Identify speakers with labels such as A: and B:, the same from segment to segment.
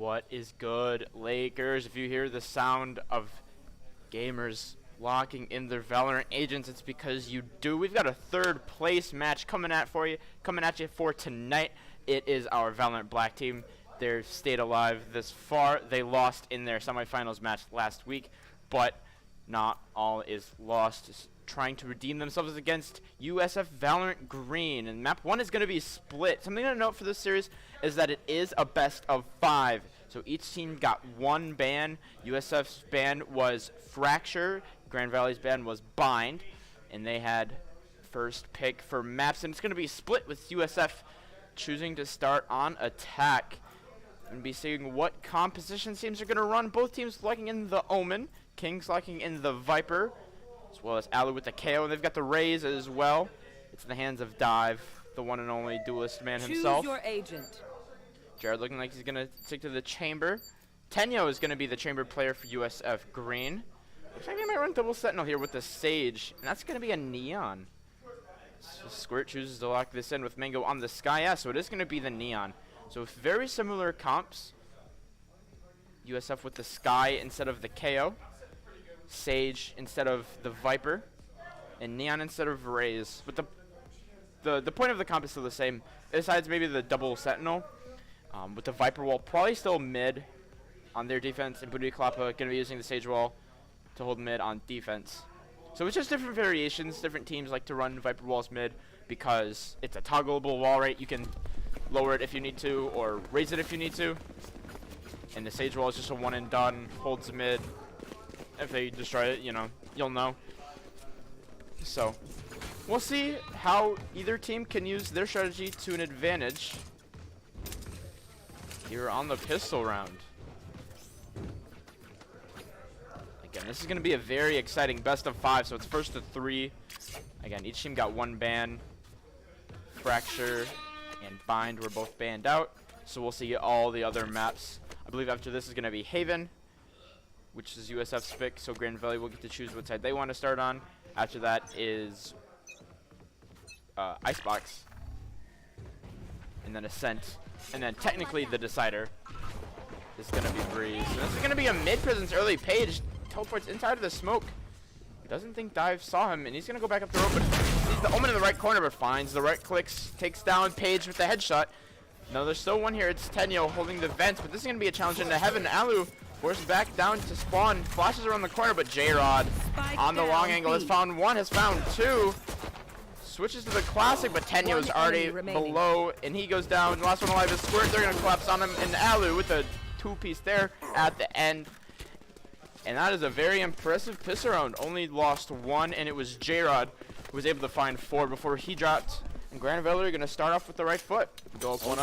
A: What is good, Lakers? If you hear the sound of gamers locking in their Valorant agents, it's because you do. We've got a third place match coming at you for tonight. it is our Valorant Black team. They've stayed alive this far. They lost in their semifinals match last week, but not all is lost. Just trying to redeem themselves against USF Valorant Green. And map 1 is going to be split. Something to note for this series is that it is a best of 5. So each team got 1 ban. USF's ban was Fracture. Grand Valley's ban was Bind. And they had first pick for maps. And it's going to be split with USF choosing to start on attack. And be seeing what composition teams are going to run. Both teams locking in the Omen. Kings locking in the Viper. As well as Alu with the KO. And they've got the Raze as well. It's in the hands of Dive, the one and only duelist man himself.
B: Choose your agent.
A: Jared looking like he's going to stick to the chamber. Tenyo is going to be the chamber player for USF Green. Looks like he might run double sentinel here with the Sage. And that's going to be a Neon. So Squirt chooses to lock this in with Mango on the Sky. Yeah, so it is going to be the Neon. So very similar comps. USF with the Sky instead of the KO. Sage instead of the Viper. And Neon instead of Raze. But the point of the comp is still the same. Besides maybe the double sentinel. With the Viper wall probably still mid on their defense. And Booty Klappa going to be using the Sage wall to hold mid on defense. So it's just different variations. Different teams like to run Viper walls mid because it's a toggleable wall, right? You can lower it if you need to, or raise it if you need to. And the Sage wall is just a one and done, holds mid. If they destroy it, you know, you'll know. So, we'll see how either team can use their strategy to an advantage here on the pistol round. Again, this is going to be a very exciting best of 5, so it's first to 3. Again, each team got 1 ban. Fracture and Bind were both banned out, so we'll see all the other maps. I believe after this is going to be Haven, which is USF's pick, so Grand Valley will get to choose what side they want to start on. After that is Icebox, and then Ascent, and then technically the decider is going to be Breeze. And this is going to be a mid-presence early. Page teleports inside of the smoke. He doesn't think Dive saw him, and he's going to go back up the rope, but sees the Omen in the right corner, but finds the right clicks, takes down Page with the headshot. No, there's still one here. It's Tenyo holding the vents, but this is going to be a challenge into Heaven. Alu forced back down to spawn, flashes around the corner, but J-Rod on the long angle has found 1, has found 2. Switches to the classic, but Tenyo is already below, and he goes down. The last one alive is Squirt. They're going to collapse on him, and Alu with a 2-piece there at the end. And that is a very impressive piss round. Only lost 1, and it was J-Rod who was able to find 4 before he dropped. And Grand Valley are going to start off with the right foot. Go up 1-0.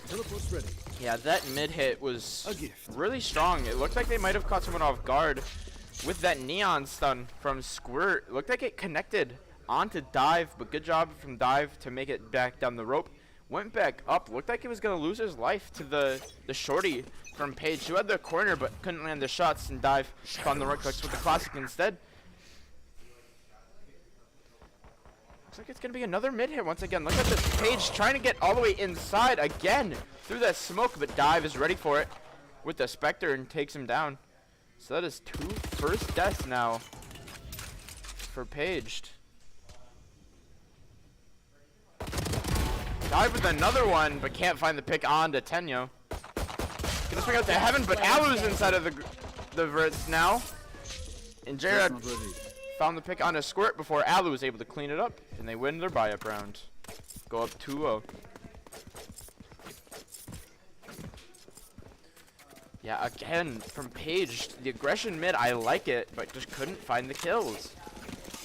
C: Teleport's ready.
A: Yeah, that mid hit was really strong. It looked like they might have caught someone off guard with that Neon stun from Squirt. It looked like it connected onto Dive, but good job from Dive to make it back down the rope. Went back up. Looked like he was going to lose his life to the shorty from Page, who had the corner but couldn't land the shots, and Dive found the right clicks with the classic instead. Looks like it's going to be another mid hit once again. Look at this Page trying to get all the way inside again through that smoke, but Dive is ready for it with the Spectre and takes him down. So that is 2 first deaths now for Page. Dive with another one, but can't find the pick on to Tenyo. Gonna swing out to Heaven, but Alu's inside of the Vrits now. And Jared found the pick on a Squirt before Alu was able to clean it up, and they win their buy-up round. Go up 2-0. Yeah, again, from Page, the aggression mid, I like it, but just couldn't find the kills.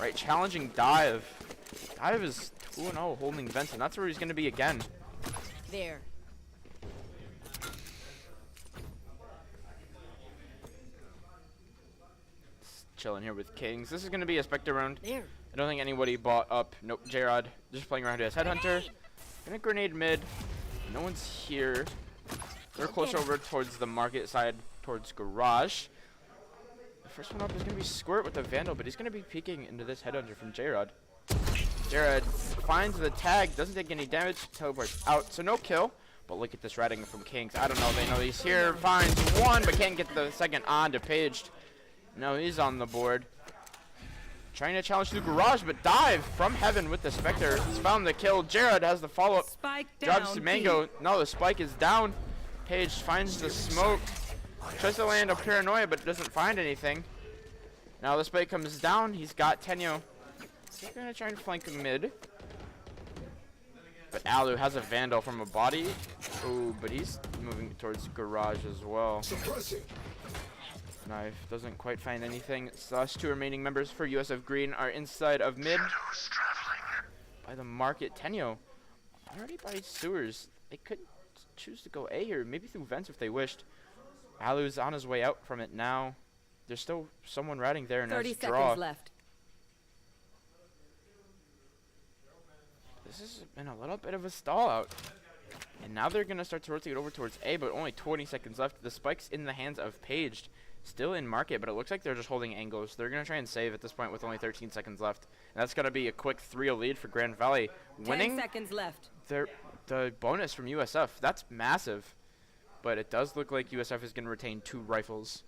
A: Right, challenging Dive. Dive is 2-0 holding vents, and that's where he's going to be again.
B: There.
A: Chilling here with Kings. This is going to be a Spectre round.
B: There.
A: I don't think anybody bought up. Nope, J-Rod just playing around as Headhunter. Gonna grenade mid. No one's here. They're closer over towards the market side, towards Garage. The first one up is going to be Squirt with the Vandal, but he's going to be peeking into this Headhunter from J-Rod. J-Rod finds the tag, doesn't take any damage, teleports out, so no kill. But look at this ratting from Kings. I don't know, they know he's here. Finds 1, but can't get the second on to Page. No, he's on the board. Trying to challenge through garage, but dive from heaven with the Spectre. He's found the kill. Jared has the follow-up.
B: Spike
A: Drops
B: down.
A: to Mango. No, the spike is down. Paige finds the smoke. Tries to land a paranoia, but doesn't find anything. Now the spike comes down. He's got Tenyo. He's gonna try and flank mid. But Alu has a Vandal from a body. Ooh, but he's moving towards garage as well. Knife doesn't quite find anything. Slash 2 remaining members for USF Green are inside of mid. By the market. Tenyo already by sewers. They could choose to go A here, maybe through vents if they wished. Alu's on his way out from it now. There's still someone riding there, and
B: 30
A: that's draw.
B: seconds left.
A: This has been a little bit of a stall out. And now they're going to start to rotate over towards A, but only 20 seconds left. The spike's in the hands of Paged. Still in market, but it looks like they're just holding angles. They're going to try and save at this point with only 13 seconds left. And that's going to be a quick 3-0 lead for Grand Valley.
B: 10 seconds left.
A: The bonus from USF, that's massive. But it does look like USF is going to retain 2 rifles,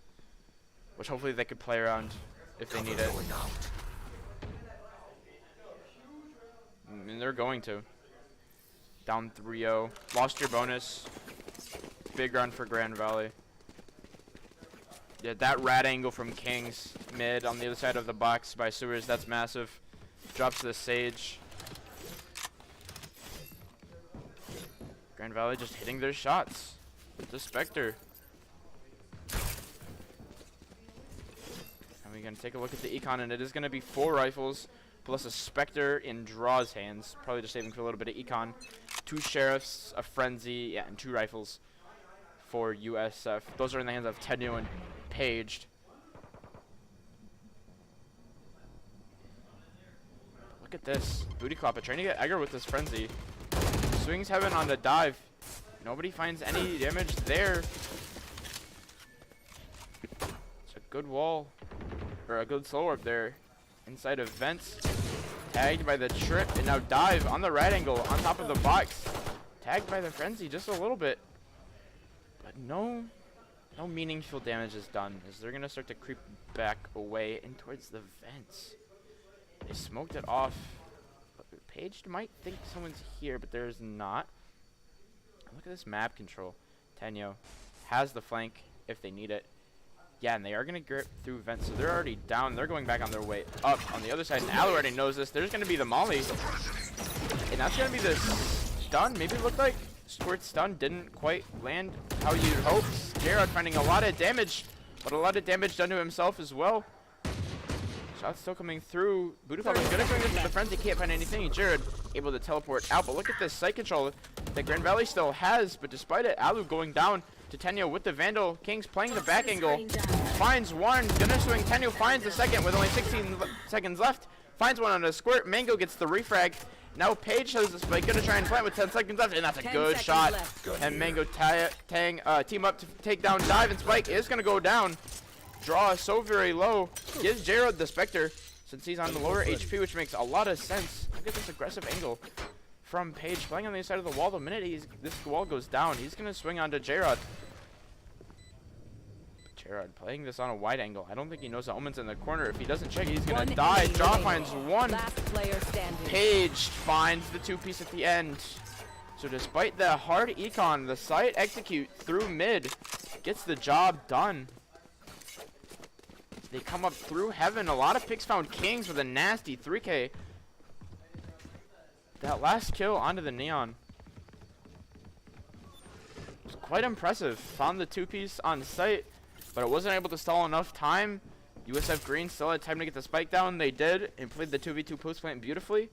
A: which hopefully they could play around if they need it. And they're going to. Down 3-0. Lost your bonus. Big run for Grand Valley. Yeah, that rat angle from Kings mid on the other side of the box by Sewers, that's massive. Drops the Sage. Grand Valley just hitting their shots with the Spectre. And we're going to take a look at the Econ, and it is going to be 4 rifles plus a Spectre in Draw's hands. Probably just saving for a little bit of Econ. 2 Sheriffs, a Frenzy, yeah, and 2 rifles for USF. Those are in the hands of Tenyo and Paged. Look at this. Booty Clopper trying to get aggro with this Frenzy. Swings heaven on the dive. Nobody finds any damage there. It's a good wall. Or a good slow up there. Inside of vents. Tagged by the trip. And now dive on the right angle on top of the box. Tagged by the Frenzy just a little bit. But no meaningful damage is done, as they're going to start to creep back away and towards the vents. They smoked it off. Paged might think someone's here, but there's not. Look at this map control. Tenyo has the flank if they need it. Yeah, and they are going to grip through vents, so they're already down. They're going back on their way up on the other side, and Al already knows this. There's going to be the molly, and that's going to be the stun. Maybe it looked like Squirt's stun didn't quite land how you'd hope. Jared finding a lot of damage, but a lot of damage done to himself as well. Shots still coming through. Booty Club is gonna swing this to the Frenzy, can't find anything. Jared able to teleport out, but look at this sight control that Grand Valley still has. But despite it, Alu going down to Tenyo with the Vandal. Kings playing the back angle. Finds one, gonna swing. Tenyo finds the second with only 16 seconds left. Finds one on a Squirt. Mango gets the refrag. Now Page has the spike, gonna try and plant with 10 seconds left, and that's a good shot. And Mango team up to take down Dive, and Spike is gonna go down. Draw is so very low. Gives Jared the Spectre since he's on the lower HP, which makes a lot of sense. Look at this aggressive angle from Page playing on the other side of the wall. The minute this wall goes down, he's gonna swing onto Jared. Jared playing this on a wide angle. I don't think he knows the Omen's in the corner. If he doesn't check, he's gonna die. Draw finds one.
B: Last player standing.
A: Page finds the 2-piece at the end. So despite the hard econ, the site execute through mid gets the job done. They come up through heaven. A lot of picks found Kings with a nasty 3K. That last kill onto the Neon was quite impressive. Found the 2-piece on site, but it wasn't able to stall enough time. USF Green still had time to get the spike down. They did, and played the 2v2 post plant beautifully.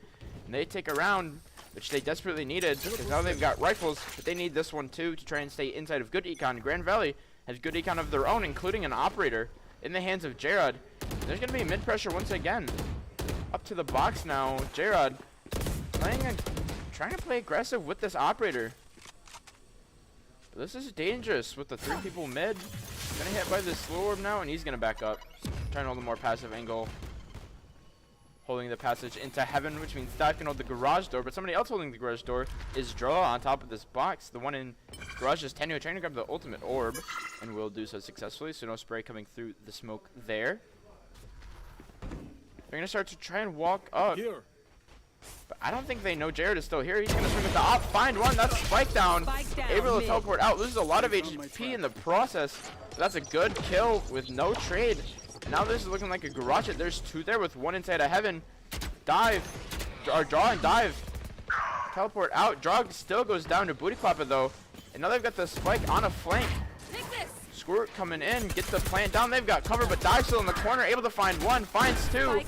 A: And they take a round, which they desperately needed, because now they've got rifles, but they need this one too to try and stay inside of good econ. Grand Valley has good econ of their own, including an operator in the hands of Jared. There's going to be mid pressure once again. Up to the box now. Jared trying to play aggressive with this operator. But this is dangerous with the 3 people mid. Gonna hit by the slow orb now, and he's gonna back up. Trying to hold a more passive angle. Holding the passage into heaven, which means Dive can hold the garage door, but somebody else holding the garage door is Draw on top of this box. The one in garage is Tenyo trying to grab the ultimate orb, and will do so successfully, so no spray coming through the smoke there. They're gonna start to try and walk up.
C: Here.
A: But I don't think they know Jared is still here. He's gonna swing with the op. Find one. That's spike down. Able to
B: mid.
A: teleport out. Loses a lot of HP in the process. But that's a good kill with no trade. Now this is looking like a garage hit. There's two there with one inside of heaven. Dive. Or draw and dive. Teleport out. Draw still goes down to booty clapper though. And now they've got the spike on a flank. Squirt coming in, gets the plant down. They've got cover, but Dive still in the corner, able to find one, finds two.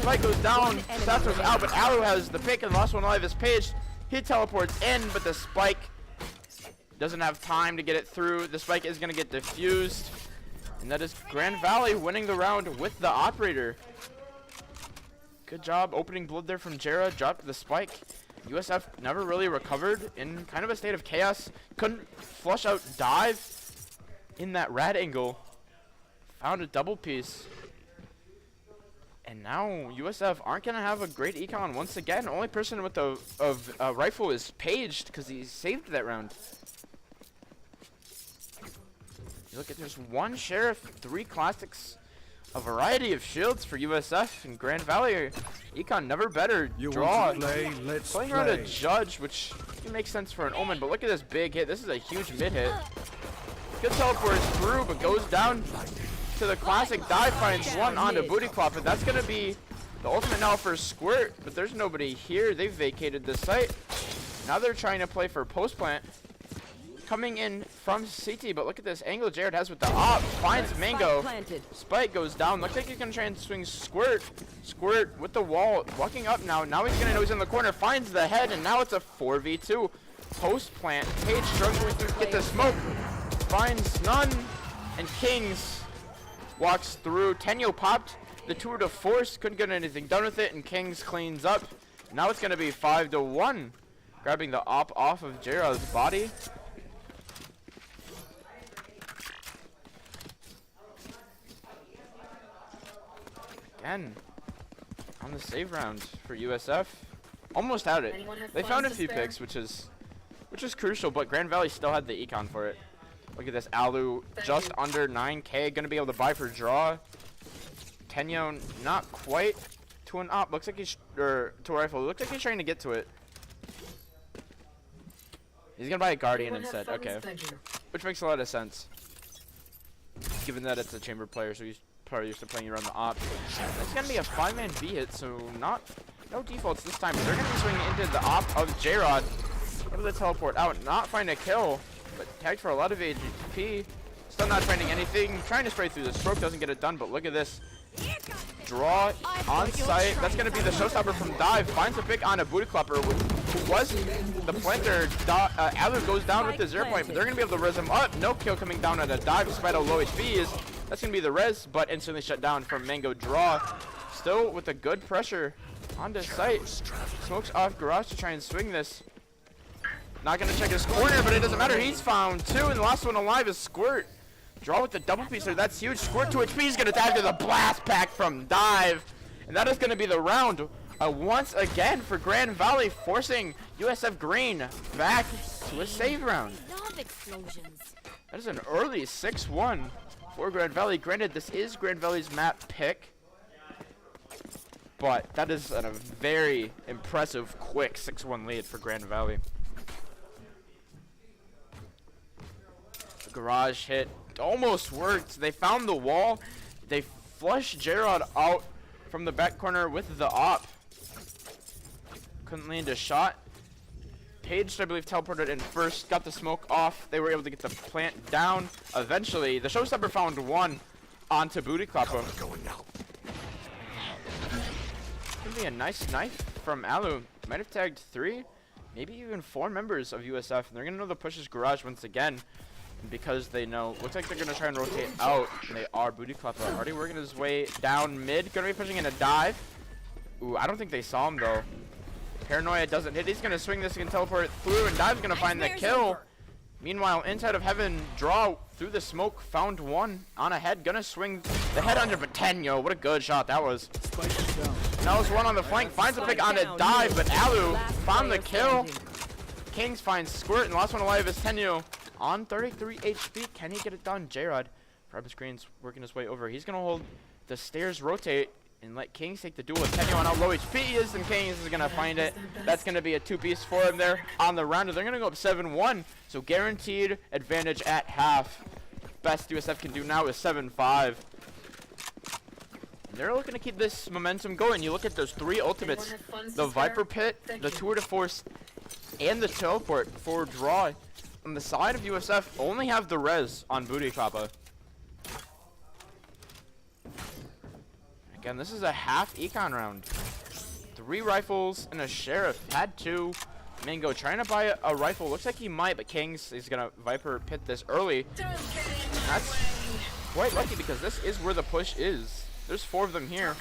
A: Spike goes down, Seth's out, but Alu has the pick, and the last one alive is Page. He teleports in, but the spike doesn't have time to get it through. The spike is going to get diffused. And that is Grand Valley winning the round with the operator. Good job opening blood there from Jera, dropped the spike. USF never really recovered in kind of a state of chaos. Couldn't flush out Dive in that rad angle. Found a double piece. And now USF aren't going to have a great econ once again. Only person with a rifle is Paged because he saved that round. You look at just one Sheriff, 3 classics, a variety of shields for USF and Grand Valley. Econ never better.
C: You
A: Draw.
C: want to play? Let's
A: Playing
C: play.
A: around a Judge, which makes sense for an Omen, but look at this big hit. This is a huge mid hit. Good teleport through, but goes down to the classic. Dive finds one onto Booty Claw, but that's going to be the ultimate now for Squirt, but there's nobody here. They've vacated the site. Now they're trying to play for post plant. Coming in from CT, but look at this angle Jared has with the op. Finds Mango. Spike goes down. Looks like he's going to try and swing Squirt. Squirt with the wall. Walking up now. Now he's going to know he's in the corner. Finds the head, and now it's a 4v2. Post plant. Page struggling to get the smoke. Finds none, and Kings walks through. Tenyo popped the tour de force, couldn't get anything done with it, and Kings cleans up. Now it's going to be 5-1, grabbing the op off of Jera's body. Again, on the save round for USF. Almost had it. They found a few picks, which is crucial, but Grand Valley still had the econ for it. Look at this, Alu just under 9k, gonna be able to buy for draw. Tenyo not quite to an op, looks like he's, or to a rifle, looks like he's trying to get to it. He's gonna buy a Guardian instead, okay. Which makes a lot of sense, given that it's a chamber player, so he's probably used to playing around the op. It's gonna be a 5-man B hit, so no defaults this time. They're gonna be swinging into the op of J-Rod. Able to teleport out, not find a kill. But tagged for a lot of HP. Still not finding anything. Trying to spray through the stroke, doesn't get it done. But look at this. Draw on site. That's going to be the showstopper from Dive. Finds a pick on a booty clapper, who was the planter. Alu goes down with the 0 point, but they're going to be able to res him up. No kill coming down at a dive despite how low HP he is. That's going to be the res, but instantly shut down from Mango Draw. Still with a good pressure onto site. Smokes off garage to try and swing this. Not going to check his corner, but it doesn't matter. He's found 2, and the last one alive is Squirt. Draw with the double piece there. That's huge. Squirt to HP. He's going to dive to the blast pack from Dive. And that is going to be the round once again for Grand Valley, forcing USF Green back to a save round. That is an early 6-1 for Grand Valley. Granted, this is Grand Valley's map pick, but that is a very impressive, quick 6-1 lead for Grand Valley. Garage hit almost worked. They found the wall. They flushed J-Rod out from the back corner with the op. Couldn't land a shot. Page, I believe, teleported in first, got the smoke off. They were able to get the plant down. Eventually, the showstopper found one onto Booty Clapper. Gonna be a nice knife from Alu. Might have tagged 3, maybe even 4 members of USF. And they're gonna know the push is garage once again. Because they know, looks like they're gonna try and rotate out, and they are. Booty Clapper already working his way down mid, gonna be pushing in a dive. Ooh, I don't think they saw him though. Paranoia doesn't hit. He's gonna swing this and teleport it through, and Dive's gonna find the kill. Meanwhile, inside of heaven, draw through the smoke, found one on a head, gonna swing the head under, but Tenyo, what a good shot that was. That was one on the flank, finds a pick on a dive, but Alu found the kill. Kings finds Squirt, and the last one alive is Tenyo. On 33 HP, can he get it done? J-Rod, Screen's working his way over. He's gonna hold the stairs, rotate, and let Kings take the duel with Tenyo on how low HP he is, and Kings is going to find it. That's going to be a 2-piece for him there on the round. They're going to go up 7-1, so guaranteed advantage at half. Best USF can do now is 7-5. They're looking to keep this momentum going. You look at those 3 ultimates, the Viper Pit, the Tour de Force, and the Teleport for draw. On the side of USF, only have the res on Booty Kappa. Again, this is a half econ round. 3 rifles and a sheriff. Had 2. Mango trying to buy a rifle. Looks like he might, but Kings is going to Viper Pit this early. That's quite lucky because this is where the push is. There's 4 of them here.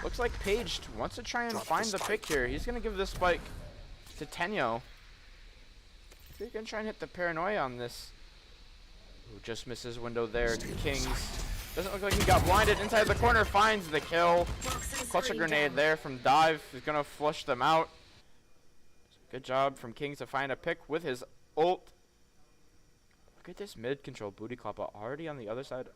A: Looks like Paged wants to try and find the pick here. He's going to give this spike to Tenyo. He's going to try and hit the paranoia on this. Ooh, just misses window there to Kings. Doesn't look like he got blinded. Inside the corner, finds the kill. Clutch a grenade there from Dive. He's going to flush them out. Good job from Kings to find a pick with his ult. Look at this mid control. Booty Kloppa already on the other side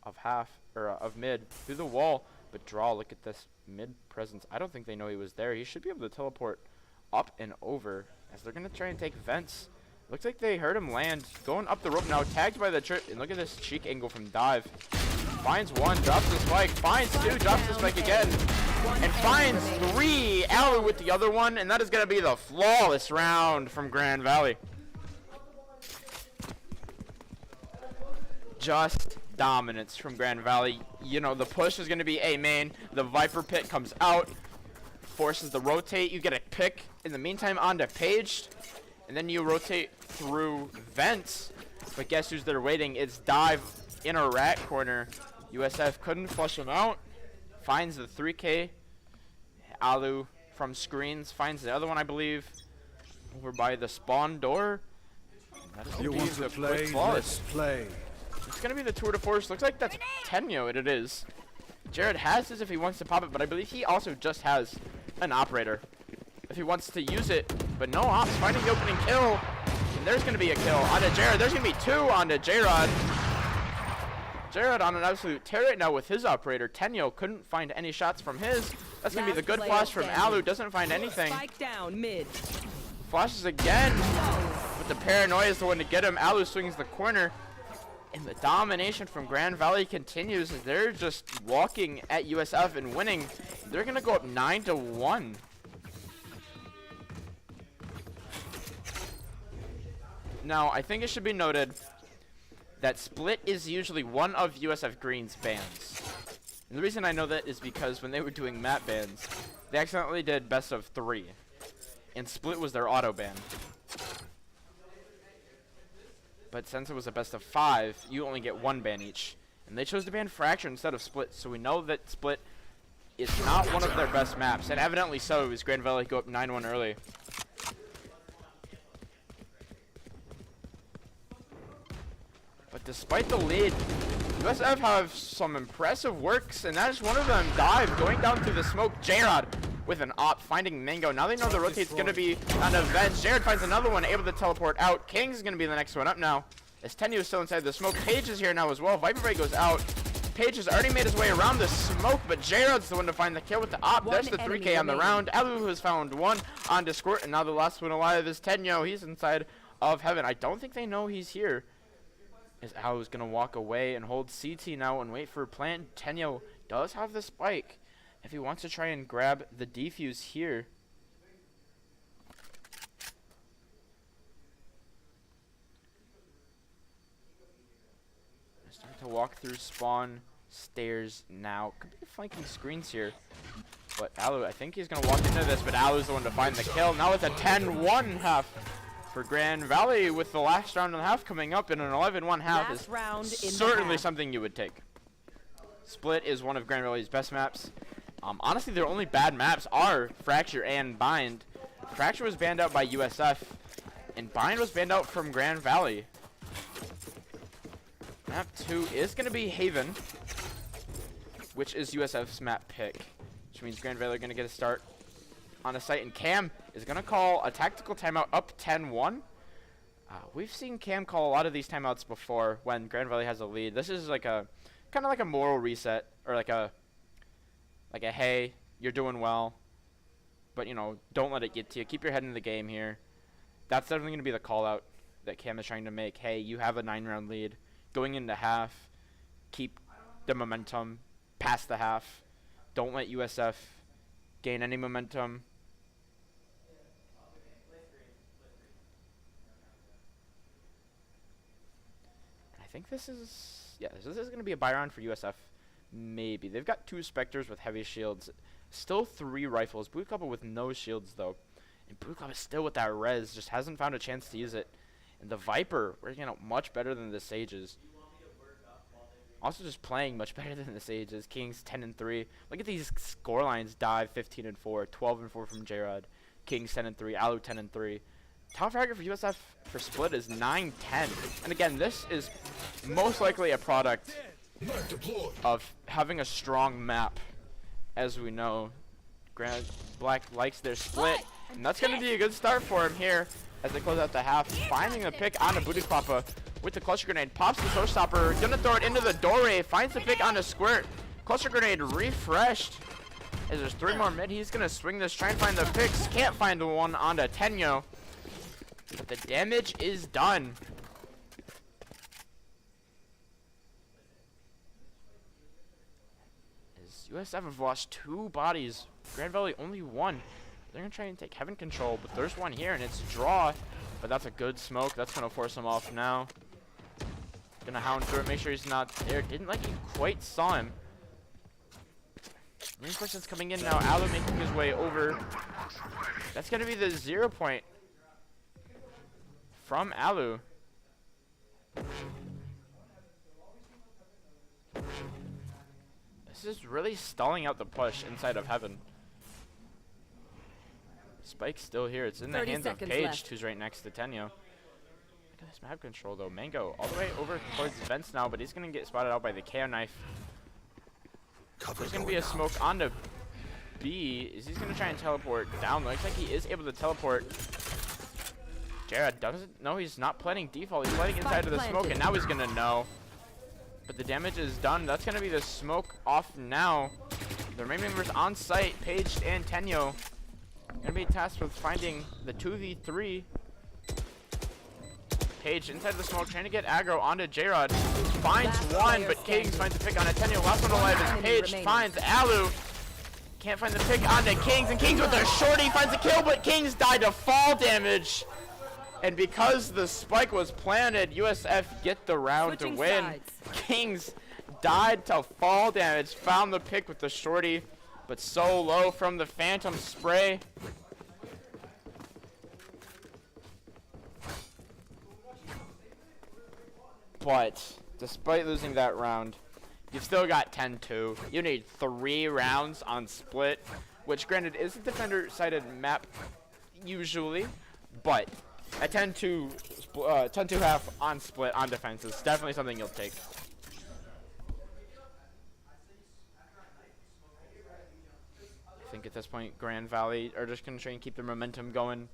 A: of half, or of mid, through the wall. But draw, look at this mid presence. I don't think they know he was there. He should be able to teleport up and over as they're going to try and take vents. Looks like they heard him land. Going up the rope now, tagged by the trip. And look at this cheek angle from Dive. Finds 1, drops the spike. Finds 2, drops the spike again. And finds 3. Alu with the other one. And that is going to be the flawless round from Grand Valley. Just dominance from Grand Valley. You know, the push is going to be A main. The Viper Pit comes out. Forces the rotate. You get a pick. In the meantime, onto Paged. And then you rotate through vents. But guess who's there waiting? It's Dive in a rat corner. USF couldn't flush him out. Finds the 3K. Alu from screens finds the other one, I believe, over by the spawn door. That is
C: You want to play? Let's play.
A: It's going to be the Tour de Force. Looks like that's Tenyo. It is. Jared has this if he wants to pop it, but I believe he also just has an operator if he wants to use it. But no ops, finding the opening kill. And there's going to be a kill onto Jared. There's going to be 2 onto J-Rod. J-Rod on an absolute tear right now with his operator. Tenyo couldn't find any shots from his. That's going to be the good flash from Alu. Doesn't find anything.
B: Spike down mid.
A: Flashes again. But the paranoia is the one to get him. Alu swings the corner. And the domination from Grand Valley continues as they're just walking at USF and winning. They're going to go up 9-1. Now, I think it should be noted that Split is usually one of USF Green's bans. And the reason I know that is because when they were doing map bans, they accidentally did best of 3. And Split was their auto ban. But since it was a best of 5, you only get 1 ban each. And they chose to ban Fracture instead of Split, so we know that Split is not one of their best maps. And evidently so, as Grand Valley go up 9-1 early. But despite the lead, USF have some impressive works, and that is one of them. Dive going down through the smoke. J-Rod with an op, finding Mango. Now they know the rotate's going to be an event. Jared finds another one, able to teleport out. King's going to be the next one up now. As Tenyo is still inside the smoke. Page is here now as well. Viper Ray goes out. Page has already made his way around the smoke, but J-Rod's the one to find the kill with the op. There's the 3K on the round. Alu has found 1 on Discord, and now the last one alive is Tenyo. He's inside of heaven. I don't think they know he's here. As Alu's going to walk away and hold CT now and wait for a plant. Tenyo does have the spike if he wants to try and grab the defuse here. Start to walk through spawn stairs now. Could be flanking screens here. But Alu, I think he's going to walk into this, but Alu's the one to find the kill. Now it's a 10-1 half for Grand Valley, with the last round and a half coming up, in an 11-1 half is certainly something you would take. Split is one of Grand Valley's best maps. Honestly, their only bad maps are Fracture and Bind. Fracture was banned out by USF, and Bind was banned out from Grand Valley. Map 2 is going to be Haven, which is USF's map pick, which means Grand Valley are going to get a start on a site, and Cam is going to call a tactical timeout up 10-1. We've seen Cam call a lot of these timeouts before when Grand Valley has a lead. This is like a kind of like a moral reset, or like a like a hey, you're doing well, but you know, don't let it get to you. Keep your head in the game here. That's definitely going to be the call out that Cam is trying to make. Hey, you have a 9-round lead going into half. Keep the momentum past the half. Don't let USF gain any momentum. I think this is, yeah, this is going to be a buy round for USF. Maybe. They've got 2 Spectres with heavy shields. Still 3 rifles. Blue Couple with no shields, though. And Blue Couple is still with that res. Just hasn't found a chance to use it. And the Viper, working out much better than the Sages. Also just playing much better than the Sages. Kings 10-3. Look at these score lines. Dive 15-4. 12-4 from J-Rod. Kings 10-3. Alu 10-3. Top fragger for USF for split is 9-10. And again, this is most likely a product of having a strong map. As we know, Grand Black likes their split. And that's going to be a good start for him here as they close out the half. Finding a pick on a Booty Papa with the cluster grenade. Pops the showstopper. Gonna throw it into the doorway. Finds the pick on a squirt. Cluster grenade refreshed. As there's 3 more mid. He's going to swing this. Try and find the picks. Can't find the one onto Tenyo. But the damage is done. As USF have lost 2 bodies. Grand Valley only 1. They're going to try and take heaven control, but there's one here, and it's draw. But that's a good smoke. That's going to force him off now. Going to hound through it, make sure he's not there. Didn't like he quite saw him. Reinforcements coming in now. Alu making his way over. That's going to be the 0 point from Alu. This is really stalling out the push inside of heaven. Spike's still here. It's in the hands of Paige, left. Who's right next to Tenyo. Look at this map control, though. Mango all the way over towards the vents now, but he's going to get spotted out by the KO knife. There's going to be a smoke onto B. Is he's going to try and teleport down? Looks like he is able to teleport. Jared doesn't know. He's not planning default. He's planning inside of the smoke, and now he's going to know. But the damage is done. That's going to be the smoke off now. The remaining members on site, Paige and Tenyo, gonna be tasked with finding the 2v3. Paige inside the smoke, trying to get aggro onto J-Rod. Finds one, but Kings finds the pick on Tenyo. Last one alive is Paige. Finds Alu. Can't find the pick onto Kings, and Kings with their shorty finds the kill, but Kings died to fall damage. And because the spike was planted, USF get the round to win. Kings died to fall damage. Found the pick with the shorty, but so low from the phantom spray. But despite losing that round, you've still got 10-2. You need 3 rounds on split, which granted is a defender-sided map usually, but a 10-2 half on split on defense is definitely something you'll take. I think at this point, Grand Valley are just going to try and keep their momentum going.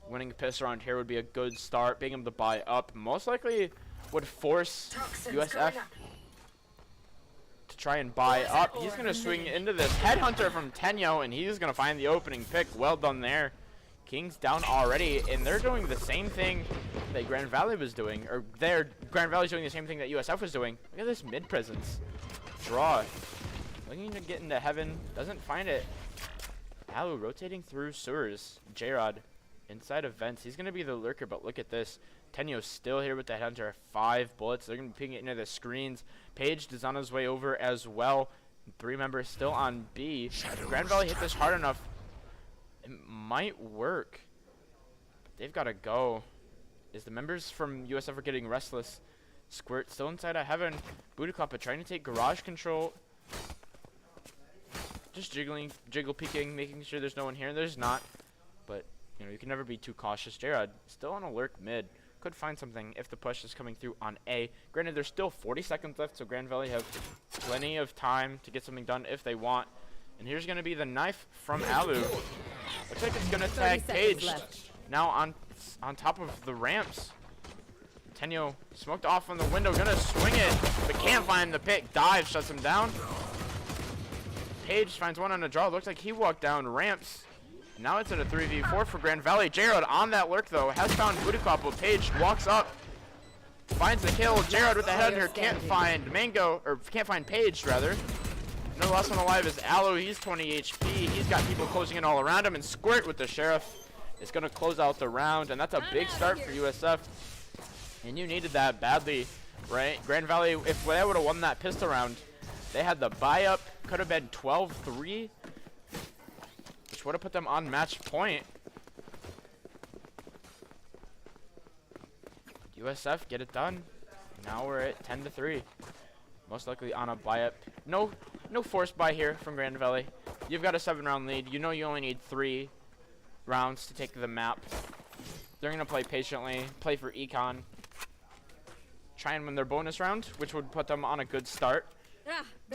A: Winning a piss around here would be a good start. Being able to buy up most likely would force USF to try and buy up. He's going to swing into this headhunter from Tenyo, and he's going to find the opening pick. Well done there. Kings down already, and they're doing the same thing that Grand Valley was doing, or Grand Valley's doing the same thing that USF was doing. Look at this mid presence. Draw. Looking to get into heaven, doesn't find it. Alu rotating through sewers. J-Rod inside of vents. He's going to be the lurker, but look at this. Tenyo's still here with the headhunter. 5 bullets. They're going to be picking it into the screens. Paige is on his way over as well. 3 members still on B. Grand Valley hit this hard enough. It might work. They've got to go. As the members from USF are getting restless. Squirt still inside of heaven. Bootycloppa trying to take garage control. Just jiggle peeking, making sure there's no one here. And there's not. But, you know, you can never be too cautious. J-Rod still on a lurk mid. Could find something if the push is coming through on A. Granted, there's still 40 seconds left, so Grand Valley have plenty of time to get something done if they want. And here's going to be the knife from Alu. Looks like it's going to tag Paige. Now on top of the ramps. Tenyo smoked off on the window, going to swing it, but can't find the pick. Dive shuts him down. Page finds one on a draw. Looks like he walked down ramps. Now it's at a 3v4 for Grand Valley. Jared on that lurk though has found Booty Clap. Page walks up, finds the kill. Jared with the header can't find Mango, or can't find Page rather. Another last one alive is Aloe. He's 20 HP. He's got people closing in all around him, and Squirt with the Sheriff is going to close out the round, and that's a big start for USF. And you needed that badly, right? Grand Valley, if they would have won that pistol round, they had the buy up, could have been 12-3, which would have put them on match point. USF get it done. Now we're at 10-3. Most likely on a buy up. No forced buy here from Grand Valley. You've got a 7-round lead. You know you only need 3 rounds to take the map. They're gonna play patiently, play for econ, try and win their bonus round, which would put them on a good start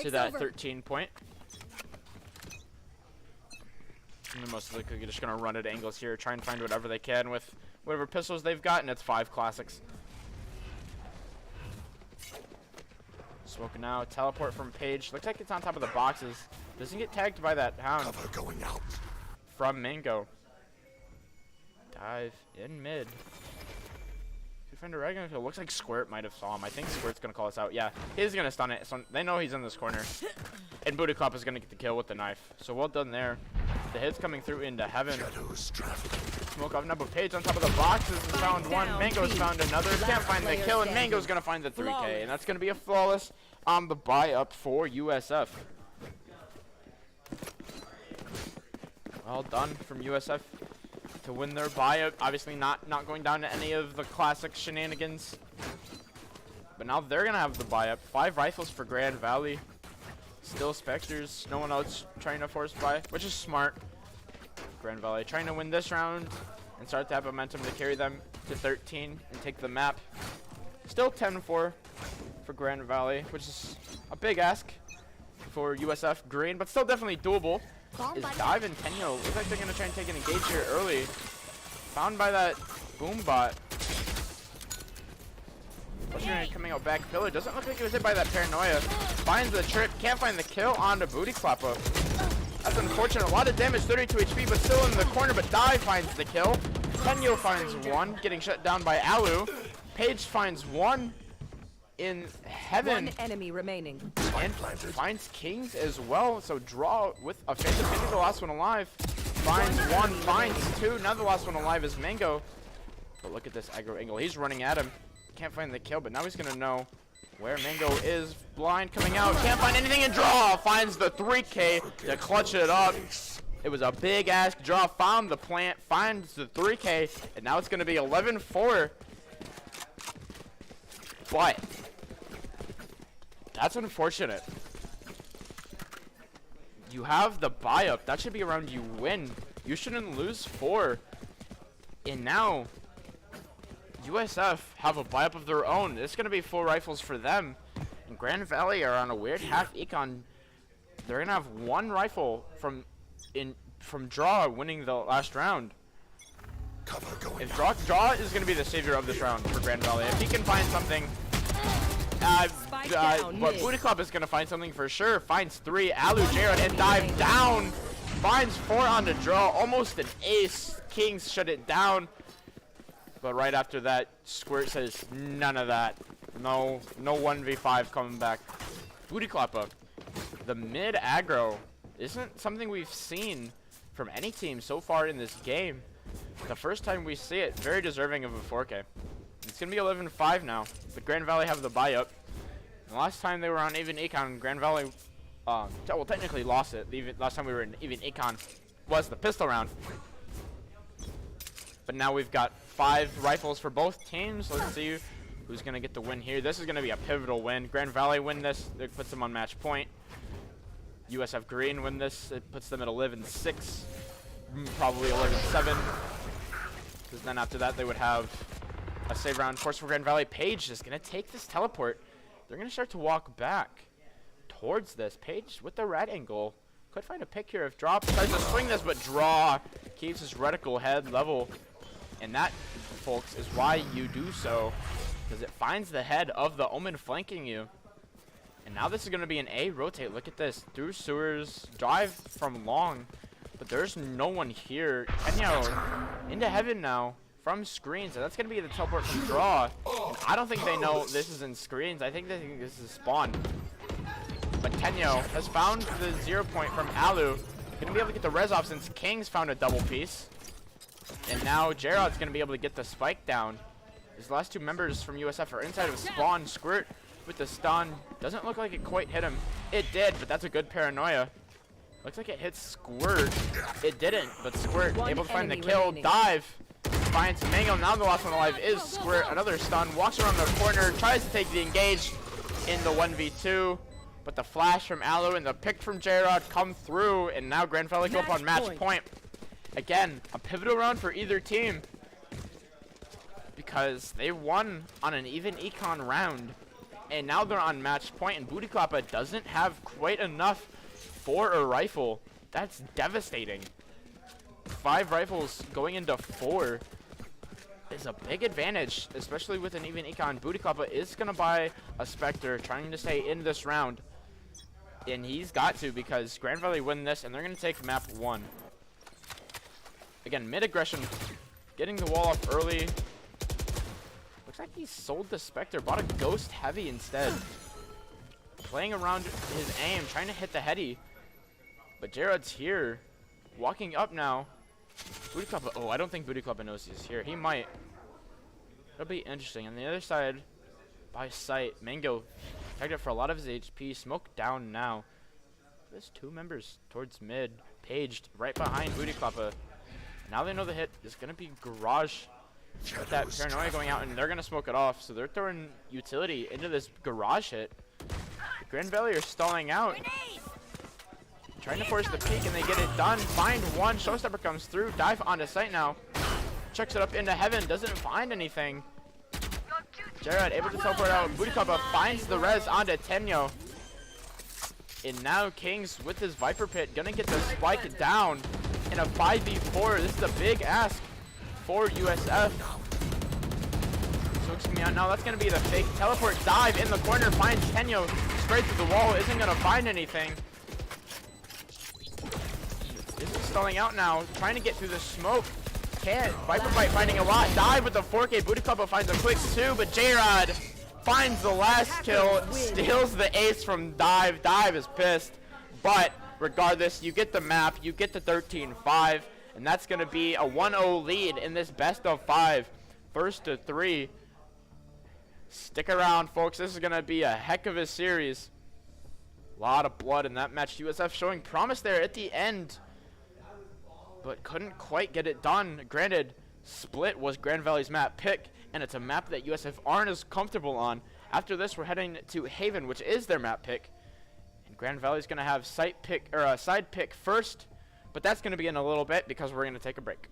A: to that 13 point. And they're most likely just gonna run at angles here, try and find whatever they can with whatever pistols they've got, and it's 5 classics. Smoking now, teleport from Page. Looks like it's on top of the boxes. Doesn't get tagged by that hound.
C: Cover going out.
A: From Mango. Dive in mid. Could find a regular kill. Looks like Squirt might have saw him. I think Squirt's gonna call us out. Yeah, he's gonna stun it. So they know he's in this corner. And Booty Clap is gonna get the kill with the knife. So well done there. The hits coming through into heaven. Smoke off number. Page on top of the boxes has found one. Mango's found another. Can't find the kill, and Mango's gonna find the 3K. And that's gonna be a flawless on the buy up for USF. Well done from USF to win their buy-up. Obviously not going down to any of the classic shenanigans. But now they're going to have the buy-up. 5 rifles for Grand Valley. Still Spectres. No one else trying to force buy, which is smart. Grand Valley trying to win this round and start to have momentum to carry them to 13 and take the map. Still 10-4 for Grand Valley, which is a big ask for USF Green, but still definitely doable. Is Dive and Tenyo. Looks like they're going to try and take an engage here early. Found by that boom bot. Coming out back pillar. Doesn't look like he was hit by that paranoia. Finds the trip. Can't find the kill onto Booty Clap up. That's unfortunate. A lot of damage, 32 HP, but still in the corner. But Dive finds the kill. Tenyo finds one, getting shut down by Alu. Page finds one in heaven.
B: 1 enemy remaining.
A: And finds Kings as well. So draw with a Phantom Phoenix, the last one alive. Finds one, finds 2. Now the last one alive is Mango. But look at this aggro angle. He's running at him. Can't find the kill, but now he's gonna know where Mango is. Blind coming out. Can't find anything and draw. Finds the 3K to clutch it up. It was a big ass draw. Found the plant. Finds the 3K. And now it's gonna be 11-4. But that's unfortunate. You have the buy up. That should be a round you win. You shouldn't lose 4. And now USF have a buy up of their own. It's going to be 4 rifles for them. And Grand Valley are on a weird half econ. They're going to have 1 rifle from draw winning the last round. If draw is going to be the savior of this round for Grand Valley. If he can find something, but Booty Club is going to find something for sure. Finds 3, Alu, Jared, and Dive down. Finds 4 on the draw. Almost an ace. Kings shut it down. But right after that, Squirt says, none of that. No 1v5 coming back. Booty Clap up. The mid aggro isn't something we've seen from any team so far in this game. The first time we see it, very deserving of a 4K. It's going to be 11-5 now, but Grand Valley have the buy up. The last time they were on even econ, Grand Valley, well, technically lost it. Last time we were in even econ was the pistol round. But now we've got 5 rifles for both teams. Let's see who's going to get the win here. This is going to be a pivotal win. Grand Valley win this, it puts them on match point. USF Green win this, it puts them at 11-6, probably 11-7. Because then after that, they would have a save round. Of course, for Grand Valley, Page is going to take this teleport. They're going to start to walk back towards this. Page with the red angle. Could find a pick here if Drop tries to swing this, but Draw keeps his reticle head level. And that, folks, is why you do so. Because it finds the head of the Omen flanking you. And now this is going to be an A rotate. Look at this. Through sewers. Drive from long. But there's no one here. Kenya into heaven now from screens. So that's going to be the teleport from draw. And I don't think they know this is in screens. I think they think this is spawn. But Tenyo has found the 0 point from Alu. Going to be able to get the res off since King's found a double piece. And now Jarod's going to be able to get the spike down. His last two members from USF are inside of spawn. Squirt with the stun. Doesn't look like it quite hit him. It did, but that's a good paranoia. Looks like it hits Squirt. It didn't, but Squirt able to find the kill.
B: Remaining.
A: Dive. Finds Mango. Now the last one alive is Squirt. Another stun. Walks around the corner. Tries to take the engage in the 1v2. But the flash from Alu and the pick from Jarod come through. And now Grand Valley go up on match point. Again, a pivotal round for either team. Because they won on an even econ round. And now they're on match point. And Booty Klappa doesn't have quite enough for a rifle. That's devastating. 5 rifles going into 4 is a big advantage, especially with an even econ. Booty Klappa is going to buy a Spectre, trying to stay in this round. And he's got to, because Grand Valley win this, and they're going to take map 1. Again, mid-aggression, getting the wall up early. Looks like he sold the Spectre, bought a Ghost Heavy instead. Playing around his aim, trying to hit the heady. But Jarod's here, walking up now. Booty Klappa, oh, I don't think Booty Klappa knows he's here. He might. It'll be interesting. On the other side, by sight, Mango tagged up for a lot of his HP. Smoke down now. There's 2 members towards mid. Paged right behind Booty Klappa. Now they know the hit is going to be Garage. With that paranoia going out, and they're going to smoke it off. So they're throwing utility into this Garage hit. Grand Valley are stalling out. Trying to force the peek, and they get it done. Find one. Showstopper comes through. Dive onto site now. Checks it up into heaven. Doesn't find anything. Jarod able to teleport out. Booty Klappa finds the res onto Tenyo. And now Kings with his Viper Pit gonna get the spike down in a 5v4. This is a big ask for USF. Smokes me out now. That's gonna be the fake teleport dive in the corner. Finds Tenyo straight through the wall. Isn't gonna find anything. This is stalling out now. Trying to get through the smoke. Can't. Viper Bite finding a lot. Dive with the 4K. Booty Klappa finds a quick 2, but Jarod finds the last kill. Steals the ace from Dive. Dive is pissed. But regardless, you get the map. You get the 13-5. And that's going to be a 1-0 lead in this best of 5. First to 3. Stick around, folks. This is going to be a heck of a series. A lot of blood in that match. USF showing promise there at the end, but couldn't quite get it done. Granted, Split was Grand Valley's map pick, and it's a map that USF aren't as comfortable on. After this, we're heading to Haven, which is their map pick. And Grand Valley's going to have side pick first, but that's going to be in a little bit because we're going to take a break.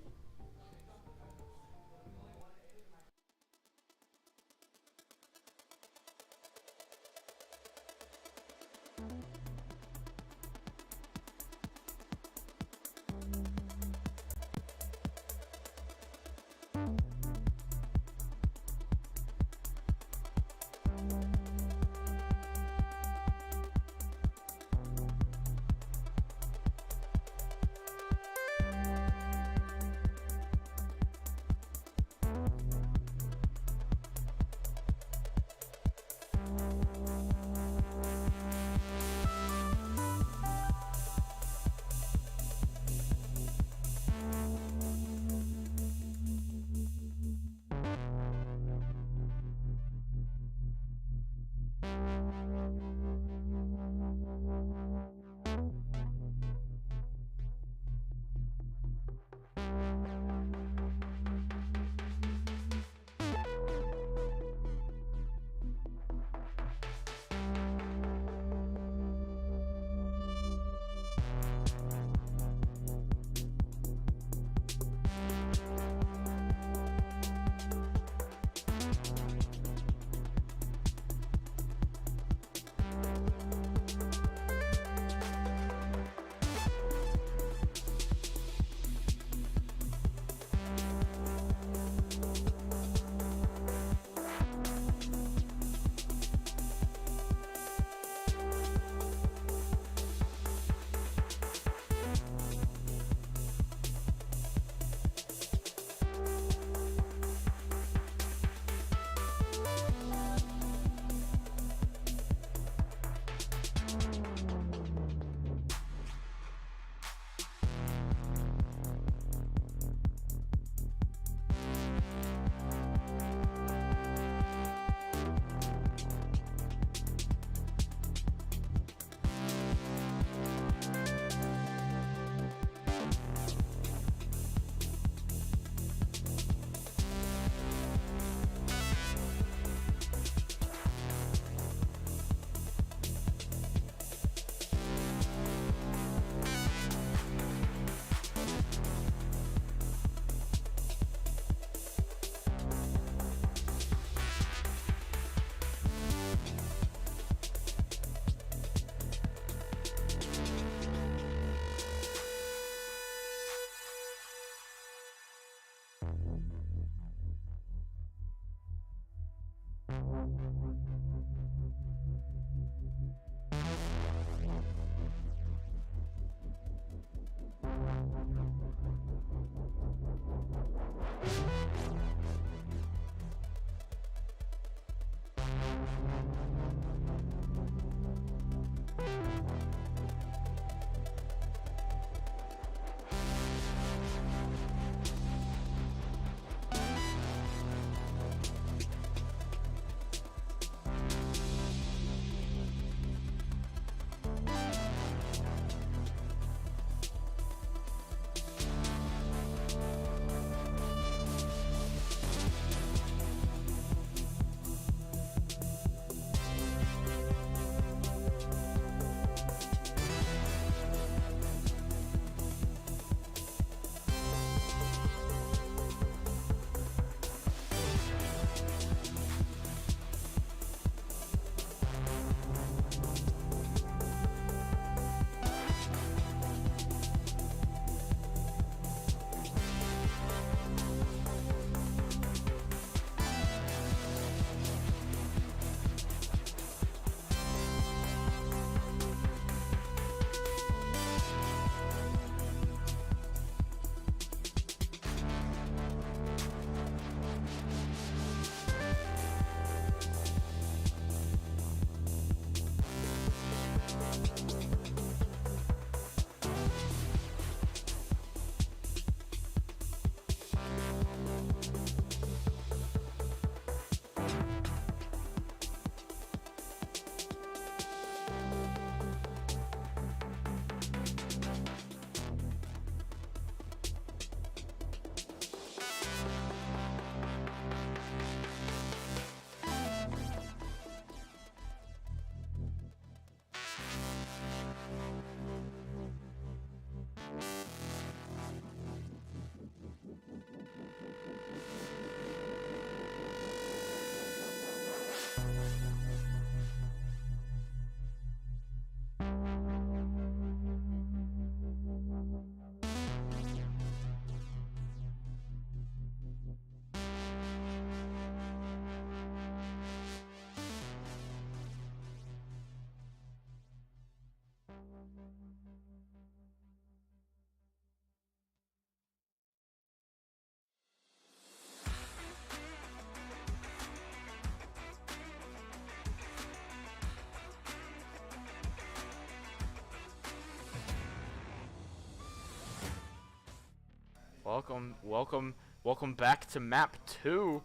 A: Welcome, welcome, welcome back to map 2.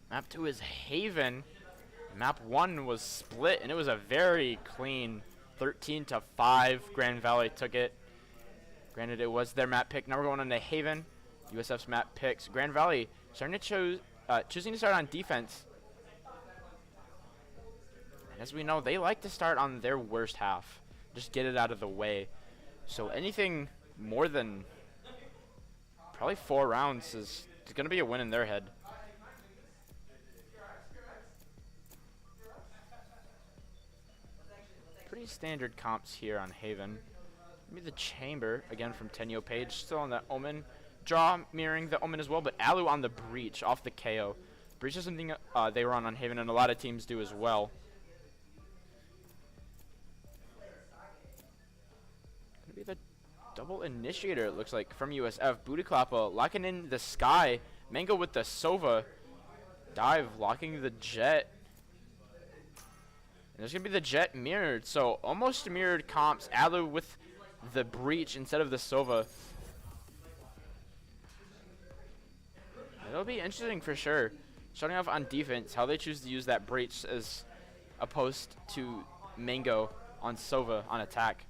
A: Map 2 is Haven. Map 1 was split, and it was a very clean 13-5. Grand Valley took it. Granted, it was their map pick. Now we're going on to Haven. USF's map picks. Grand Valley starting to choosing to start on defense. And as we know, they like to start on their worst half. Just get it out of the way. So anything more than probably 4 rounds is going to be a win in their head. Pretty standard comps here on Haven. Maybe the Chamber, again from Tenyo Page, still on that Omen. Draw mirroring the Omen as well, but Alu on the Breach, off the KO. Breach is something they run on Haven, and a lot of teams do as well. Gonna be the double initiator, it looks like, from USF. Booty Clapper locking in the Sky. Mango with the Sova. Dive locking the Jet. And there's going to be the Jet mirrored, so almost mirrored comps. Alu with the Breach instead of the Sova. It'll be interesting for sure. Starting off on defense, how they choose to use that Breach as opposed to Mango on Sova on attack.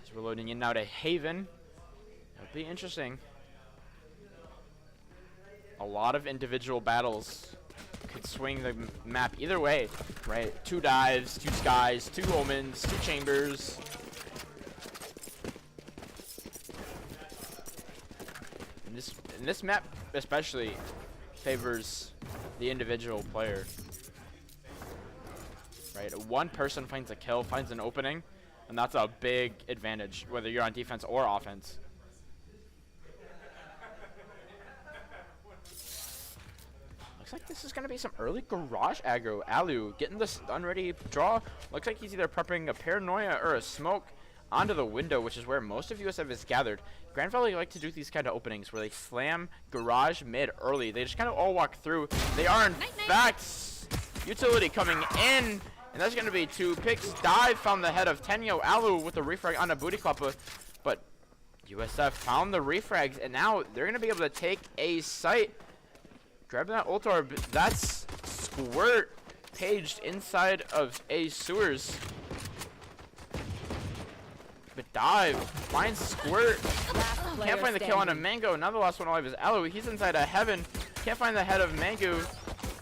A: As we're loading in now to Haven. It'll be interesting. A lot of individual battles could swing the map either way, right? 2 dives, 2 skies, 2 omens, 2 chambers. And this map especially favors the individual player, right? One person finds a kill, finds an opening, and that's a big advantage, whether you're on defense or offense. Looks like this is going to be some early garage aggro. Alu getting the stun ready draw. Looks like he's either prepping a paranoia or a smoke onto the window, which is where most of USF is gathered. Grand Valley like to do these kind of openings where they slam garage mid early. They just kind of all walk through. They are in fact utility coming in, and that's going to be 2 picks. Dive found the head of Tenyo. Alu with the refrag on a Booty Klappa, but USF found the refrags, and now they're going to be able to take a site. Grabbing that ult orb, that's Squirt paged inside of a sewers. But Dive finds Squirt. Can't find the kill on a Mango. Now the last one alive is Alu. He's inside a Heaven. Can't find the head of Mango.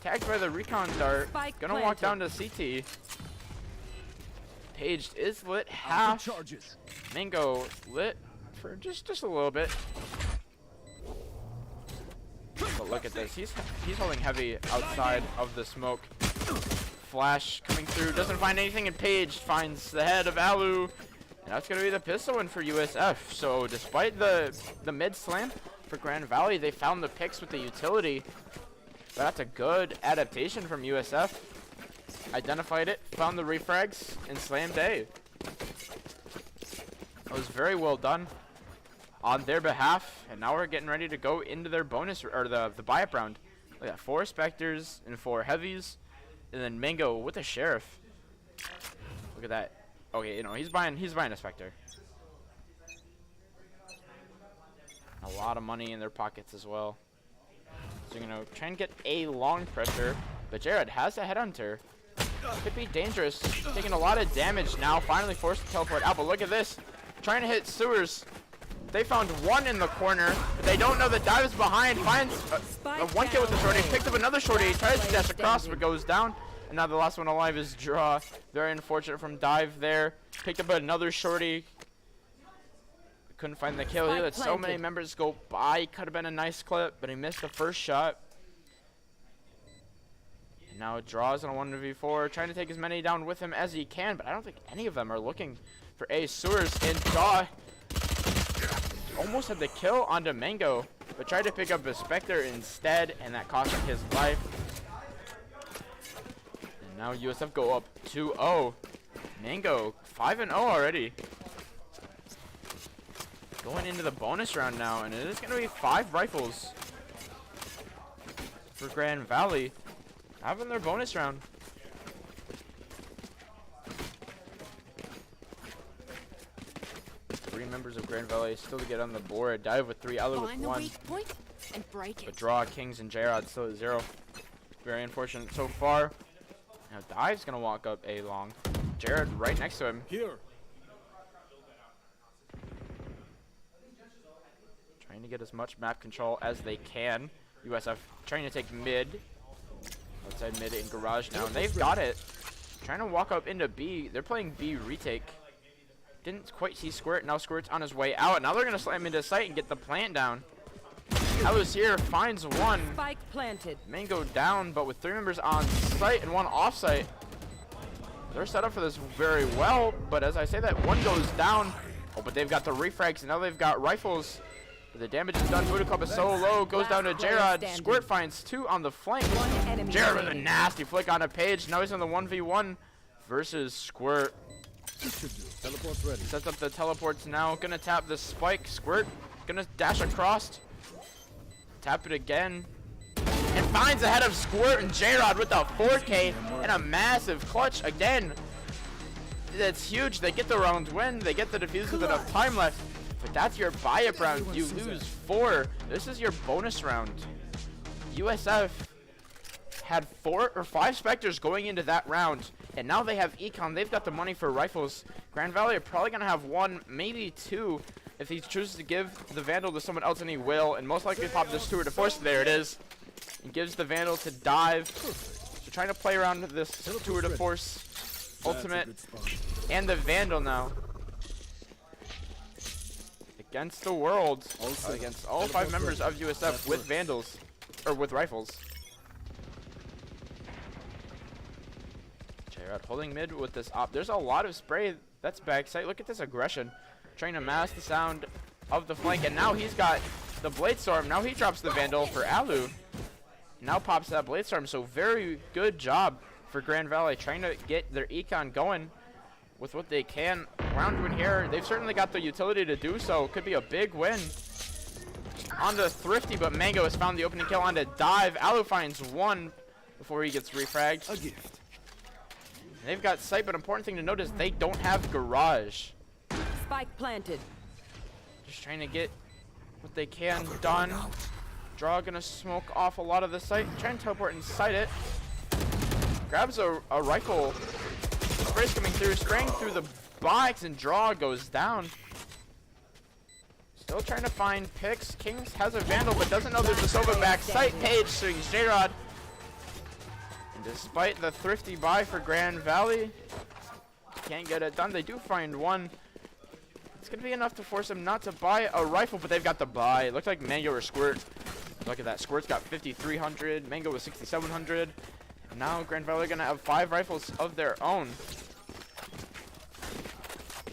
A: Tagged by the recon dart. Gonna walk down to CT. Paged is lit half. Mango lit for just a little bit. But look at this. He's holding heavy outside of the smoke. Flash coming through. Doesn't find anything, and Page finds the head of Alu. And that's going to be the pistol win for USF. So despite the mid slam for Grand Valley, they found the picks with the utility. But that's a good adaptation from USF. Identified it, found the refrags, and slammed A. That was very well done on their behalf. And now we're getting ready to go into their bonus, or the buy-up round. We got 4 Spectres and 4 Heavies. And then Mango with a Sheriff. Look at that. Okay, you know, he's buying a Spectre. A lot of money in their pockets as well. So you're gonna try and get a long pressure, but Jared has a Headhunter. Could be dangerous. Taking a lot of damage now, finally forced to teleport out, but look at this. Trying to hit sewers. They found one in the corner, but they don't know the Dive is behind. Finds a 1 kill with the shorty, picked up another shorty, tries to dash across, but goes down. And now the last one alive is Draw. Very unfortunate from Dive there. Picked up another shorty. Couldn't find the kill. He let so many members go by. Could have been a nice clip, but he missed the first shot. And now Draws on a 1v4, trying to take as many down with him as he can, but I don't think any of them are looking for A sewers. And Draw almost had the kill onto Mango, but tried to pick up a Spectre instead, and that cost him his life. Now USF go up 2-0. Mango 5-0 already. Going into the bonus round now, and it is going to be 5 rifles for Grand Valley having their bonus round. Green members of Grand Valley still to get on the board. Dive with 3, Alu with
D: Find the
A: 1.
D: weak point and break
A: But
D: it.
A: draw, Kings and J-Rod still at 0. Very unfortunate so far. Now Dive's gonna walk up A long. Jared right next to him.
C: Here.
A: Trying to get as much map control as they can. USF trying to take mid. Outside mid in garage now. And they've got it. Trying to walk up into B. They're playing B retake. Didn't quite see Squirt. Now Squirt's on his way out. Now they're going to slam into sight and get the plant down. Alu's here. Finds one.
B: Spike planted.
A: Mango down, but with 3 members on site and 1 off site. They're set up for this very well. But as I say that, 1 goes down. Oh, but they've got the refrags. And now they've got rifles. The damage is done. Voodoo Club is so low. Goes down to J-Rod. Squirt finds 2 on the flank. J-Rod with a nasty flick on a page. Now he's on the 1v1 versus Squirt.
C: Teleport's ready.
A: Sets up the teleports now. Gonna tap the spike. Squirt. Gonna dash across. Tap it again. And finds the head of Squirt and J-Rod with a 4K and a massive clutch again. That's huge. They get the round win. They get the defuse with enough time left. But that's your buy-up round. You lose 4. This is your bonus round. USF had 4 or 5 Spectres going into that round. And now they have Econ. They've got the money for rifles. Grand Valley are probably going to have 1, maybe 2. If he chooses to give the Vandal to someone else, and he will. And most likely pop this Tour de Force. There it is. And gives the Vandal to Dive. So trying to play around this Tour de Force ultimate. And the Vandal now. Against the world, against all 5 members of USF with Vandals, or with rifles. J-Rod holding mid with this op. There's a lot of spray. That's backside. Look at this aggression. Trying to mask the sound of the flank, and now he's got the Blade Storm. Now he drops the Vandal for Alu. Now pops that Blade Storm, so very good job for Grand Valley trying to get their econ going with what they can. Round win here. They've certainly got the utility to do so. Could be a big win. Onto Thrifty, but Mango has found the opening kill onto Dive. Alu finds 1 before he gets refragged.
C: A gift.
A: They've got sight, but important thing to note is they don't have garage.
B: Spike planted.
A: Just trying to get what they can done. Draw gonna smoke off a lot of the site. Trying to teleport inside it. Grabs a rifle. Spray's coming through, spraying through the box, and Draw goes down. Still trying to find picks. Kings has a Vandal, but doesn't know there's a Sova back site. Page swings J-Rod. And despite the thrifty buy for Grand Valley, can't get it done. They do find 1. It's going to be enough to force them not to buy a rifle, but they've got the buy. It looked like Mango or Squirt. Look at that. Squirt's got 5,300. Mango was 6,700. Now Grand Valley are going to have 5 rifles of their own.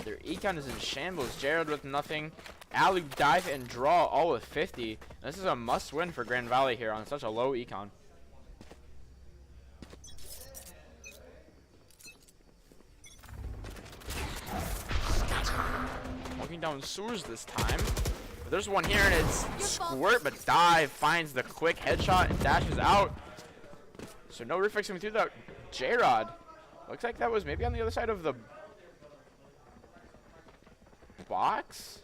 A: Their econ is in shambles. Jared with nothing. Alu, Dive, and Draw all with 50. This is a must win for Grand Valley here on such a low econ. Walking down sewers this time. But there's one here, and it's Squirt, but Dive finds the quick headshot and dashes out. So no reflex coming through that J-Rod. Looks like that was maybe on the other side of the box.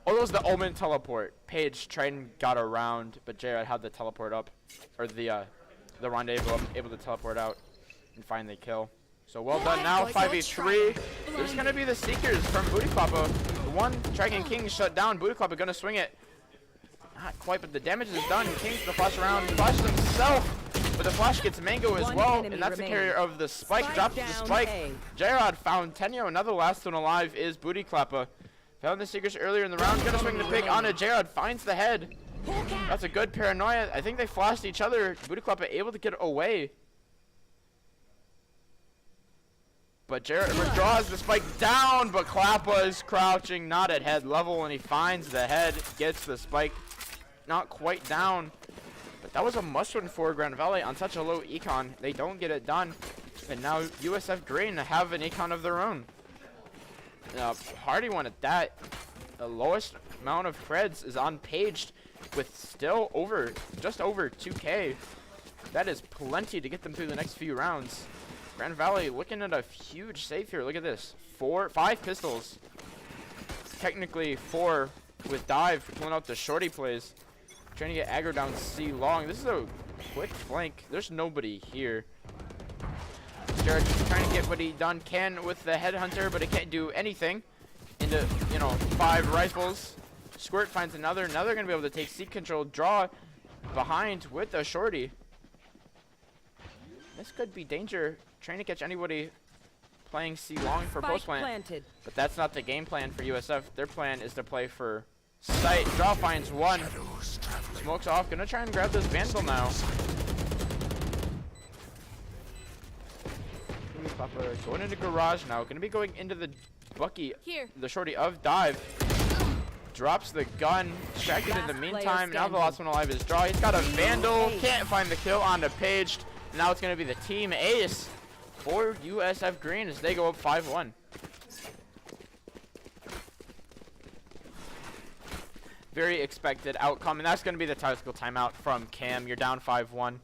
A: Oh, that was the Omen teleport. Page tried and got around, but J-Rod had the teleport up, or the rendezvous up, able to teleport out and find the kill. So well done now, 5v3. There's gonna be the Seekers from Booty Kloppa. The one Dragon King shut down. Booty Kloppa gonna swing it. Not quite, but the damage is done. King's the flash around, flashes himself. But the flash gets Mango as well, and that's the carrier of the spike. Drops the spike. J-Rod found Tenyo. Another last one alive is Booty Kloppa. Found the Seekers earlier in the round. Gonna swing the pick onto J-Rod. Finds the head. That's a good paranoia. I think they flashed each other. Booty Kloppa able to get away. But J-Rod withdraws the spike down, but Kloppa is crouching, not at head level, and he finds the head. Gets the spike. Not quite down. But that was a must-win for Grand Valley on such a low econ. They don't get it done. And now USF Green have an econ of their own. Hardy one at that. The lowest amount of creds is on Paged with still just over 2K. That is plenty to get them through the next few rounds. Grand Valley looking at a huge save here. Look at this. 5 pistols. technically 4 with Dive pulling out the shorty plays. Trying to get aggro down C long. This is a quick flank. There's nobody here. Jared just trying to get what he done can with the headhunter, but it can't do anything. Into, 5 rifles. Squirt finds another. Now they're going to be able to take C control, draw behind with a shorty. This could be danger. Trying to catch anybody playing C long for post plant. But that's not the game plan for USF. Their plan is to play for sight. Draw finds one. Smokes off. Gonna try and grab this Vandal now. Going into garage now. Gonna be going into the Bucky. The shorty of Dive. Drops the gun. Distracted in the meantime. Now the last one alive is Draw. He's got a Vandal. Can't find the kill on the Paged. Now it's gonna be the team ace for USF Green as they go up 5-1. Very expected outcome, and that's going to be the tactical timeout from Cam. You're down 5-1.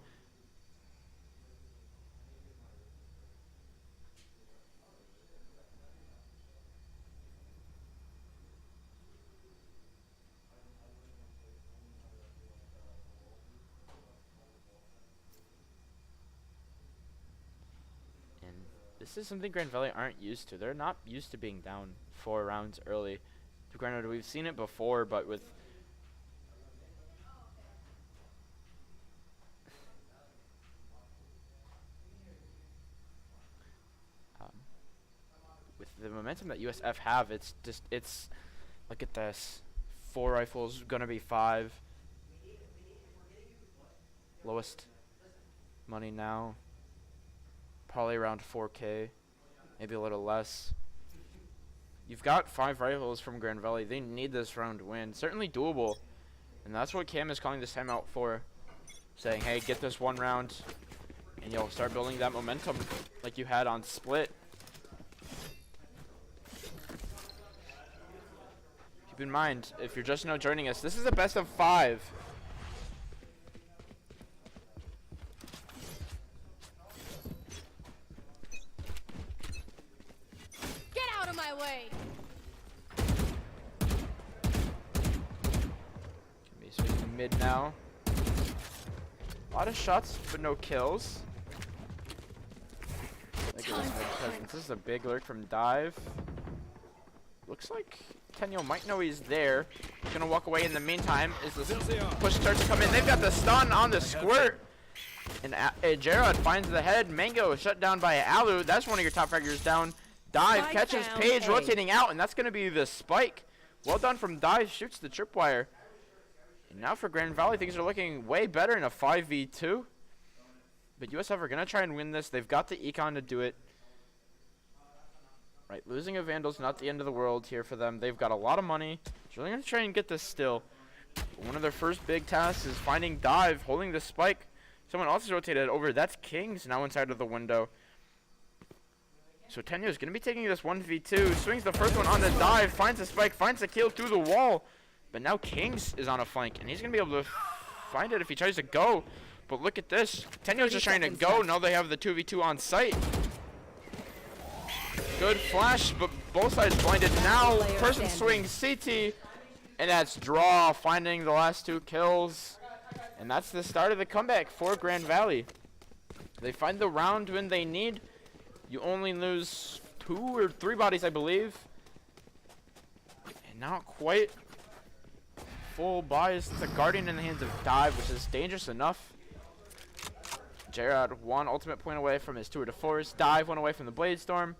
A: And this is something Grand Valley aren't used to. They're not used to being down 4 rounds early. Granted, we've seen it before, but with the momentum that USF have, it's look at this. 4 rifles, gonna be 5. Lowest money now, probably around 4K, maybe a little less. You've got 5 rifles from Grand Valley. They need this round to win. Certainly doable. And that's what Cam is calling this timeout for. Saying, hey, get this 1 round, and you'll start building that momentum like you had on Split. Keep in mind, if you're just now joining us, this is a best of 5.
D: Get out of my way!
A: Can be swinging mid now. A lot of shots, but no kills. Look at this mid presence. This is a big lurk from Dive. Looks like Tenyo might know he's there. He's gonna walk away in the meantime. As the push starts to come in, they've got the stun on the Squirt. And Jared finds the head. Mango is shut down by Alu. That's one of your top fraggers down. Dive catches Page rotating out, and that's gonna be the spike. Well done from Dive. Shoots the tripwire. And now for Grand Valley, things are looking way better in a 5v2. But USF are gonna try and win this. They've got the econ to do it. Right, losing a Vandal's not the end of the world here for them. They've got a lot of money. So they're going to try and get this still. One of their first big tasks is finding Dive, holding the spike. Someone else is rotated over. That's Kings now inside of the window. So Tenyo is going to be taking this 1v2. Swings the first one on the Dive, finds the spike, finds the kill through the wall. But now Kings is on a flank, and he's going to be able to find it if he tries to go. But look at this. Tenyo's just trying to go. Now they have the 2v2 on site. Good flash, but both sides blinded. Now, person swings CT, and that's Draw, finding the last 2 kills. And that's the start of the comeback for Grand Valley. They find the round when they need. You only lose 2 or 3 bodies, I believe. And not quite full buys. It's a Guardian in the hands of Dive, which is dangerous enough. Jared 1 ultimate point away from his tour de force. Dive 1 away from the Blade Storm.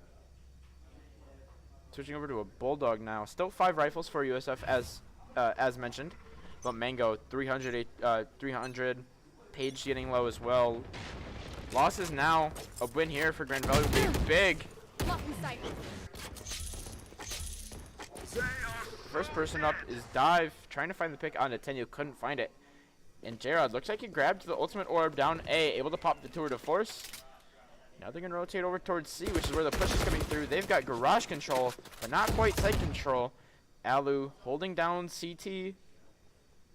A: Switching over to a Bulldog now. Still 5 rifles for USF as mentioned. But Mango 300, Page getting low as well. Losses now. A win here for Grand Valley would be big. First person up is Dive, trying to find the pick onto Tenyo, couldn't find it. And Jared looks like he grabbed the ultimate orb down A, able to pop the tour de force. Now they're going to rotate over towards C, which is where the push is coming through. They've got garage control, but not quite site control. Alu holding down CT.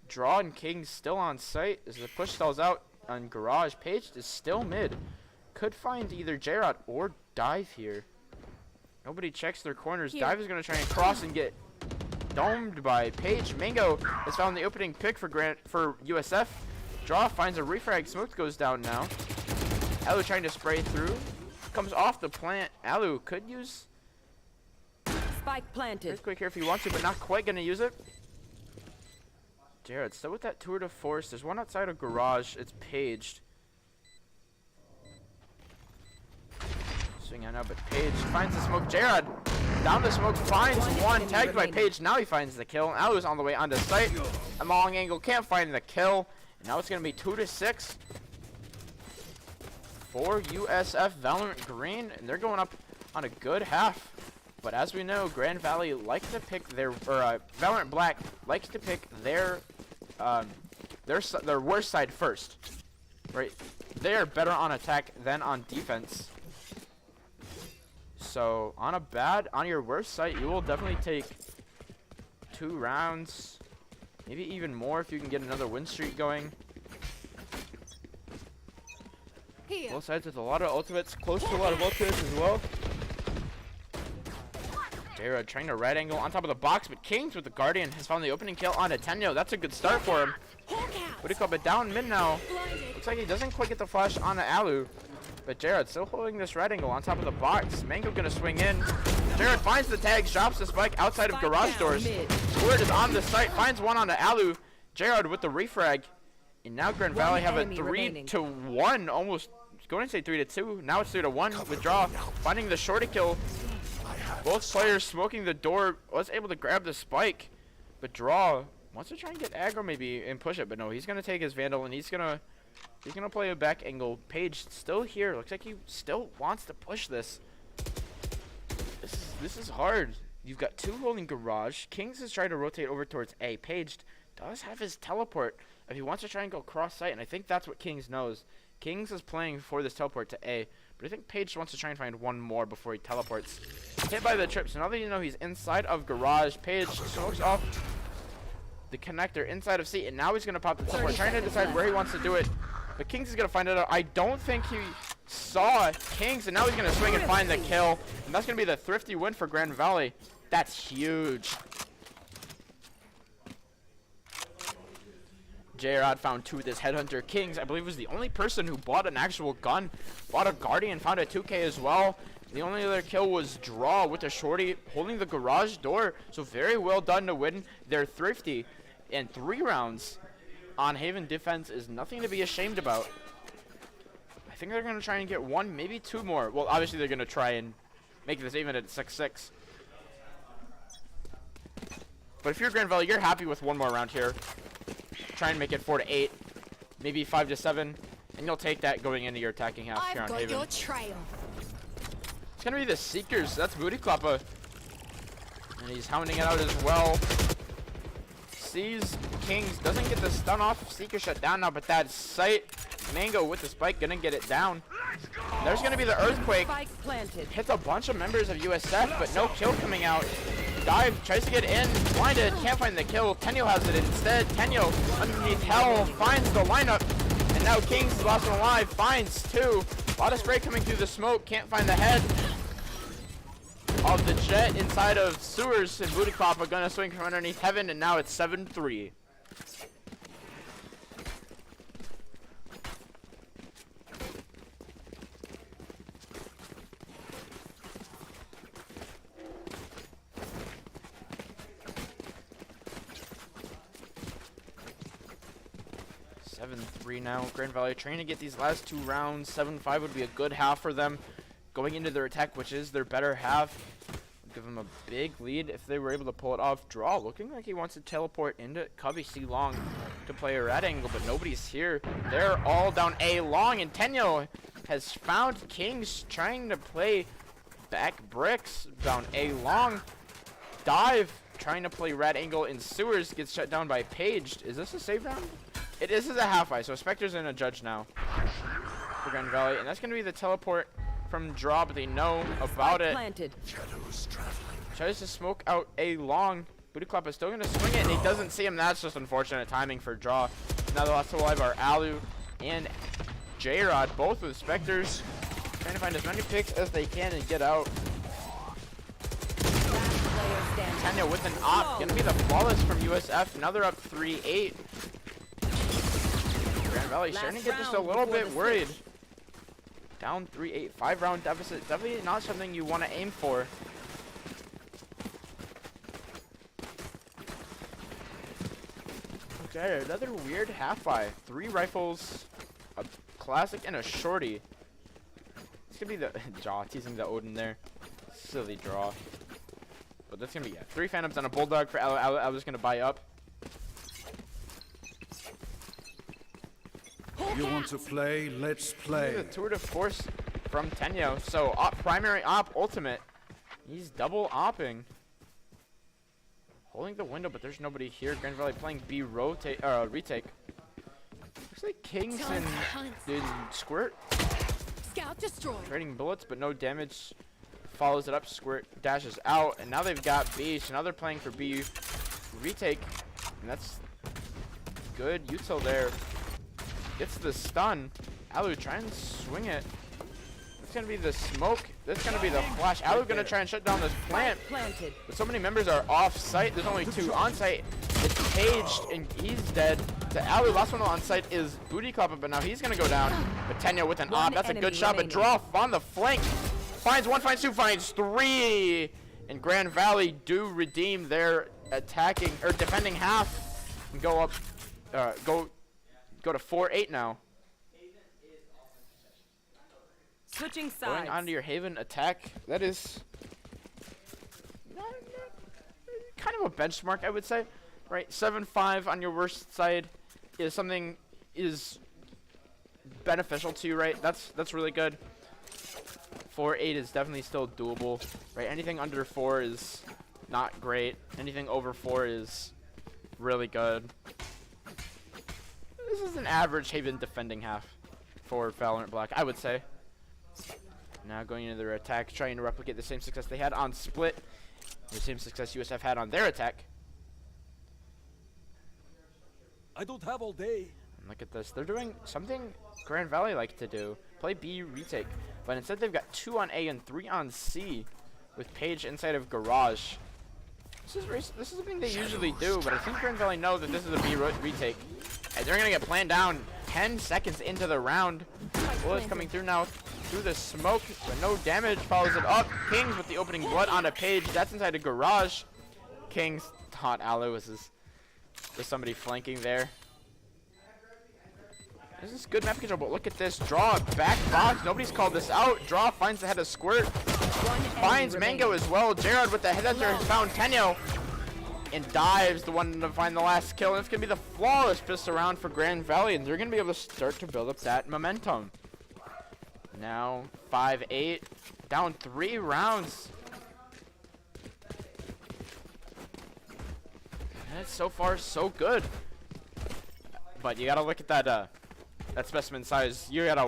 A: Draw and King still on site as the push stalls out on garage. Page is still mid. Could find either Jared or Dive here. Nobody checks their corners. Dive is going to try and cross and get domed by Paige. Mango has found the opening pick for USF. Draw finds a refrag. Smoke goes down now. Alu trying to spray through. Comes off the plant. Alu could use
B: Spike planted.
A: Earthquake here if he wants to, but not quite going to use it. Jared still with that tour de force. There's one outside of garage. It's paged. Swing on now, but Paige finds the smoke. Jared down the smoke, finds one, tagged by Paige. Now he finds the kill. Alu's on the way onto site. A long angle, can't find the kill. And now it's going to be 2-6 for USF Valorant Green, and they're going up on a good half. But as we know, Grand Valley likes to pick their, Valorant Black likes to pick their worst side first, right? They are better on attack than on defense. So on your worst side, you will definitely take 2 rounds, maybe even more if you can get another win streak going.
D: Here.
A: Both sides with a lot of ultimates, close to a lot of ultimates as well. Jared trying to right angle on top of the box, but Kings with the Guardian has found the opening kill on Atenyo. That's a good start for him. What do you call it? Down mid now. Looks like he doesn't quite get the flash on the Alu. But Jared still holding this right angle on top of the box. Mango gonna swing in. Jared finds the tags, drops the spike outside of garage doors. Squirt is on the site, finds one on the Alu. Jared with the refrag. And now Grand Valley have a 3-1, almost going to say 3-2. Now it's 3-1. Withdraw, finding the shorty kill. Both players smoking the door, was able to grab the spike. But Draw wants to try and get aggro maybe and push it, but no, he's gonna take his Vandal and he's gonna play a back angle. Paige still here. Looks like he still wants to push this. This is hard. You've got 2 holding garage. Kings is trying to rotate over towards A. Paige does have his teleport if he wants to try and go cross site, and I think that's what Kings knows. Kings is playing for this teleport to A, but I think Paige wants to try and find one more before he teleports. Hit by the trip, so now that you know he's inside of garage, Paige smokes off the connector inside of C, and now he's going to pop the teleport, trying to decide where he wants to do it. But Kings is going to find it out. I don't think he saw Kings, and now he's going to swing and find the kill. And that's going to be the thrifty win for Grand Valley. That's huge. J-Rod found 2 with his Headhunter. Kings, I believe, was the only person who bought an actual gun. Bought a Guardian, found a 2K as well. The only other kill was Draw with a shorty holding the garage door. So very well done to win. They're thrifty. And 3 rounds on Haven defense is nothing to be ashamed about. I think they're going to try and get 1, maybe 2 more. Well, obviously they're going to try and make this even at 6-6. But if you're Grand Valley, you're happy with 1 more round here. Try and make it 4-8, maybe 5-7, and you'll take that going into your attacking half here on Haven.
D: Your trail.
A: It's going to be the Seekers. That's Booty Klappa. And he's hounding it out as well. Sees Kings. Doesn't get the stun off. Seeker shut down now, but that sight. Mango with the spike. Going to get it down. There's going to be the Earthquake.
B: Spike planted.
A: Hits a bunch of members of USF, but no kill coming out. Dive, tries to get in, blinded, can't find the kill. Tenyo has it instead. Tenyo underneath Hell finds the lineup. And now Kings is last one alive, finds 2. A lot of spray coming through the smoke, can't find the head of the Jet inside of Sewers, and Booty Klappa gonna swing from underneath Heaven, and now it's 7-3. Now Grand Valley trying to get these last 2 rounds. 7-5 would be a good half for them going into their attack, which is their better half. Give them a big lead if they were able to pull it off. Draw looking like he wants to teleport into Cubby C long to play a red angle, but nobody's here. They're all down A long, and Tenyo has found Kings trying to play back bricks down A long. Dive trying to play red angle, and Sewers gets shut down by Paige. Is this a save round? It is a half-eye, so Spectre's in a judge now for Grand Valley, and that's going to be the teleport from Draw, but they know about it.
B: Planted.
A: Tries to smoke out A long. Booty Klappa is still going to swing it, and he doesn't see him. That's just unfortunate timing for Draw. Now the last two alive are Alu and J-Rod, both with Spectres, trying to find as many picks as they can and get out.
B: Last player standing.
A: Tanya with an op. Gonna be the flawless from USF. Now they're up 3-8. Grand Valley starting to get just a little bit worried. Down 3-8. 5-round deficit. Definitely not something you want to aim for. Okay, another weird half-buy. 3 rifles, a classic, and a shorty. It's gonna be the jaw teasing the Odin there. Silly draw. But that's gonna be 3 phantoms on a bulldog for I was gonna buy up.
C: You want to play? Let's play.
A: The tour de force from Tenyo. So primary op ultimate. He's double opping. Holding the window, but there's nobody here. Grand Valley playing B retake. Looks like Kings and Squirt
D: Scout destroyed.
A: trading bullets, but no damage. Follows it up. Squirt dashes out, and now they've got B. So now they're playing for B retake, and that's good. Util there gets the stun. Alu try and swing it. It's gonna be the smoke. That's gonna be the flash. Alu gonna try and shut down this plant.
B: Planted.
A: But so many members are off site. There's only 2 on site. It's Paged and he's dead. To Alu, last one on site is Booty Club, but now he's gonna go down. But Tenya with an op. That's a good shot. But draw on the flank. Finds 1, finds 2, finds 3. And Grand Valley do redeem their attacking or defending half and go up. Go to 4-8 now.
B: Switching sides.
A: Going onto your Haven attack. That is kind of a benchmark, I would say. Right, 7-5 on your worst side is something is beneficial to you, right? That's really good. 4-8 is definitely still doable, right? Anything under 4 is not great. Anything over 4 is really good. This is an average Haven defending half for Valorant Black, I would say. Now going into their attack, trying to replicate the same success they had on Split, the same success USF had on their attack.
C: I don't have all day.
A: And look at this. They're doing something Grand Valley like to do. Play B retake. But instead they've got 2 on A and 3 on C with Page inside of Garage. This is something they usually do, but I think Grand Valley know that this is a B retake. And they're going to get planned down 10 seconds into the round. Bullets coming through now through the smoke, but no damage. Follows it up. Kings with the opening blood on a Page. That's inside a Garage. Kings thought Alu was somebody flanking there. This is good map control, but look at this. Draw, back box. Nobody's called this out. Draw finds the head of Squirt. Finds Mango as well. Jared with the headhunter found Tenyo. And dives the one to find the last kill. And it's going to be the flawless pistol round for Grand Valley. And they're going to be able to start to build up that momentum. Now 5-8. Down 3 rounds. And it's so far so good. But you got to look at that specimen size. You got a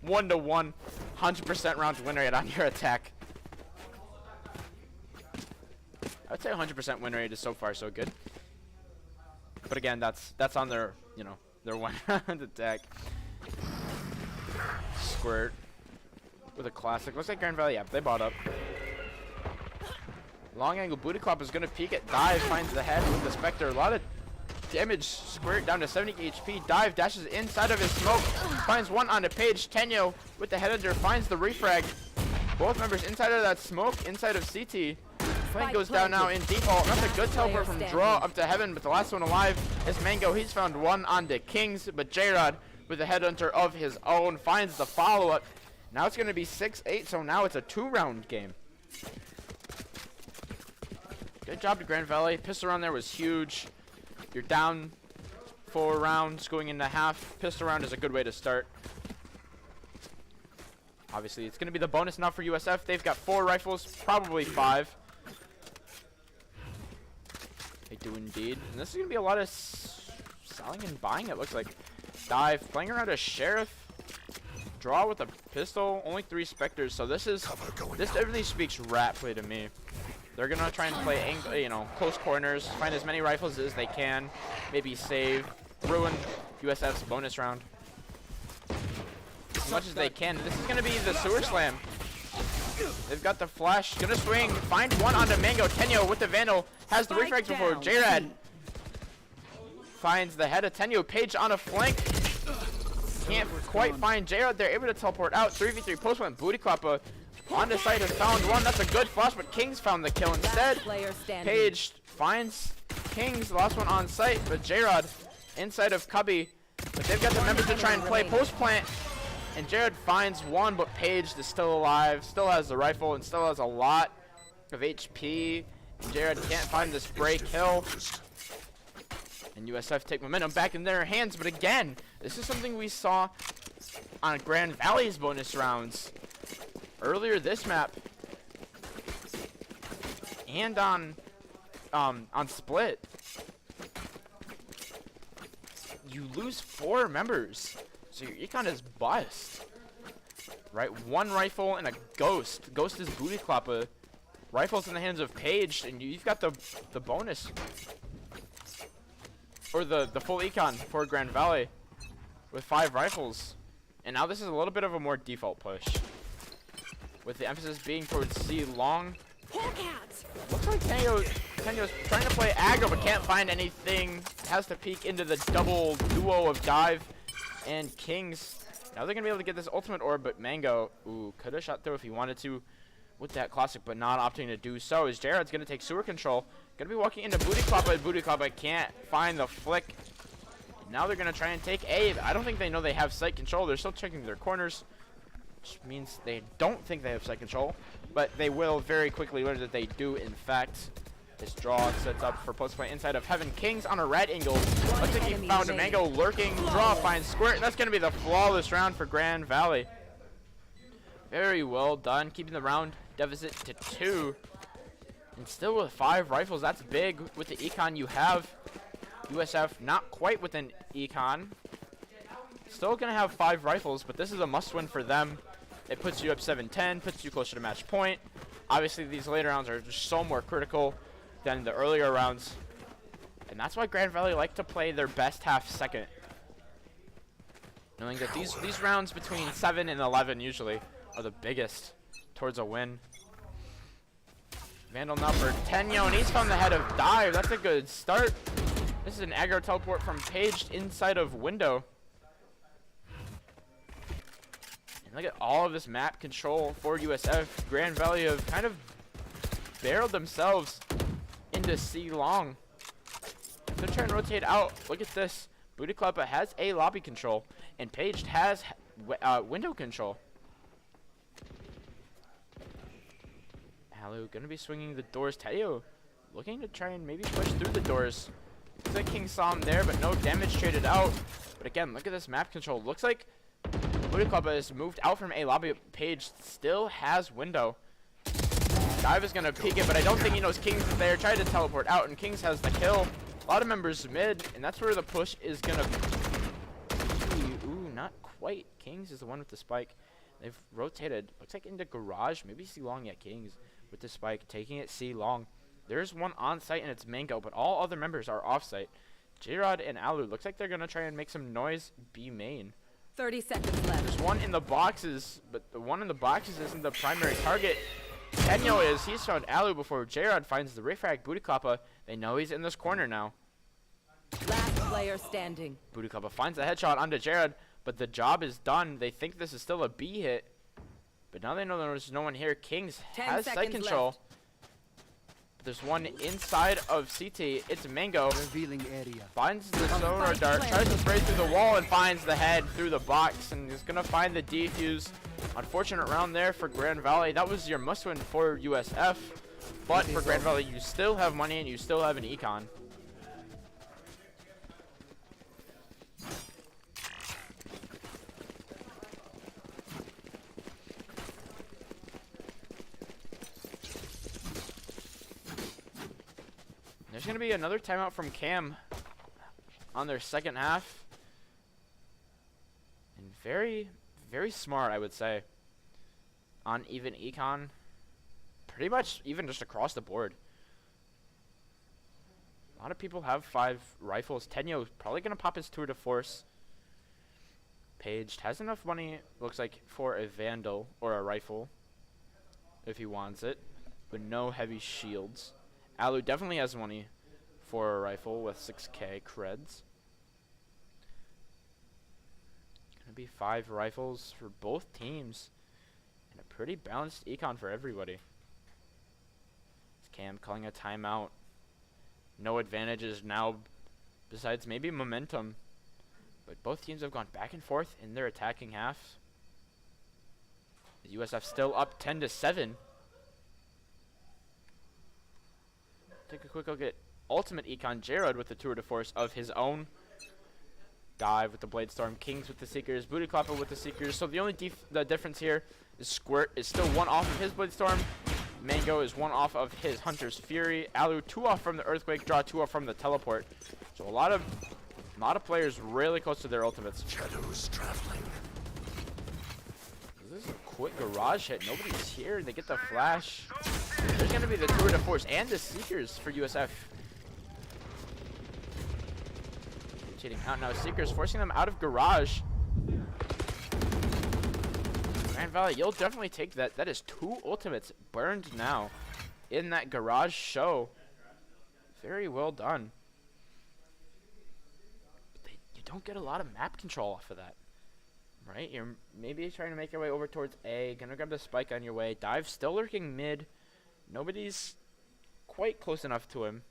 A: 1-to-1 100% round win rate on your attack. I'd say 100% win rate is so far so good. But again, that's on their, their one round attack. Squirt with a classic. Looks like Grand Valley, yeah, they bought up. Long angle booty clap is gonna peek it. Dive finds the head with the Spectre. A lot of damage. Squirt down to 70 HP. Dive dashes inside of his smoke. Finds one on the Page. Tenyo with the headhunter finds the refrag. Both members inside of that smoke, inside of CT. Flank goes down now in default. That's a good teleport from Draw up to Heaven, but the last one alive is Mango. He's found one on the Kings, but J-Rod with the headhunter of his own finds the follow-up. Now it's going to be 6-8, so now it's a 2-round game. Good job to Grand Valley. Pistol round there was huge. You're down 4 rounds going into half. Pistol round is a good way to start. Obviously, it's going to be the bonus now for USF. They've got 4 rifles, probably 5. They do indeed. And this is going to be a lot of selling and buying, it looks like. Dive, playing around a Sheriff. Draw with a pistol, only 3 Spectres. So this really speaks rat play to me. They're going to try and play, close corners, find as many rifles as they can, maybe save, ruin USF's bonus round as much as they can. This is going to be the Sewer Slam. They've got the flash. Gonna swing. Find one onto Mango. Tenyo with the Vandal. Has the
B: Spike
A: refrags before.
B: down.
A: J-Rad finds the head of Tenyo. Page on a flank. Can't quite find J-Rad. They're able to teleport out. 3v3 post went. Booty Kloppa on the site has found one. That's a good flash, but Kings found the kill instead.
B: Player standing.
A: Page finds Kings. The last one on site, but J-Rod inside of Cubby. But they've got the members to try and play post plant. And Jared finds one, but Page is still alive, still has the rifle, and still has a lot of HP. And Jared can't find the spray kill. And USF take momentum back in their hands, but again, this is something we saw on Grand Valley's bonus rounds earlier this map, and on Split. You lose 4 members. So your econ is bust, right? 1 rifle and a ghost. Ghost is Booty Kloppa. Rifles in the hands of Page, and you've got the bonus, or the full econ for Grand Valley with 5 rifles. And now this is a little bit of a more default push, with the emphasis being towards C long. Looks like Tenyo's trying to play aggro, but can't find anything. Has to peek into the double duo of dive and Kings. Now they're gonna be able to get this ultimate orb, but Mango, ooh, could have shot through if he wanted to with that classic, but not opting to do so. As Jared's gonna take sewer control, gonna be walking into Booty Kloppa. Booty Kloppa can't find the flick. Now they're gonna try and take A. I don't think they know they have site control. They're still checking their corners, which means they don't think they have site control, but they will very quickly learn that they do in fact. This draw sets up for post play inside of Heaven. Kings on a red angle. Looks like he found a Mango lurking. Draw finds Squirt. That's going to be the flawless round for Grand Valley. Very well done. Keeping the round deficit to 2. And still with 5 rifles. That's big with the econ you have. USF not quite with an econ. Still going to have 5 rifles, but this is a must win for them. It puts you up 7-10, puts you closer to match point. Obviously, these later rounds are just so more critical than the earlier rounds, and that's why Grand Valley like to play their best half second, knowing that these rounds between 7 and 11 usually are the biggest towards a win. Vandal now for Tenyo, and he's found the head of dive. That's a good start. This is an aggro teleport from Page inside of window. And look at all of this map control for USF. Grand Valley have kind of barreled themselves into C long. They're trying to rotate out. Look at this. Booty Kloppa has a lobby control, and Page has window control. Halu gonna be swinging the doors. Tayo looking to try and maybe push through the doors. Looks like King saw him there, but no damage traded out. But again, look at this map control. Looks like Booty Kloppa has moved out from a lobby. Page still has window. Dive is gonna peek it, but I don't think he knows Kings is there. Tried to teleport out, and Kings has the kill. A lot of members mid, and that's where the push is gonna be. Ooh, not quite. Kings is the one with the spike. They've rotated. Looks like into garage. Maybe C long. Yeah, Kings with the spike, taking it C long. There's one on site, and it's Mango, but all other members are off site. J-Rod and Alu looks like they're gonna try and make some noise. B main.
B: 30 seconds left.
A: There's one in the boxes, but the one in the boxes isn't the primary target. Tenyo is. He's found Alu before J-Rod finds the refrag. Booty Kloppa. They know he's in this corner now.
B: Last player standing.
A: Booty Kloppa finds a headshot onto J-Rod, but the job is done. They think this is still a B hit, but now they know there's no one here. Kings
B: 10
A: has sight
B: seconds
A: control.
B: left.
A: There's one inside of CT. It's Mango.
C: Revealing area.
A: Finds the sonar dart, tries to spray through the wall, and finds the head through the box, and is gonna find the defuse. Unfortunate round there for Grand Valley. That was your must win for USF, but for Grand Valley, you still have money and you still have an econ. There's going to be another timeout from Cam on their second half. And very, very smart, I would say, on even econ. Pretty much even just across the board. A lot of people have 5 rifles. Tenyo probably going to pop his tour de force. Page has enough money, looks like, for a Vandal or a rifle. if he wants it, but no heavy shields. Alu definitely has money for a rifle with 6k creds. Gonna be 5 rifles for both teams, and a pretty balanced econ for everybody. Cam calling a timeout. No advantages now besides maybe momentum. But both teams have gone back and forth in their attacking half. The USF still up 10-7. Take a quick look at Ultimate Econ. Jared with the tour de force of his own. Dive with the Blade Storm. Kings with the Seekers. Booty Clapper with the Seekers. So the only the difference here is Squirt is still 1 off of his Blade Storm. Mango is 1 off of his Hunter's Fury. Alu 2 off from the Earthquake. Draw 2 off from the Teleport. So a lot of players really close to their ultimates.
C: Shadows traveling.
A: This is a quick garage hit. Nobody's here. They get the flash. There's going to be the tour de force and the Seekers for USF. Cheating out now. Seekers forcing them out of garage. Grand Valley, you'll definitely take that. That is 2 ultimates burned now in that garage show. Very well done. But you don't get a lot of map control off of that, right? You're maybe trying to make your way over towards A. Gonna grab the spike on your way. Dive still lurking mid. Nobody's quite close enough to him.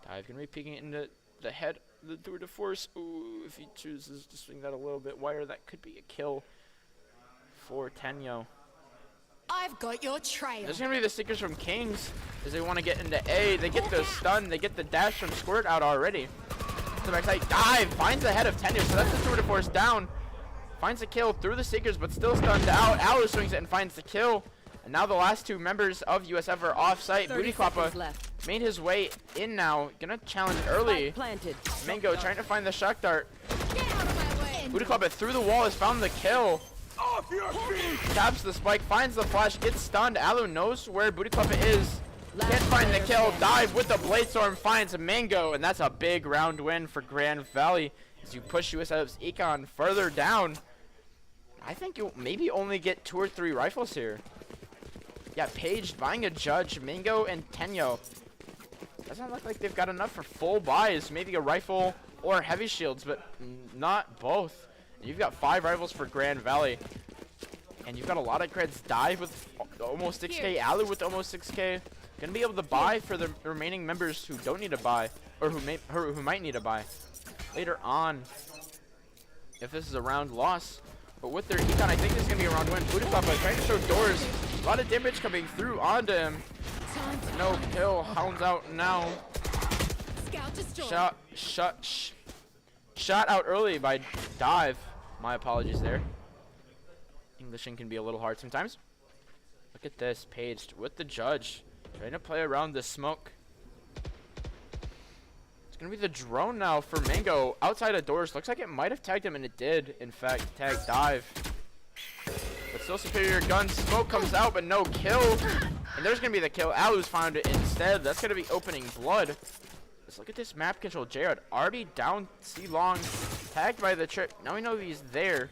A: Dive gonna be peeking into the head of the tour de force. Ooh, if he chooses to swing that a little bit wider, that could be a kill for Tenyo.
D: I've got your trail.
A: There's gonna be the Seekers from Kings as they want to get into A. They get the stun, they get the dash from Squirt out already. The backside dive finds the head of Tenyo, so that's the tour de force down. Finds the kill through the Seekers, but still stunned out. Alu swings it and finds the kill. And now the last 2 members of USF are off site. Booty Klappa made his way in now. Gonna challenge early.
B: Planted.
A: Mango trying to find the shock dart.
D: Get out of my way.
A: Booty Klappa through the wall has found the kill.
C: Off your feet!
A: Taps the spike, finds the flash, gets stunned. Alu knows where Booty Klappa is. Can't find the kill. Dive with the Blade Storm finds Mango. And that's a big round win for Grand Valley as you push USF's econ further down. I think you'll maybe only get 2 or 3 rifles here. Yeah, Paige buying a Judge, Mango, and Tenyo. Doesn't look like they've got enough for full buys. Maybe a rifle or heavy shields, but not both. And you've got 5 rifles for Grand Valley. And you've got a lot of creds. Dive with almost 6k, Alu with almost 6k. Gonna be able to buy for the remaining members who don't need to buy, or who might need to buy later on if this is a round loss. But with their econ, I think this is going to be a round win. Booty Klappa trying to show doors. A lot of damage coming through onto him. No kill. Hounds out now.
D: Scout destroyed.
A: Shot out early by Dive. My apologies there. Englishing can be a little hard sometimes. Look at this. Paged with the Judge. Trying to play around the smoke. It's going to be the drone now for Mango outside of doors. Looks like it might have tagged him, and it did, in fact, tag Dive. But still superior gun. Smoke comes out, but no kill. And there's going to be the kill. Alu's found it instead. That's going to be opening blood. Let's look at this map control. Jared already down C-Long. Tagged by the trip. Now we know he's there.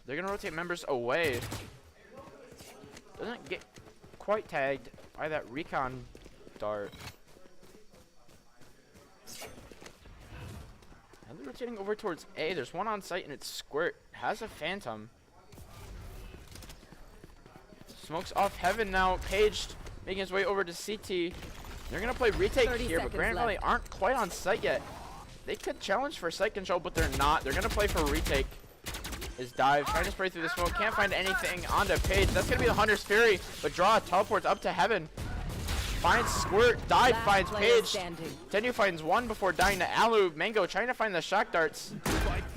A: They're going to rotate members away. Doesn't get quite tagged by that recon dart. And they're rotating over towards A. There's one on site and it's Squirt. Has a Phantom. Smokes off Heaven now. Paged making his way over to CT. They're going to play retake here, but Grand Valley aren't quite on site yet. They could challenge for site control, but they're not. They're going to play for retake. Is Dive trying to spray through the smoke. Can't find anything onto Page. That's going to be the Hunter's Fury, but Draw teleports up to Heaven. Finds Squirt. Dive finds Page. Tenyu finds one before dying to Alu. Mango trying to find the shock darts.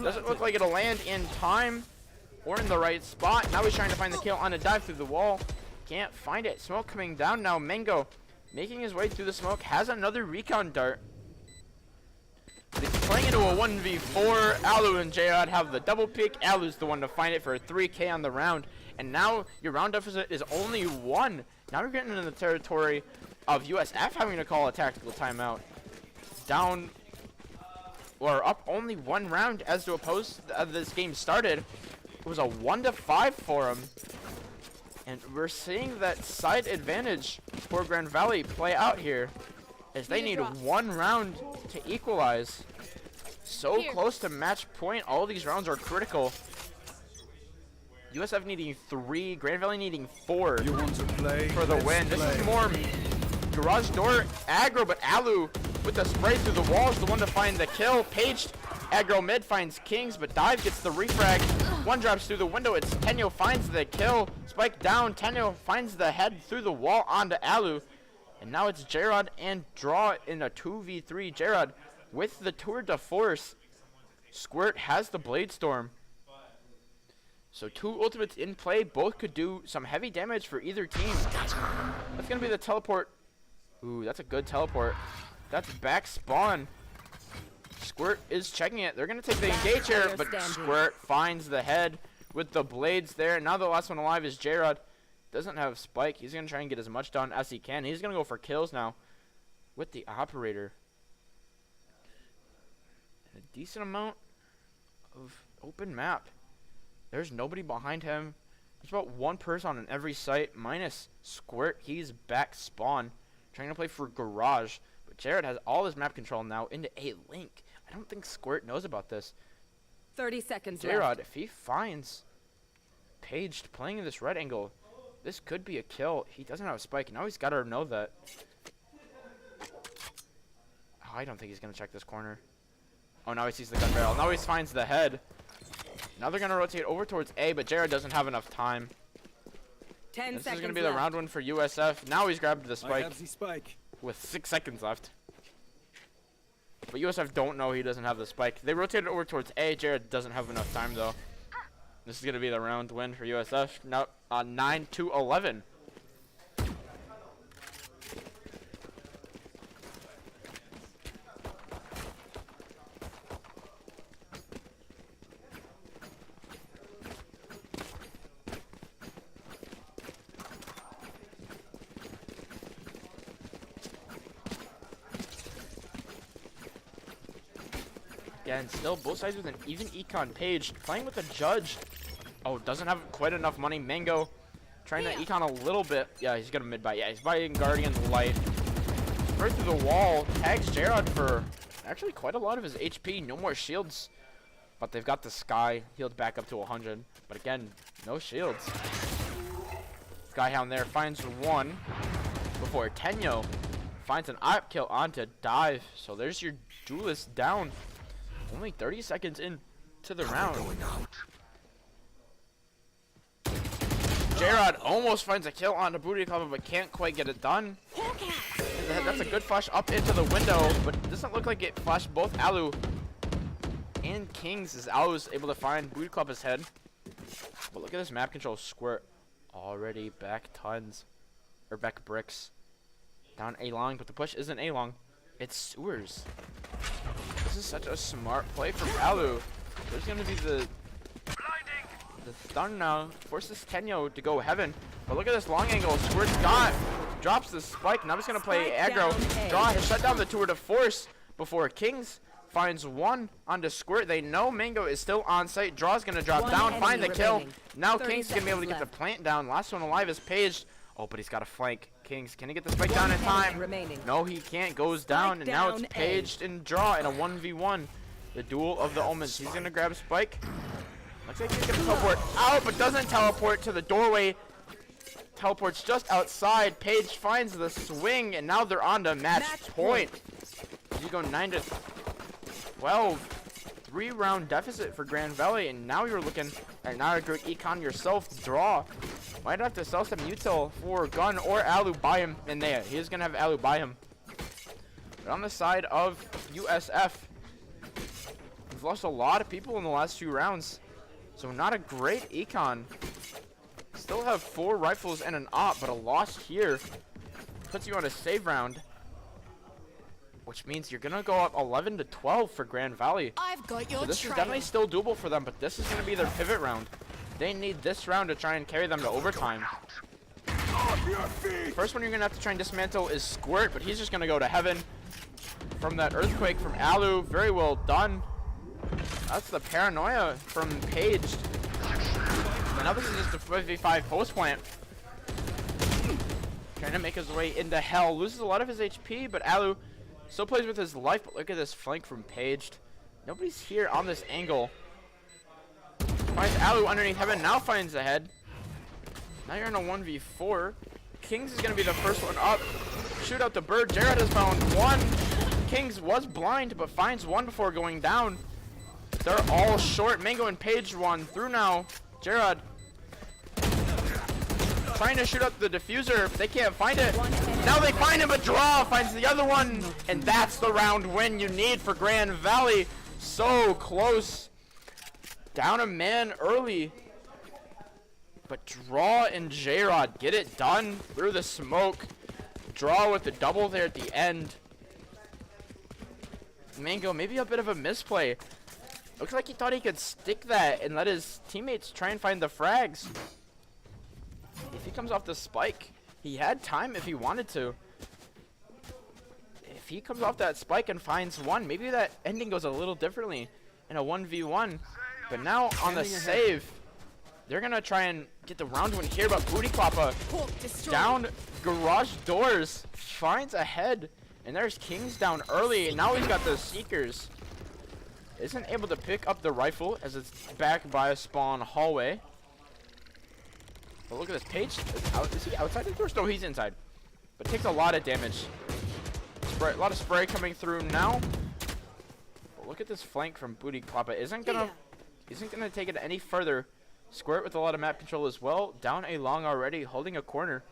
A: Doesn't look like it'll land in time or in the right spot. Now he's trying to find the kill on a dive through the wall. Can't find it. Smoke coming down now. Mango making his way through the smoke. Has another recon dart. He's playing into a 1v4. Alu and Jayad have the double pick. Alu's the one to find it for a 3k on the round. And now your round deficit is only 1. Now we're getting into the territory of USF having to call a tactical timeout. Down or up only 1 round as to oppose this game started. It was a 1-5 for him. And we're seeing that side advantage for Grand Valley play out here, as they need one round to equalize. So close to match point. All these rounds are critical. USF needing 3, Grand Valley needing 4
C: You want to play?
A: for the win. This is more garage door aggro, but Alu with the spray through the wall is the one to find the kill. Paged aggro mid finds Kings, but Dive gets the refrag. One drops through the window. It's Tenyo finds the kill. Spike down. Tenyo finds the head through the wall onto Alu. And now it's J-Rod and Draw in a 2v3. J-Rod with the tour de force. Squirt has the Blade Storm. So 2 ultimates in play. Both could do some heavy damage for either team. That's going to be the teleport. Ooh, that's a good teleport. That's back spawn. Squirt is checking it. They're going to take the engage here, but Squirt finds the head with the blades there. Now the last one alive is J-Rod. Doesn't have Spike. He's going to try and get as much done as he can. He's going to go for kills now with the operator. And a decent amount of open map. There's nobody behind him. There's about one person on every site, minus Squirt. He's back spawn, trying to play for Garage. But Jared has all his map control now into a link. I don't think Squirt knows about this.
B: 30 seconds
A: J-Rod,
B: left.
A: if he finds Paged playing in this red angle, this could be a kill. He doesn't have a Spike. Now he's got to know that. Oh, I don't think he's going to check this corner. Oh, now he sees the gun barrel. Now he finds the head. Now they're going to rotate over towards A, but Jared doesn't have enough time.
B: 10
A: This
B: seconds
A: is going to be the
B: left.
A: round one for USF. Now he's grabbed the
C: I
A: Spike
C: have the spike.
A: with 6 seconds left. But USF don't know he doesn't have the Spike. They rotated over towards A. Jared doesn't have enough time, though. This is going to be the round win for USF. Now 9-11. Yeah, and still both sides with an even econ. Page playing with a judge. Oh, doesn't have quite enough money. Mango trying to econ a little bit. Yeah, he's gonna mid buy. Yeah, he's buying Guardian Light. Right through the wall. Tags J-Rod for actually quite a lot of his HP. No more shields. But they've got the Sky healed back up to 100. But again, no shields. Skyhound there finds one before Tenyo finds an op kill onto Dive. So there's your duelist down. Only 30 seconds into the round. J-Rod almost finds a kill on the booty club, but can't quite get it done. That's a good flash up into the window, but it doesn't look like it flashed both Alu and Kings, as Alu is able to find booty club's head. But look at this map control. Squirt already back tons, or back bricks. Down A-long, but the push isn't A-long. It's sewers. This is such a smart play from Alu. There's going to be the stun now. Forces Tenyo to go heaven. But look at this long angle. Squirt's got. Drops the Spike. Now he's going to play aggro. Draw has shut down the tour de force before Kings finds one onto Squirt. They know Mango is still on site. Draw's going to drop down. Find the kill. Now Kings is going to be able to get the plant down. Last one alive is Paged. Oh, but he's got a flank. Kings, can he get the Spike down in time? No, he can't. Goes down, and now it's Paged and Draw in a 1v1. The duel of the omens. He's going to grab Spike. Looks like he's going to teleport out, but doesn't teleport to the doorway. Teleports just outside. Page finds the swing, and now they're on to match point. You go 9-12. 3-round deficit for Grand Valley, and now you're looking at not a great econ yourself. Draw. Might have to sell some util for Gun or Alu buy him in there. He's going to have Alu buy him. But on the side of USF, we've lost a lot of people in the last 2 rounds. So not a great econ. Still have 4 rifles and an op, but a loss here puts you on a save round. Which means you're going to go up 11-12 for Grand Valley.
D: I've got your
A: So this is
D: trail.
A: definitely still doable for them, but this is going to be their pivot round. They need this round to try and carry them to overtime. First one you're going to have to try and dismantle is Squirt, but he's just going to go to heaven. From that earthquake from Alu, very well done. That's the paranoia from Paged. Now this is just a 5v5 post plant. Trying to make his way into hell. Loses a lot of his HP, but Alu still plays with his life. But look at this flank from Paged. Nobody's here on this angle. Finds Alu underneath heaven. Now finds the head. Now you're in a 1v4. Kings is going to be the first one up. Shoot out the bird. Jared has found one. Kings was blind, but finds one before going down. They're all short. Mango and Page one through now. Jared trying to shoot up the diffuser. They can't find it. Now they find him, but Draw finds the other one. And that's the round win you need for Grand Valley. So close. Down a man early. But Draw and J-Rod get it done through the smoke. Draw with the double there at the end. Mango, maybe a bit of a misplay. Looks like he thought he could stick that and let his teammates try and find the frags. If he comes off the spike, he had time if he wanted to. If he comes off that spike and finds one, maybe that ending goes a little differently in a 1v1. But now on the save, they're going to try and get the round win here, but Booty Kloppa down garage doors, finds a head, and there's Kings down early, and now he's got the Seekers. Isn't able to pick up the rifle as it's back by a spawn hallway. But look at this, Page. Is he outside the doors? No, he's inside. But takes a lot of damage. A lot of spray coming through now. But look at this flank from Booty Kloppa. Isn't gonna take it any further. Squirt with a lot of map control as well. Down a long already, holding a corner.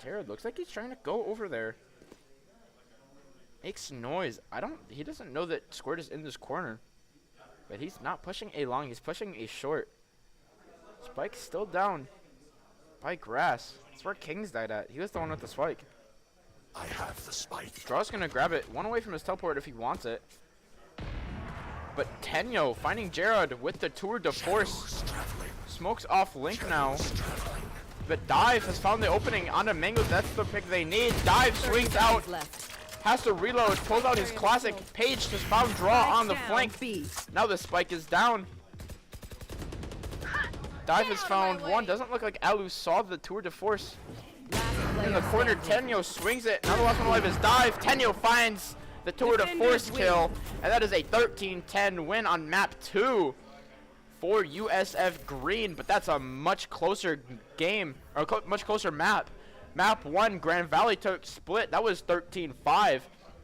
A: Jared looks like he's trying to go over there. Makes noise. He doesn't know that Squirt is in this corner. But he's not pushing a long, he's pushing a short. Spike's still down by grass. That's where Kings died at. He was the one with the spike.
C: I have the spike.
A: Draw's gonna grab it. One away from his teleport if he wants it. But Tenyo finding Jared with the tour de force. Smokes off Link now. But Dive has found the opening onto Mango. That's the pick they need. Dive swings out. Has to reload. Pulls out his classic. Page just found Draw on the flank. Now the spike is down. Dive has found one. Doesn't look like Alu saw the tour de force. In the corner, Tenyo swings it. Now the last one alive is Dive. Tenyo finds the tour de force kill. And that is a 13-10 win on map 2 for USF Green. But that's a much closer game, or much closer map. Map 1, Grand Valley took split. That was 13-5.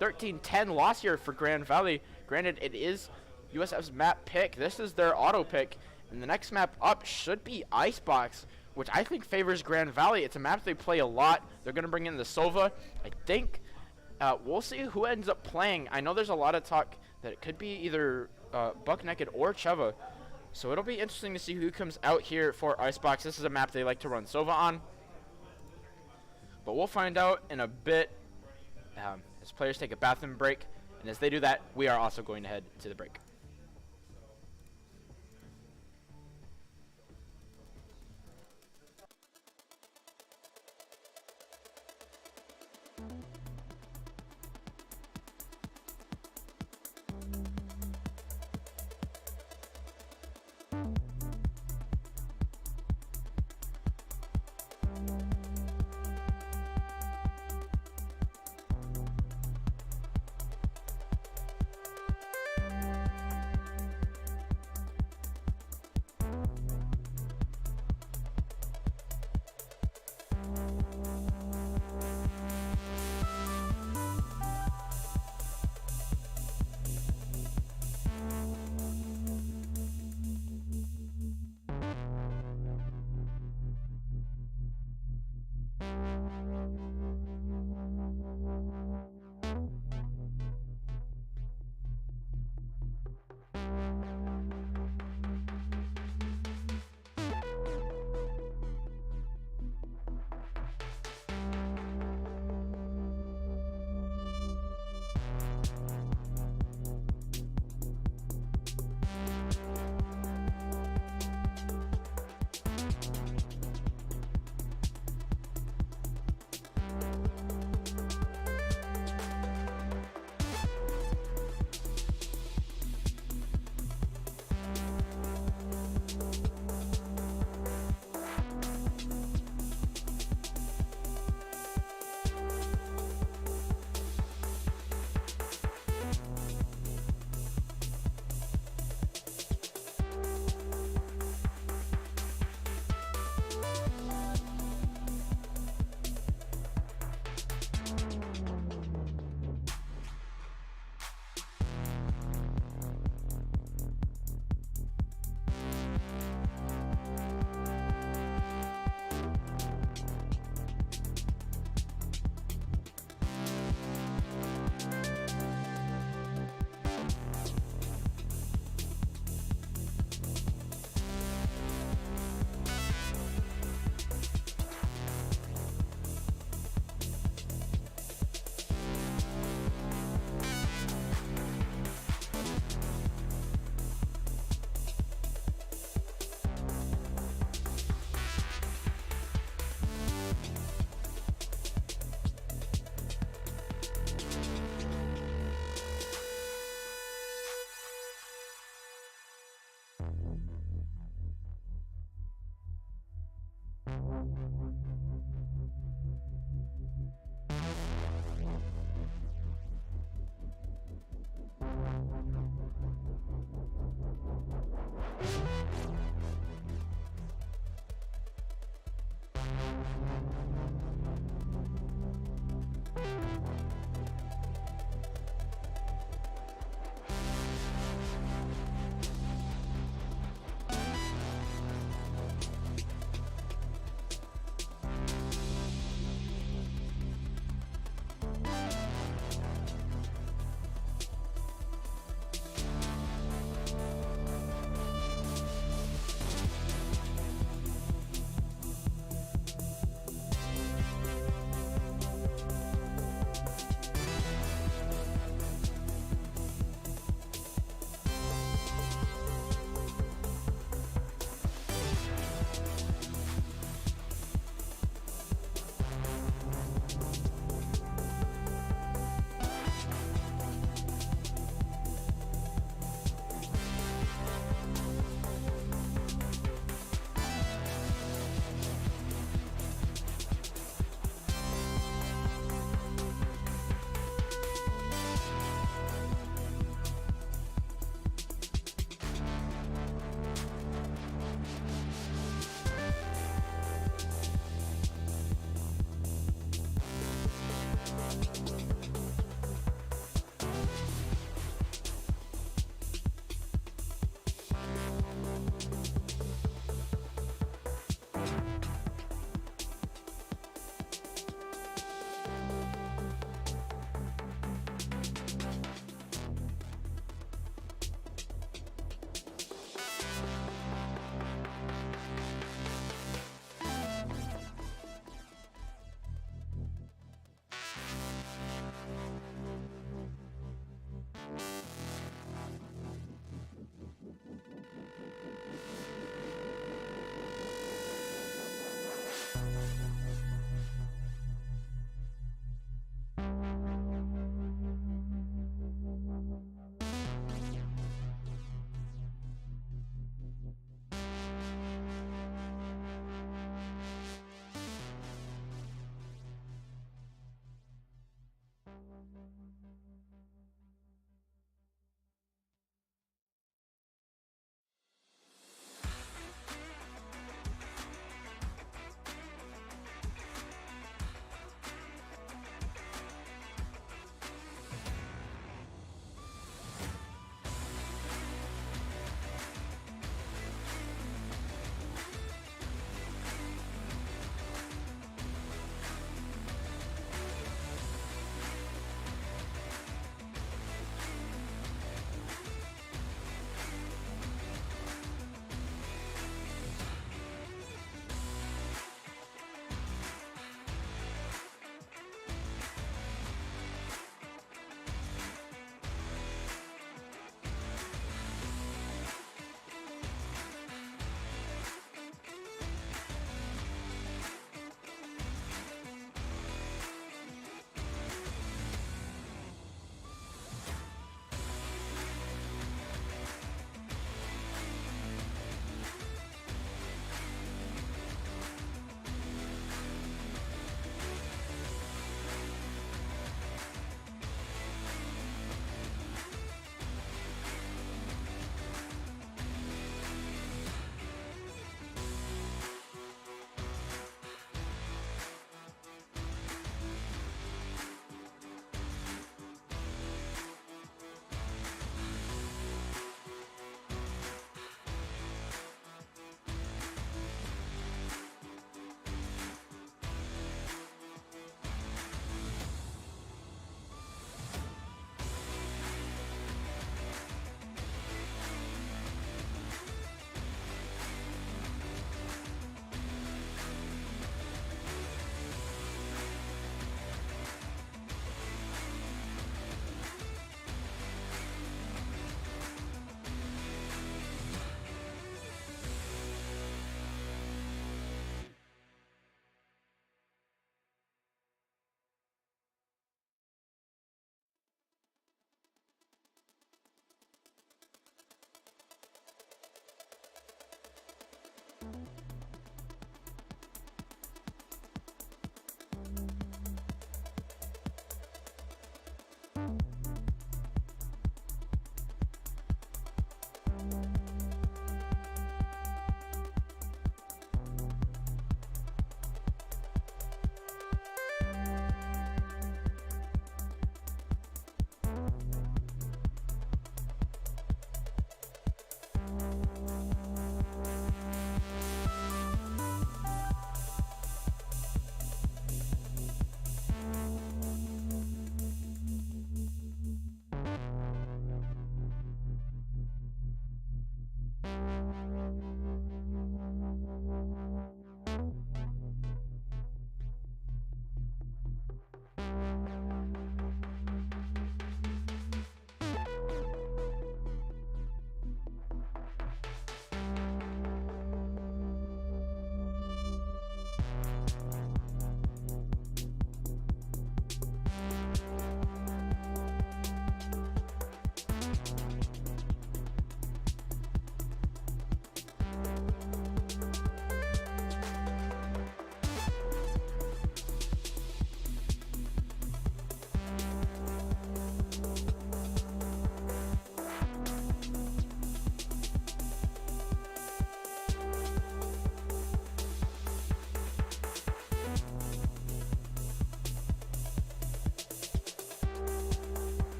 A: 13-10 loss here for Grand Valley. Granted, it is USF's map pick. This is their auto pick. And the next map up should be Icebox, which I think favors Grand Valley. It's a map they play a lot. They're going to bring in the Sova. I think we'll see who ends up playing. I know there's a lot of talk that it could be either Buck Naked or Cheva. So it'll be interesting to see who comes out here for Icebox. This is a map they like to run Sova on. But we'll find out in a bit as players take a bathroom break. And as they do that, we are also going to head to the break.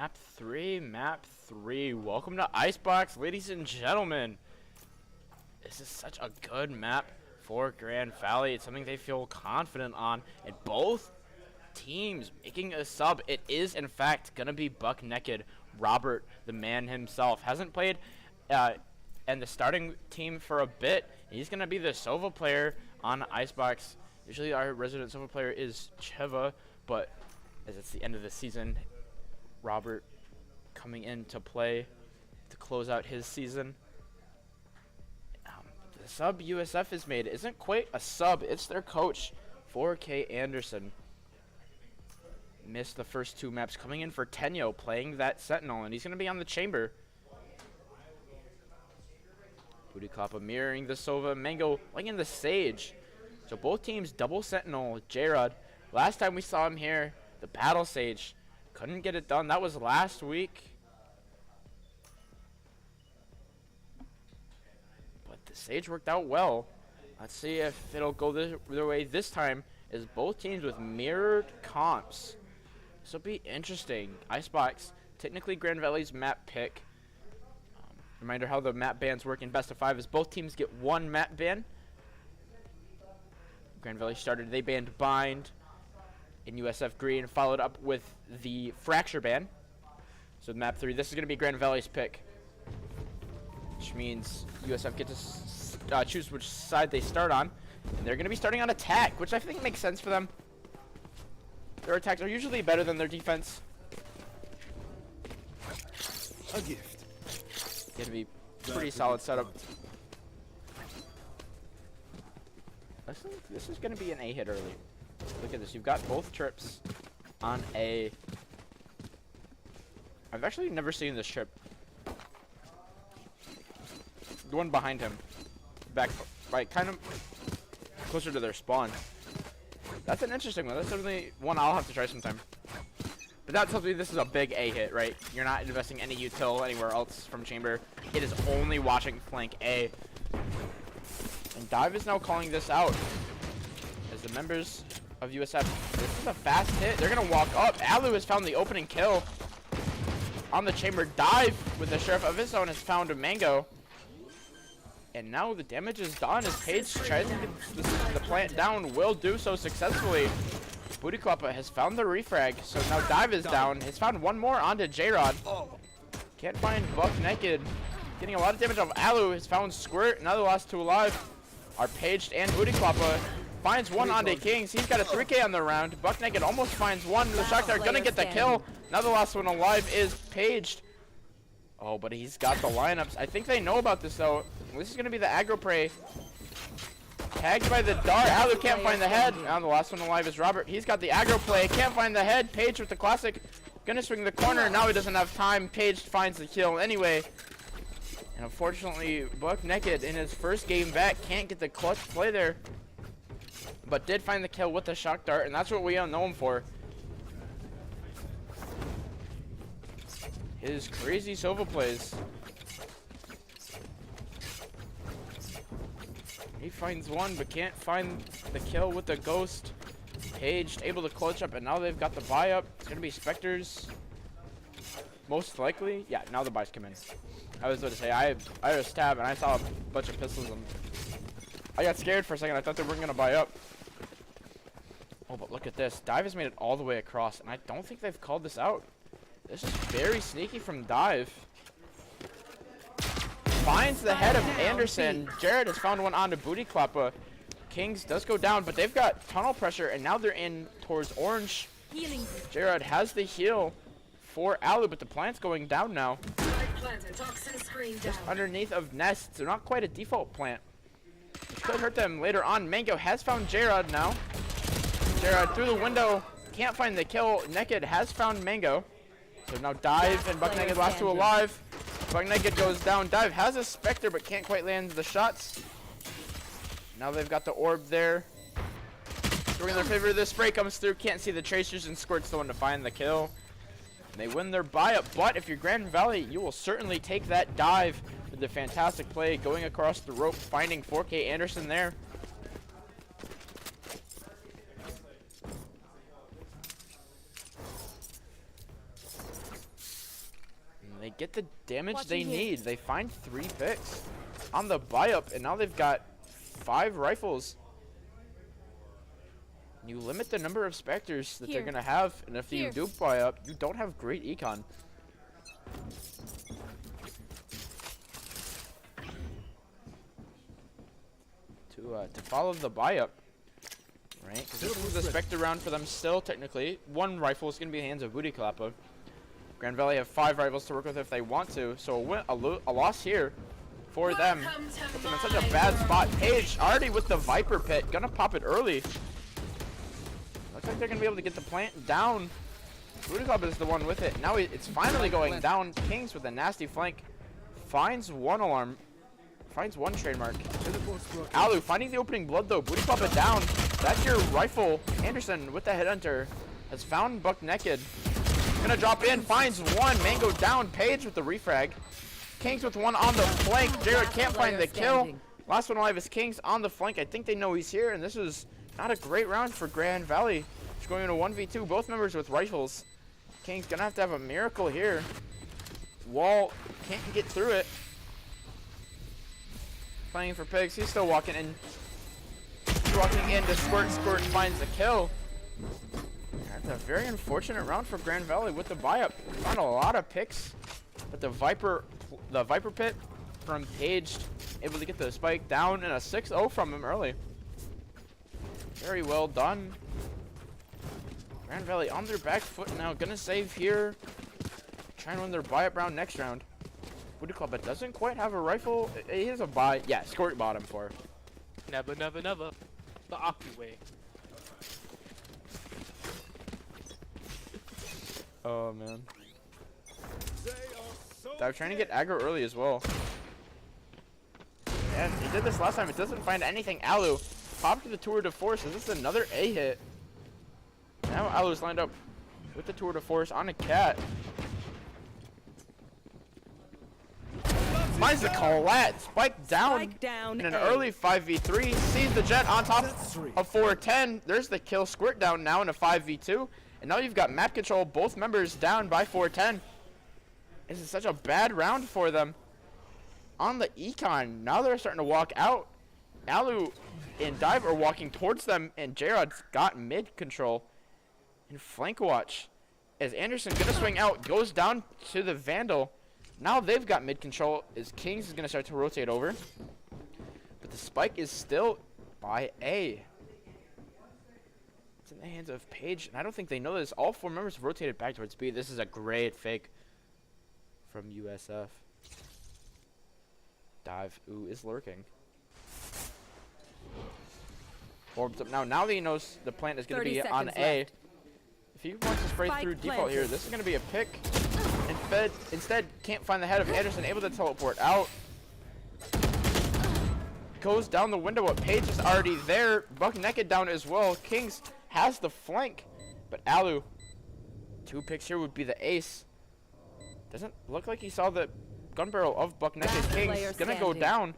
A: Map 3, map 3. Welcome to Icebox, ladies and gentlemen. This is such a good map for Grand Valley. It's something they feel confident on. And both teams making a sub. It is, in fact, going to be Buck Naked. Robert, the man himself, hasn't played in the starting team for a bit. He's going to be the Sova player on Icebox. Usually our resident Sova player is Cheva, but as it's the end of the season, Robert coming in to play to close out his season. The sub USF has made isn't quite a sub. It's their coach, 4K Anderson. Missed the first 2 maps, coming in for Tenyo, playing that Sentinel, and he's going to be on the chamber. Booty Kloppa mirroring the Sova. Mango playing in the Sage. So both teams double Sentinel. J-Rod, last time we saw him here, the Battle Sage. Couldn't get it done. That was last week. But the Sage worked out well. Let's see if it'll go their way this time, as both teams with mirrored comps. This will be interesting. Icebox, technically Grand Valley's map pick. Reminder how the map bans work in best of 5 is both teams get 1 map ban. Grand Valley started, they banned Bind in USF Green, followed up with the Fracture ban. So map 3, this is going to be Grand Valley's pick, which means USF gets to choose which side they start on. And they're going to be starting on attack, which I think makes sense for them. Their attacks are usually better than their defense.
C: A gift.
A: Going to be pretty solid setup. This is going to be an A hit early. Look at this. You've got both trips on A. I've actually never seen this trip. The one behind him. Back, right, kind of closer to their spawn. That's an interesting one. That's definitely one I'll have to try sometime. But that tells me this is a big A hit, right? You're not investing any util anywhere else from chamber. It is only watching flank A. And Dive is now calling this out. As the members of USF, this is a fast hit. They're going to walk up. Alu has found the opening kill on the chamber. Dive with the sheriff of his own has found a Mango. And now the damage is done as Paige tries to get the plant down. Will do so successfully. Booty Kloppa has found the refrag. So now Dive is down. Has found one more onto J-Rod. Can't find Buck Naked. Getting a lot of damage off Alu. Has found Squirt. Now the last 2 alive are Paged and Booty Kloppa. Finds one onto Kings. He's got a 3K on the round. Buck Naked almost finds one. The Shockdart gonna get the kill. Now the last one alive is Paged. Oh, but he's got the lineups. I think they know about this though. This is gonna be the aggro prey. Tagged by the dart. Alu can't find the head. Now the last one alive is Robert. He's got the aggro play. Can't find the head. Page with the classic. Gonna swing the corner. Now he doesn't have time. Page finds the kill anyway. And unfortunately, Buck Naked in his first game back can't get the clutch play there. But did find the kill with the shock dart, and that's what we know him for. His crazy Sova plays. He finds one, but can't find the kill with the ghost. Paged, able to clutch up, and now they've got the buy up. It's gonna be Spectres. Most likely. Yeah, now the buys come in. I was about to say, I had a stab, and I saw a bunch of pistols, and I got scared for a second. I thought they weren't gonna buy up. Oh, but look at this. Dive has made it all the way across, and I don't think they've called this out. This is very sneaky from Dive. Finds the head of Anderson. Jared has found one onto Booty Kloppa. Kings does go down, but they've got tunnel pressure, and now they're in towards orange. Jared has the heal for Alu, but the plant's going down now. Just underneath of nests. They're not quite a default plant. It could hurt them later on. Mango has found Jared now. Jared through the window. Can't find the kill. Naked has found Mango. So now Dive and Buck Naked last 2 alive. Buck Naked goes down. Dive has a Spectre, but can't quite land the shots. Now they've got the orb there. Swing in their favor. The spray comes through. Can't see the tracers, and Squirt's the one to find the kill. And they win their buy-up, but if you're Grand Valley, you will certainly take that Dive with the fantastic play going across the rope, finding 4K Anderson there. get the damage they need. They find 3 picks on the buy-up, and now they've got 5 rifles. You limit the number of Spectres that they're going to have, and if you do buy up, you don't have great econ. To follow the buy-up, right? 'Cause this is the Spectre round for them still, technically. 1 rifle is going to be in the hands of Booty Clapper. Grand Valley have 5 rifles to work with if they want to, so a loss here for them. Puts them in such a bad spot. Paige already with the Viper Pit, gonna pop it early. Looks like they're gonna be able to get the plant down. Booty Club is the one with it. Now it's finally going down. Kings with a nasty flank. Finds 1 alarm. Finds 1 trademark. Alu finding the opening blood though. Booty Club it down. That's your rifle. Anderson with the headhunter has found Buck Naked. Gonna drop in. Finds 1. Mango down. Paige with the refrag. Kings with 1 on the flank. Jared can't find the kill. Last one alive is Kings on the flank. I think they know he's here, and this is not a great round for Grand Valley. It's going into 1v2. Both members with rifles. Kings gonna have to have a miracle here. Wall can't get through it. Playing for Pigs. He's still walking in. He's walking in to Squirt. Squirt finds the kill. That's a very unfortunate round for Grand Valley with the buy-up. Found a lot of picks, but the Viper Pit from Paige able to get the spike down, and a 6-0 from him early. Very well done. Grand Valley on their back foot now, gonna save here. Try and win their buy-up round next round. Booty Club, but doesn't quite have a rifle. He has a buy. Yeah, Squirt bottom for.
E: Never, never, never. The Aki way.
A: Oh man. I was trying to get aggro early as well. Yeah, he did this last time. It doesn't find anything. Alu popped to the tour de force. Is this another A hit? Now Alu's lined up with the tour de force on a cat. Finds the collat. Spike down in an early 5v3. Sees the jet on top of 410. There's the kill. Squirt down now in a 5v2. And now you've got map control. Both members down by 410. This is such a bad round for them. On the econ, now they're starting to walk out. Alu and Dive are walking towards them, and Jarod's got mid control. And flank watch as Anderson gonna swing out, goes down to the Vandal. Now they've got mid control as Kings is gonna start to rotate over. But the spike is still by A. It's in the hands of Paige, and I don't think they know this. All 4 members have rotated back towards B. This is a great fake from USF. Dive, ooh, is lurking. Orbs up now. Now that he knows the plant is going to be on A.
B: Left.
A: If he wants to spray through default here, this is going to be a pick. Instead, can't find the head of Anderson, able to teleport out. Goes down the window, but Paige is already there. Buck naked down as well. Kings has the flank, but Alu, 2 picks here would be the ace. Doesn't look like he saw the gun barrel of Buck naked. Kings gonna go down.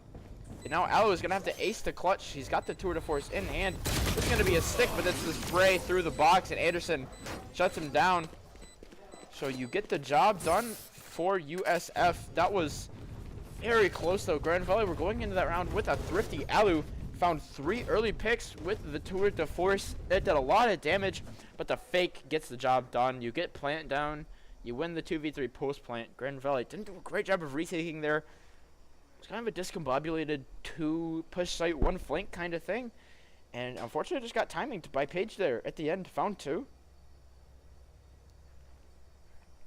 A: And now Alu is gonna have to ace the clutch. He's got the tour de force in hand. It's gonna be a stick, but it's the spray through the box, and Anderson shuts him down. So you get the job done for USF. That was very close though. Grand Valley were going into that round with a thrifty. Alu found 3 early picks with the tour de force. It did a lot of damage, but the fake gets the job done. You get plant down. You win the 2v3 post plant. Grand Valley didn't do a great job of retaking there. It's kind of a discombobulated 2 push site 1 flank kind of thing. And unfortunately just got timing by Paige there at the end. Found 2.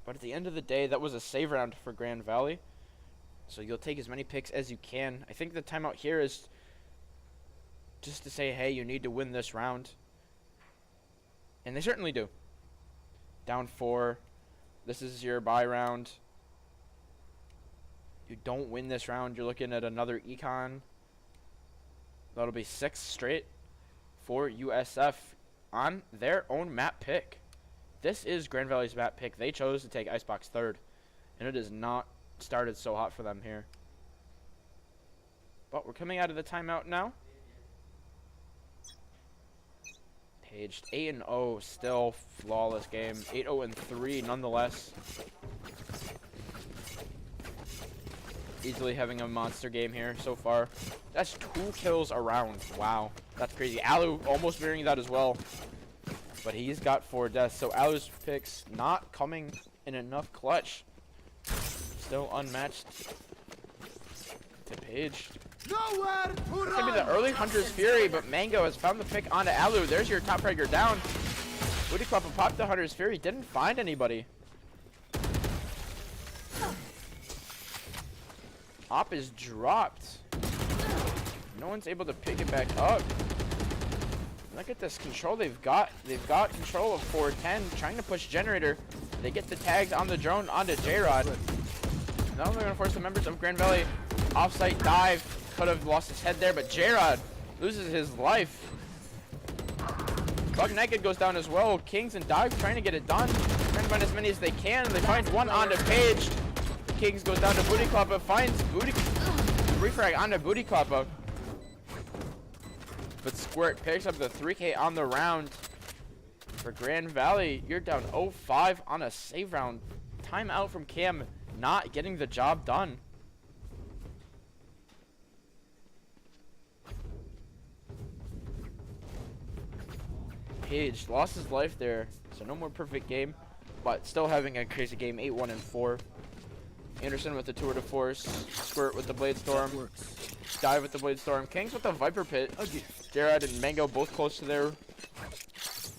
A: But at the end of the day, that was a save round for Grand Valley. So you'll take as many picks as you can. I think the timeout here is just to say, hey, you need to win this round. And they certainly do. Down 4. This is your bye round. You don't win this round, you're looking at another econ. That'll be 6 straight for USF on their own map pick. This is Grand Valley's map pick. They chose to take Icebox 3rd, and it has not started so hot for them here. But we're coming out of the timeout now. Paged 8-0, still flawless game. 8-0-3 nonetheless. easily having a monster game here so far. That's 2 kills a round. Wow, that's crazy. Alu almost mirroring that as well, but he's got 4 deaths. So Alu's picks not coming in enough clutch. Still unmatched to Page. It's gonna be the early Hunter's Fury, but Mango has found the pick onto Alu. There's your top fragger down. Booty Club popped the Hunter's Fury, didn't find anybody. Op is dropped. No one's able to pick it back up. Look at this control they've got. They've got control of 410, trying to push Generator. They get the tags on the drone onto J-Rod. Now they're gonna force the members of Grand Valley offsite dive. Could have lost his head there, but J-Rod loses his life. Bug Naked goes down as well. Kings and Dive trying to get it done. Trying to find as many as they can. They find one onto Page. Kings goes down to Booty Kloppa, finds Booty refrag onto Booty Kloppa. But Squirt picks up the 3K on the round. For Grand Valley, you're down 0-5 on a save round. Timeout from Cam, not getting the job done. Page lost his life there, so no more perfect game, but still having a crazy game, 8-1-4. Anderson with the tour de force, Squirt with the Blade Storm, Dive with the Blade Storm, Kings with the Viper Pit. Jared and Mango both close to their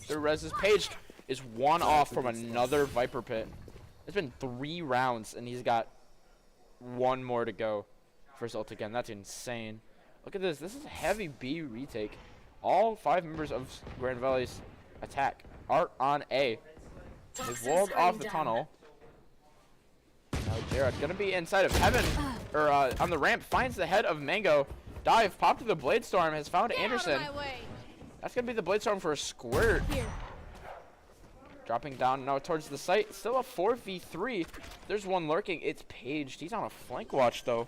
A: reses. Page is 1 off from another Viper Pit. It's been 3 rounds and he's got 1 more to go for his ult again. That's insane. Look at this. This is a heavy B retake. All 5 members of Grand Valley's attack are on A. They've walled off the tunnel. Now Jared gonna be inside of Heaven, or on the ramp, finds the head of Mango. Dive, pop to the Blade Storm, has found Anderson. That's gonna be the Blade Storm for a Squirt. Dropping down now towards the site. Still a 4v3. There's one lurking. It's Page. He's on a flank watch though.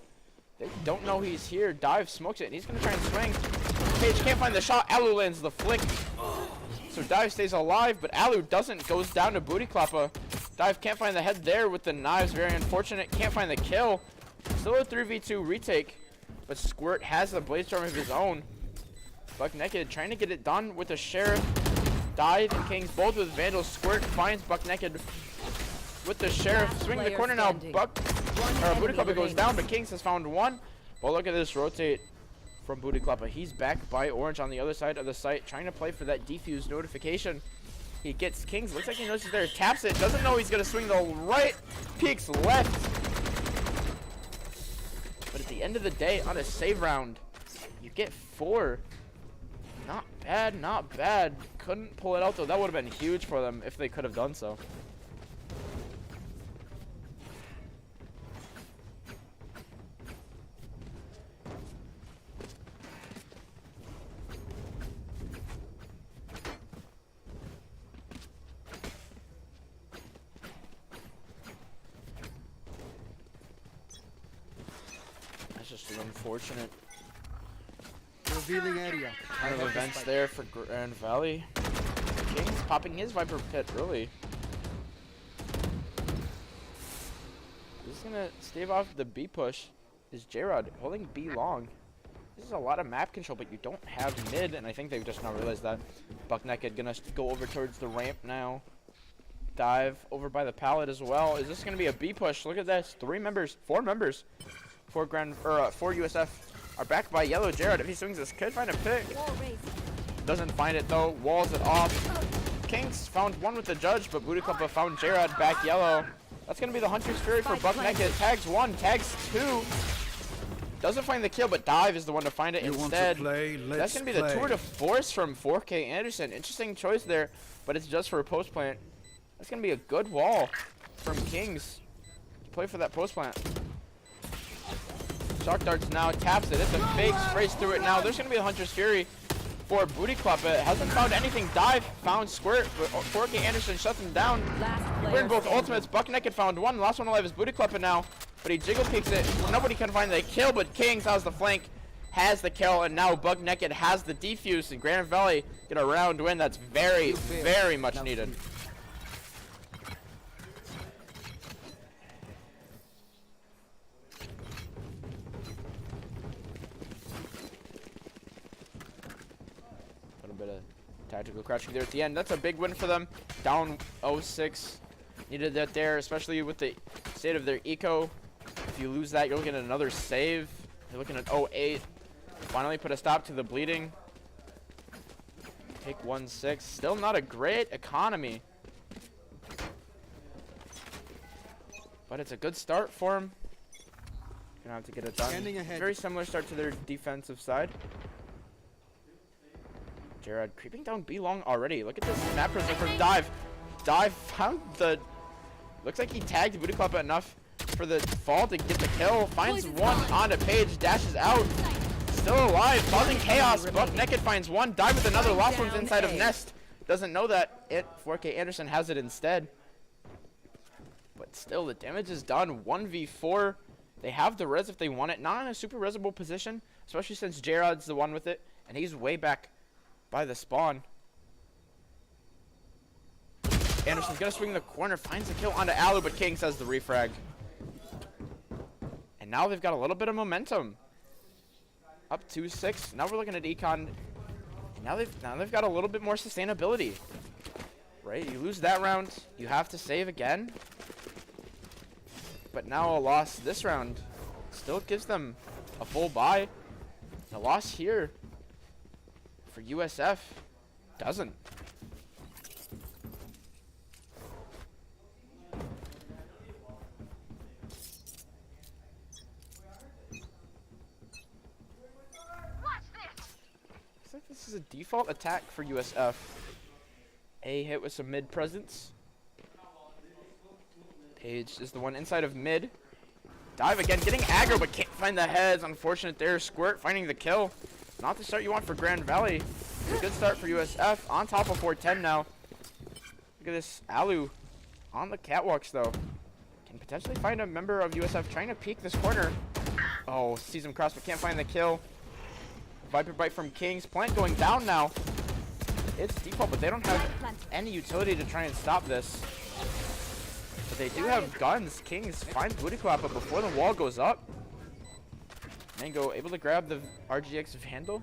A: They don't know he's here. Dive smokes it, and he's gonna try and swing. Page can't find the shot. Alu lands the flick. So Dive stays alive, but Alu doesn't. Goes down to Booty Kloppa. Dive can't find the head there with the knives. Very unfortunate. Can't find the kill. Still a 3v2 retake, but Squirt has the Blade Storm of his own. Buck Naked trying to get it done with the Sheriff. Dive and Kings both with Vandals. Squirt finds Buck Naked with the Sheriff. Swing the corner now. Booty Kloppa goes down, but Kings has found one. Well, look at this rotate from Booty Kloppa. He's back by Orange on the other side of the site, trying to play for that defuse notification. He gets Kings. Looks like he knows he's there. Taps it. Doesn't know he's going to swing the right. Peeks left. But at the end of the day, on a save round, you get 4. Not bad, not bad. Couldn't pull it out, though. That would have been huge for them if they could have done so. Just unfortunate
F: revealing area.
A: kind of events there for Grand Valley. Kings popping his Viper Pit early. He's gonna stave off the B push. Is J-Rod holding B long? This is a lot of map control, but you don't have mid, and I think they've just now realized that. Buck Naked gonna go over towards the ramp now. Dive over by the pallet as well. Is this gonna be a B push? Look at this. 4 members. 4 USF are backed by Yellow. Jared, if he swings this, could find a pick. Doesn't find it though. Walls it off. Kings found one with the judge, but Booty Kloppa found Jared back Yellow. That's gonna be the Hunter's Fury for Buck Naked. Tags 1, tags 2. Doesn't find the kill, but Dive is the one to find it instead. That's gonna be the tour de force from 4K Anderson. Interesting choice there, but it's just for a post plant. That's gonna be a good wall from Kings to play for that post plant. Shock Darts now, taps it. It's a fake, sprays through it now. There's going to be a Hunter's Fury for Booty Kloppa. Hasn't found anything. Dive found Squirt, but 4K Anderson shuts him down. He win both ultimates. Buck Naked found one. The last one alive is Booty Kloppa now, but he jiggle kicks it. Nobody can find the kill, but Kings has the flank, has the kill, and now Buck Naked has the defuse, and Grand Valley get a round win. That's very, very much needed. Had to go crouching there at the end. That's a big win for them. Down 0-6. Needed that there, especially with the state of their eco. If you lose that, you're looking at another save. You're looking at 0-8. Finally put a stop to the bleeding. Take 1-6. Still not a great economy. But it's a good start for him. Gonna have to get it done. Very similar start to their defensive side. Jared creeping down B long already. Look at this snap prism from Dive. Dive found the... Looks like he tagged Booty Club enough for the fall to get the kill. Finds one onto Page. Dashes out. Still alive. Causing chaos. Buck Naked finds one. Dive with another. Last one's inside of Nest. Doesn't know that. 4K Anderson has it instead. But still, the damage is done. 1v4. They have the res if they want it. Not in a super resable position. Especially since Jarod's the one with it. And he's way back by the spawn. Anderson's gonna swing the corner, finds the kill onto Alu, but King says the refrag. And now they've got a little bit of momentum. Up 2-6. Now we're looking at Econ. Now they've got a little bit more sustainability. Right? You lose that round, you have to save again. But now a loss this round still gives them a full buy. A loss here for USF doesn't. Looks like this is a default attack for USF. A hit with some mid presence. Page is the one inside of mid. Dive again, getting aggro, but can't find the heads. Unfortunate there. Squirt finding the kill. Not the start you want for Grand Valley. It's a good start for USF. On top of 410 now. Look at this. Alu on the catwalks, though. Can potentially find a member of USF trying to peek this corner. Oh, sees him cross, but can't find the kill. Viper bite from Kings. Plant going down now. It's default, but they don't have any utility to try and stop this. But they do have guns. Kings finds Booty Clap, but before the wall goes up, Mango able to grab the RGX Vandal.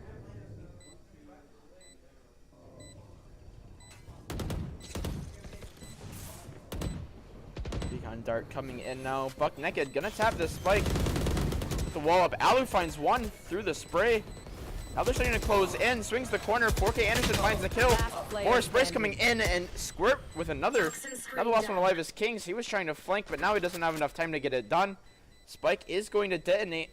A: Beacon Dart coming in now. Buck Naked gonna tap this spike. With the wall up. Alu finds one through the spray. Now they're starting to close in. Swings the corner. 4K Anderson finds the kill. More sprays coming in, and Squirt with another. Now the last one alive is Kings. He was trying to flank, but now he doesn't have enough time to get it done. Spike is going to detonate.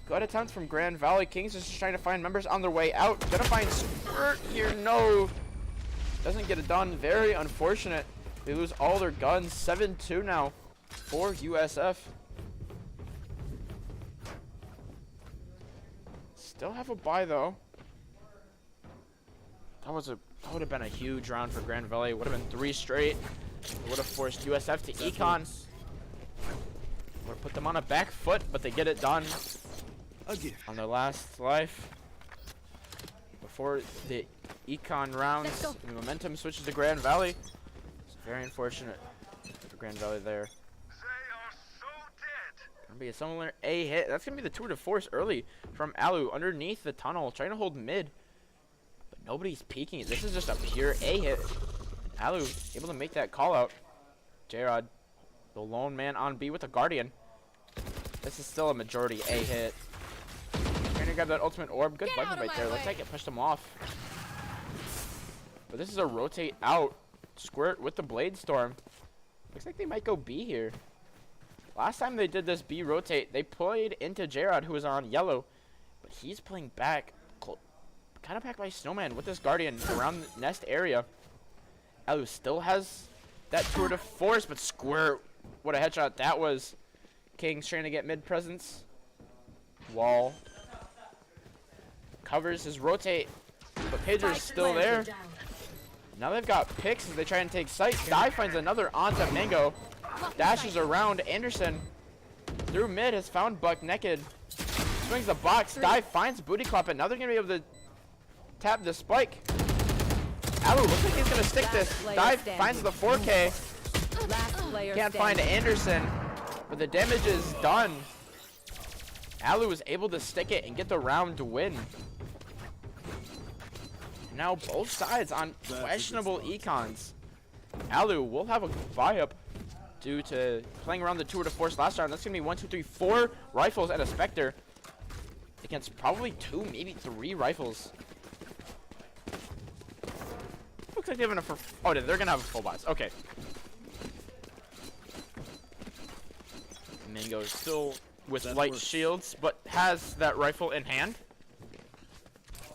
A: Good attempt from Grand Valley. Kings is just trying to find members on their way out. Gonna find Squirt here. No. Doesn't get it done. Very unfortunate. They lose all their guns. 7-2 now for USF. Still have a bye though. That would have been a huge round for Grand Valley. Would have been 3 straight. Would have forced USF to econ. Would have put them on a back foot, but they get it done on their last life. Before the econ rounds, the momentum switches to Grand Valley. It's very unfortunate for Grand Valley there. Gonna be a similar A hit. That's gonna be the tour de force early from Alu underneath the tunnel, trying to hold mid, but nobody's peeking. This is just a pure A hit. Alu able to make that call out. Jarod, the lone man on B with the Guardian. This is still a majority A hit. Trying to grab that ultimate orb. Good weapon right there. Looks like it pushed him off. But this is a rotate out. Squirt with the Blade Storm. Looks like they might go B here. Last time they did this B rotate, they played into Jarod, who was on yellow, but he's playing back, kind of back by Snowman with this Guardian around the nest area. Alu still has that tour de force, but Squirt, what a headshot that was. King's trying to get mid presence. Wall covers his rotate, but Pager's still there. Now they've got picks as they try and take sight. Dive finds another onto Mango. Dashes around. Anderson through mid has found Buck Naked. Swings the box. Dive finds Booty Clap, and now they're going to be able to tap the spike. Alu looks like he's going to stick this. Dive finds the 4K. Can't find Anderson, but the damage is done. Alu was able to stick it and get the round to win. now both sides on questionable econs. Alu will have a buy-up due to playing around the tour de force last round. That's going to be 1, 2, 3, 4 rifles and a Spectre against probably 2, maybe 3 rifles. Looks like they're going to... Oh, they're going to have a full box. Okay. Mango is still with light shields, but has that rifle in hand.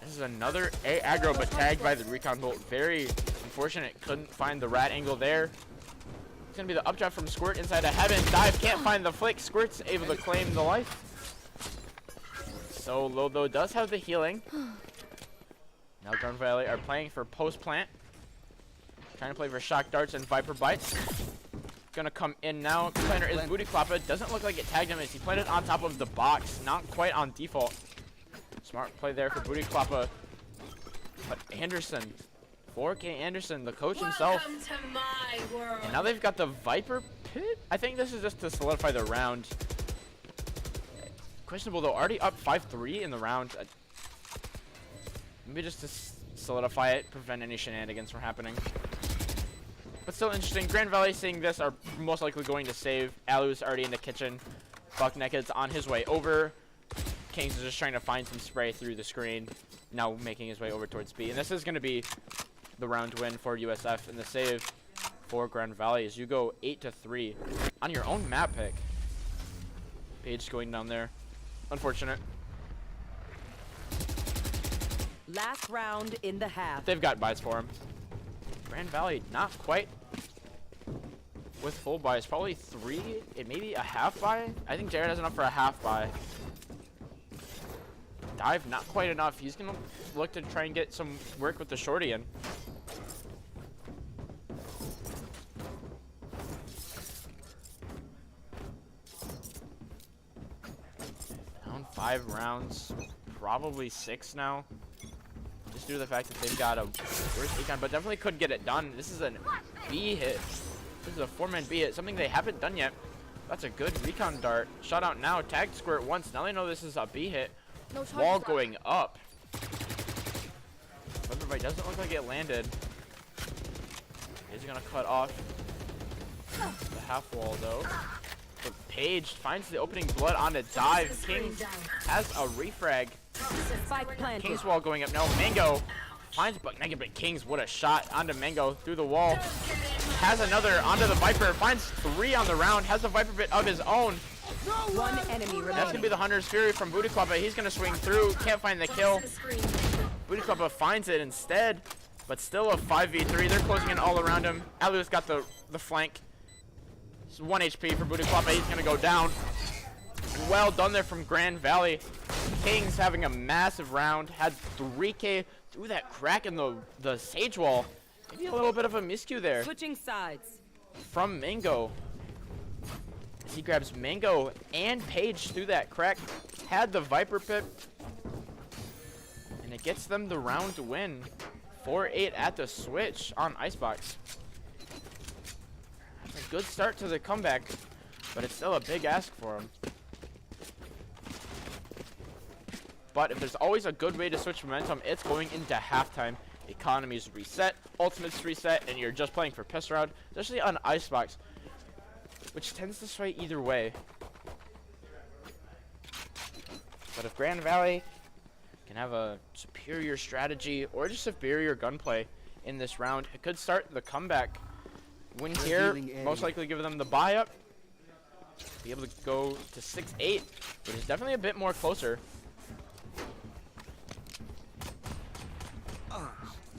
A: This is another A aggro, but tagged by the recon bolt. Very unfortunate. Couldn't find the rat angle there. It's going to be the updraft from Squirt inside a heaven. Dive can't find the flick. Squirt's able to claim the life. So low, though, does have the healing. Now Garden Valley are playing for post plant. Trying to play for shock darts and viper bites. Gonna come in now. Planner is Booty Klappa. Doesn't look like it tagged him as he planted on top of the box. Not quite on default. Smart play there for Booty Klappa. But Anderson, 4K Anderson, the coach himself.
D: Welcome to my world.
A: And now they've got the Viper Pit. I think this is just to solidify the round. Questionable though, already up 5-3 in the round. Maybe just to solidify it, prevent any shenanigans from happening. But still interesting. Grand Valley seeing this are most likely going to save. Alu's already in the kitchen. Buck Naked's on his way over. Kings is just trying to find some spray through the screen. Now making his way over towards B. And this is going to be the round win for USF and the save for Grand Valley as you go 8-3 on your own map pick. Page going down there. Unfortunate.
B: Last round in the half.
A: They've got buys for him. Grand Valley not quite with full buys. Probably 3 and maybe a half buy. I think Jared has enough for a half buy. Dive not quite enough. He's gonna look to try and get some work with the shorty in. Down 5 rounds, probably 6 now. Just due to the fact that they've got a worse econ, but definitely could get it done. This is a B hit. This is a 4-man B hit, something they haven't done yet. That's a good recon dart. Shot out now, tagged Squirt once. Now they know this is a B hit. Wall going up. Everybody doesn't look like it landed. He's gonna cut off the half wall though. But Page finds the opening blood on a dive. Kings has a refrag. King's wall going up now. Mango finds Buck Naked, but Kings, what a shot onto Mango through the wall. Has another onto the Viper. Finds 3 on the round. Has a Viper bit of his own.
B: One enemy remaining.
A: That's gonna be the Hunter's Fury from Booty Klappa. He's gonna swing through. Can't find the kill. Booty Klappa finds it instead, but still a 5v3. They're closing in all around him. Alu's got the flank. It's 1 HP for Booty Klappa. He's gonna go down. Well done there from Grand Valley. Kings having a massive round. Had 3K through that crack in the Sage wall. Maybe a little bit of a miscue there
B: Switching sides.
A: from Mango. He grabs Mango and Page through that crack. Had the Viper pit. And it gets them the round win. 4-8 at the switch on Icebox. That's a good start to the comeback, but it's still a big ask for him. But if there's always a good way to switch momentum, it's going into halftime. Economy's reset, ultimate's reset, and you're just playing for piss round, especially on Icebox, which tends to sway either way. But if Grand Valley can have a superior strategy or just superior gunplay in this round, it could start the comeback. Win here, most likely give them the buy up. Be able to go to 6-8, which is definitely a bit more closer.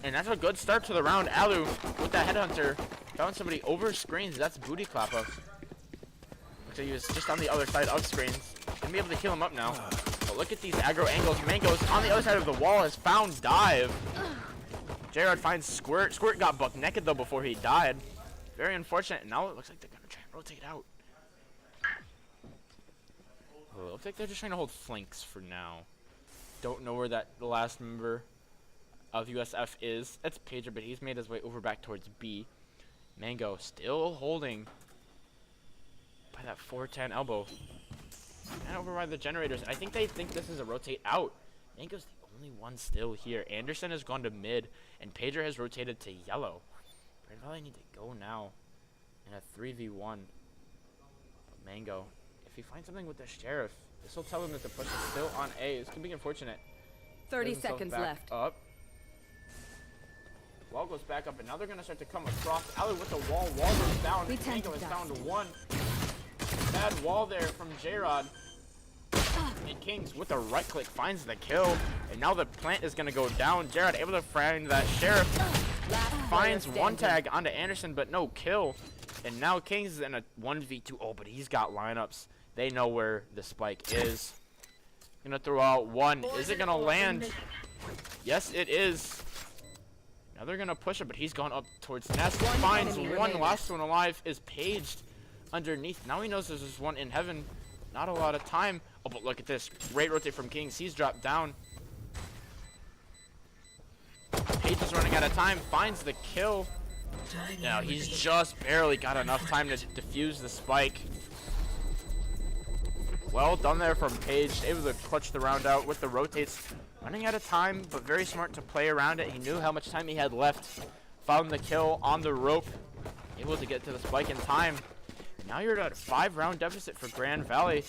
A: And that's a good start to the round. Alu with that headhunter found somebody over screens. That's Booty Klappa. Looks like he was just on the other side of screens. Gonna be able to heal him up now. But look at these aggro angles. Mango's on the other side of the wall, has found Dive. Jared finds Squirt. Squirt got buck naked though before he died. Very unfortunate. And now it looks like they're gonna try and rotate out. Well, it looks like they're just trying to hold flanks for now. Don't know where that last member of USF is. That's Pager, but he's made his way over back towards B. Mango still holding by that 410 elbow. And over by the generators. I think they think this is a rotate out. Mango's the Only one still here. Anderson has gone to mid, and Pager has rotated to yellow. Grand Valley need to go now in a 3v1. But Mango, if he finds something with the Sheriff, this will tell him that the push is still on A. This could be unfortunate.
B: 30
A: Gets himself
B: seconds
A: back
B: left.
A: Up. Wall goes back up, and now they're going to start to come across. Ali with the wall. Wall goes down. Mango is down to 1. Bad wall there from J-Rod. And Kings with the right click finds the kill. And now the plant is going to go down. J-Rod able to find that Sheriff. Finds one tag onto Anderson, but no kill. And now Kings is in a 1v2. Oh, but he's got lineups. They know where the spike is. Gonna throw out one. Is it gonna land? Yes, it is. Now they're gonna push it, but he's gone up towards Nest. Finds one. Last one alive is paged underneath. Now he knows there's just one in heaven. Not a lot of time. Oh, but look at this. Great rotate from Kings. He's dropped down. Page is running out of time. Finds the kill. Now he's just barely got enough time to defuse the spike. Well done there from Page, able to clutch the round out with the rotates. Running out of time, but very smart to play around it. He knew how much time he had left. Found the kill on the rope. Able to get to the spike in time. Now you're at a 5-round deficit for Grand Valley.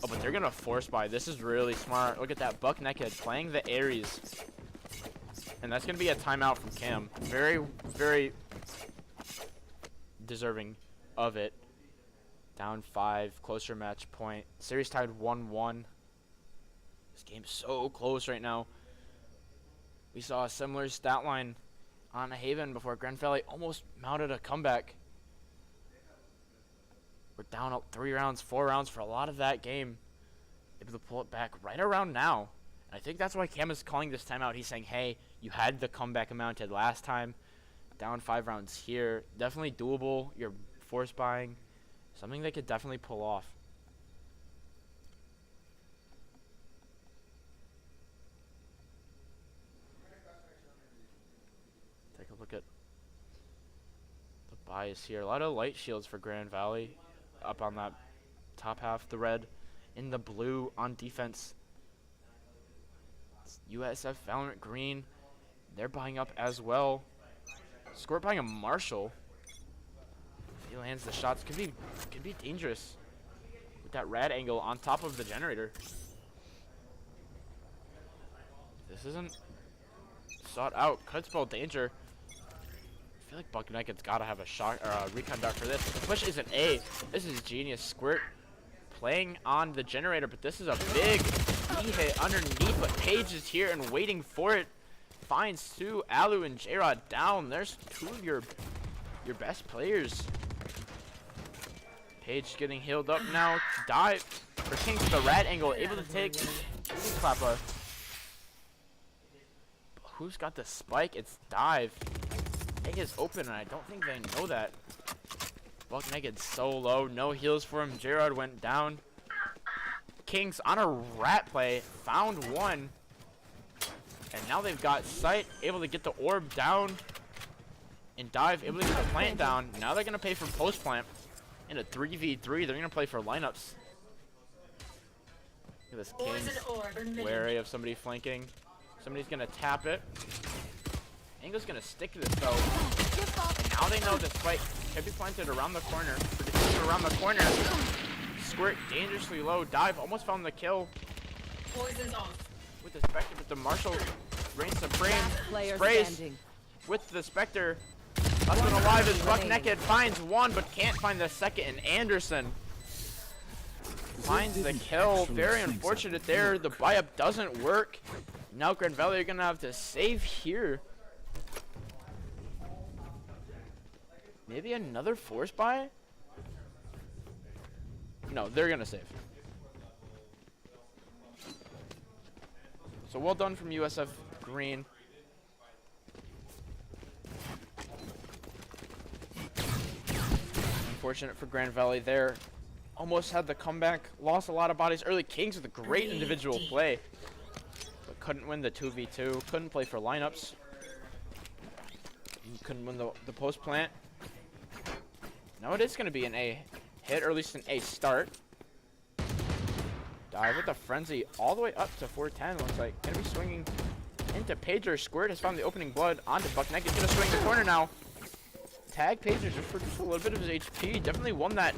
A: Oh, but they're going to force buy. This is really smart. Look at that buck naked playing the Ares. And that's going to be a timeout from Cam. Very, very deserving of it. Down 5, closer match point. Series tied 1-1. This game's so close right now. We saw a similar stat line on Haven before Grand Valley almost mounted a comeback. We're down up 3 rounds, 4 rounds for a lot of that game. Able to pull it back right around now. And I think that's why Cam is calling this timeout. He's saying, hey, you had the comeback amounted last time. Down 5 rounds here. Definitely doable. You're force buying. Something they could definitely pull off. Take a look at the bias here. A lot of light shields for Grand Valley. Up on that top half. The red in the blue on defense. It's USF Valorant green. They're buying up as well. Squirt buying a Marshall. He lands the shots. Could be dangerous with that rad angle on top of the generator. This isn't sought out. Could spell danger. I feel like Buck Naked's gotta have a shot or a recon dart for this. The push is an A. This is genius. Squirt playing on the generator, but this is a big E hit underneath. But Page is here and waiting for it. Finds Sue, Alu, and J-Rod down. There's 2 of your best players. Page getting healed up now. Dive for Kings with the rad angle, able to take Klappa. Who's got the spike? It's Dive. Egg is open, and I don't think they know that. Buck Naked so low, no heals for him. J-Rod went down. Kings on a rat play, found one. And now they've got sight, able to get the orb down. And Dive, able to get the plant down. Now they're going to pay for post plant. In a 3v3, they're going to play for lineups. Look at this Kings. Wary of somebody flanking. Somebody's going to tap it. Angle's going to stick to this though. And now they know this fight can be planted around the corner. Around the corner. Squirt dangerously low. Dive almost found the kill.
D: Poison's off.
A: With the Spectre, but the Marshall reigns supreme. Sprays with the Spectre. Last one alive is Buck Naked. Finds one, but can't find the second. And Anderson finds the kill. Very unfortunate there. The buy-up doesn't work. Now Grand Valley are going to have to save here. Maybe another force buy? No, they're going to save. So well done from USF Green. Unfortunate for Grand Valley there. Almost had the comeback. Lost a lot of bodies early. Kings with a great individual play. But couldn't win the 2v2. Couldn't play for lineups. Couldn't win the post plant. Now it is going to be an A hit, or at least an A start. Dive with the frenzy all the way up to 410. Looks like gonna be swinging into Pager. Squirt has found the opening blood onto Buckneck. He's gonna swing the corner now. Tag Pager just for just a little bit of his HP. Definitely won that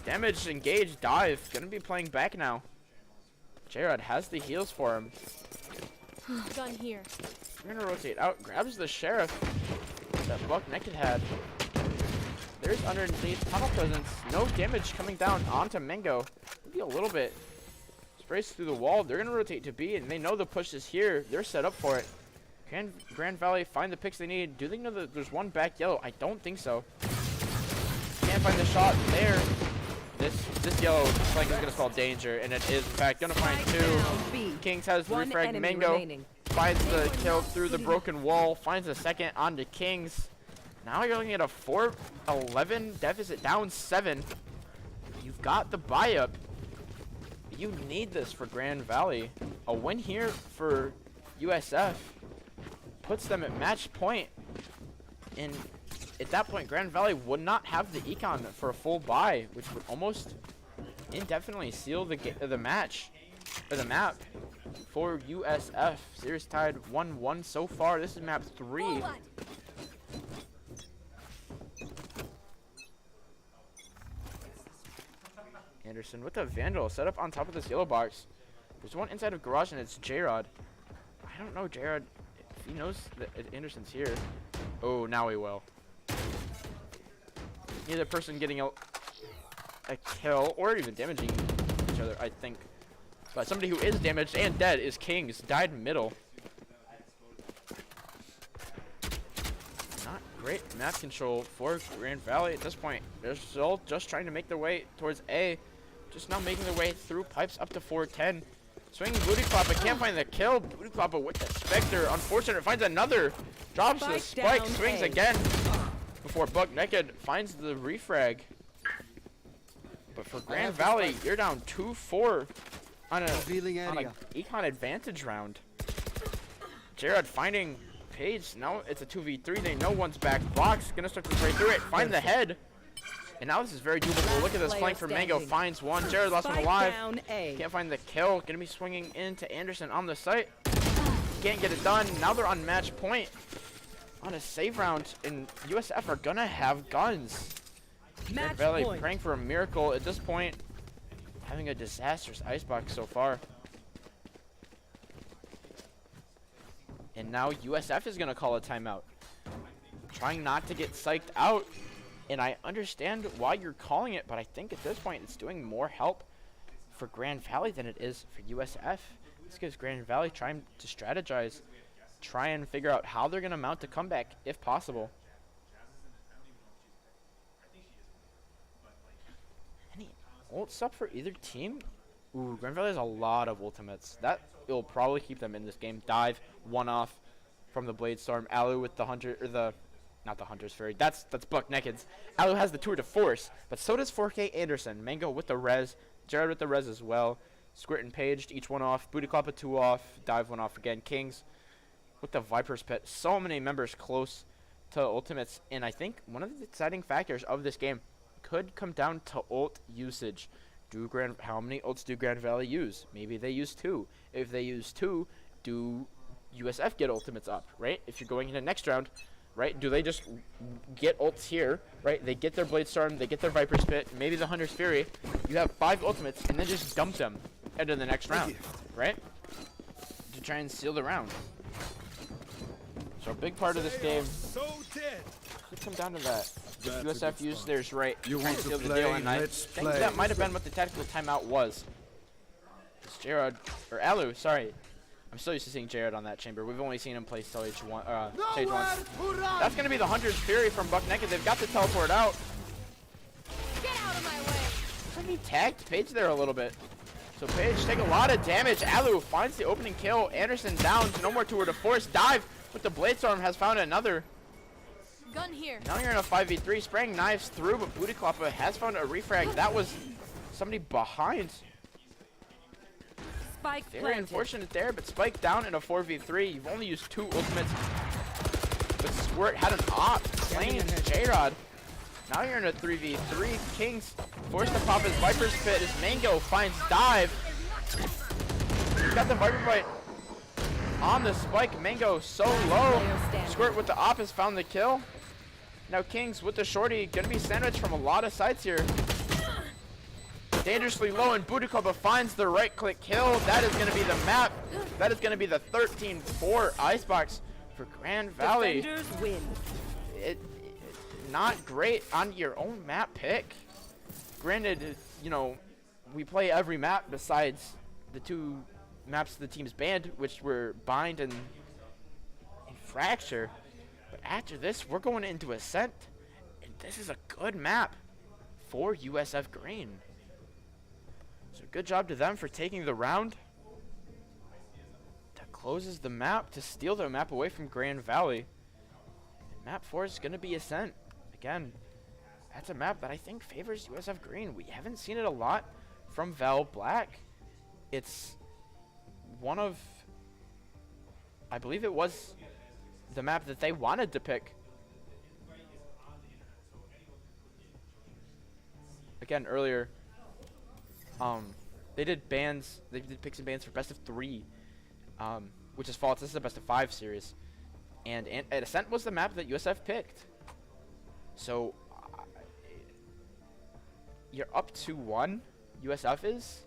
A: damage. Engage. Dive. Gonna be playing back now. Jared has the heals for him.
D: Gun here.
A: We're gonna rotate out. Grabs the sheriff that Buckneck had. There's underneath tunnel presence. No damage coming down onto Mango. Maybe a little bit. Sprays through the wall. They're gonna rotate to B, and they know the push is here. They're set up for it. Can Grand Valley find the picks they need? Do they know that there's one back yellow? I don't think so. Can't find the shot there. This yellow flank is gonna spell danger, and it is in fact gonna find two. Kings has refrag. Mango finds the kill through the broken wall. Finds a second onto Kings. Now you're looking at a 4-11 deficit, down 7. You've got the buy up. You need this for Grand Valley. A win here for USF puts them at match point. And at that point, Grand Valley would not have the econ for a full buy, which would almost indefinitely seal the match, or the map for USF. Series tied 1-1 so far. This is map 3. Anderson with the Vandal set up on top of this yellow box. There's one inside of garage, and it's J-Rod. I don't know J-Rod if he knows that Anderson's here. Oh, now he will. Neither person getting a kill or even damaging each other, I think. But somebody who is damaged and dead is Kings. Died middle. Not great map control for Grand Valley at this point. They're still just trying to make their way towards A. Just now making their way through pipes up to 410. Swinging Booty Clapper, can't find the kill. Booty Clapper with the Spectre. Unfortunate, finds another. Drops the spike, swings again. Before Buck Naked finds the refrag. But for Grand Valley, you're down 2-4 on a econ advantage round. Jared finding Paige. Now it's a 2v3. They know one's back. Box gonna start to spray through it. Find the head. And now this is very doable. Look at this flank from Mango. Finds one. Jared last one alive. Can't find the kill. Gonna be swinging into Anderson on the site. Can't get it done. Now they're on match point on a save round. And USF are gonna have guns. Grand Valley praying for a miracle at this point. Having a disastrous icebox so far. And now USF is gonna call a timeout. Trying not to get psyched out. And I understand why you're calling it, but I think at this point it's doing more help for Grand Valley than it is for USF. This gives Grand Valley trying to strategize, try and figure out how they're going to mount a comeback if possible. Any ults up for either team? Ooh, Grand Valley has a lot of ultimates. That will probably keep them in this game. Dive, one off from the Bladestorm. Alu with the Hunter, or the... Not the Hunter's Fury. That's Buck Naked's. Alu has the Tour de Force, but so does 4K Anderson. Mango with the res. Jared with the res as well. Squirt and Paged, each one off. Booty Clap a 2 off. Dive 1 off again. Kings with the Viper's Pit. So many members close to ultimates, and I think one of the exciting factors of this game could come down to ult usage. How many ults do Grand Valley use? Maybe they use 2. If they use 2, do USF get ultimates up, right? If you're going into next round, right? Do they just get ults here, right? They get their Bladestorm, they get their Viper's Pit, maybe the Hunter's Fury. You have 5 ultimates, and then just dump them into the next round, right? To try and seal the round. So a big part of this game could come down to that. If USF used theirs right, trying to seal the deal, and I think that might have been what the tactical timeout was. It's Jared, or Alu, sorry. I'm still used to seeing Jared on that chamber. We've only seen him play stage 1. That's going to be the Hunter's Fury from Buck Naked. They've got to teleport out.
D: Get out of my way.
A: He tagged Paige there a little bit. So Paige take a lot of damage. Alu finds the opening kill. Anderson down. No more Tour de Force. Dive with the Bladestorm has found another.
D: Gun here.
A: Now you're in a 5v3. Spraying knives through, but Booty Kloppa has found a refrag. That was somebody behind.
B: Spike
A: Very unfortunate there, but Spike down in a 4v3. You've only used 2 ultimates. But Squirt had an op playing J-Rod. Now you're in a 3v3. Kings forced to pop his Viper's Pit as Mango finds Dive. He's got the Viper Bite on the spike. Mango so low. Squirt with the op has found the kill. Now Kings with the shorty, gonna be sandwiched from a lot of sides here. Dangerously low, and Budikoba finds the right click kill. That is gonna be the map. That is gonna be the 13-4 icebox for Grand Valley.
B: Defenders win.
A: Not great on your own map pick. Granted, you know, we play every map besides the 2 maps the team's banned, which were Bind and Fracture. But after this, we're going into Ascent, and this is a good map for USF Green. So good job to them for taking the round. That closes the map to steal the map away from Grand Valley. And map 4 is going to be Ascent. Again, that's a map that I think favors USF Green. We haven't seen it a lot from Val Black. It's one of, I believe it was the map that they wanted to pick. Again, earlier, they did bans, they did picks and bans for best of 3, which is false. This is a best of 5 series. And Ascent was the map that USF picked. So, you're up 2-1, USF is.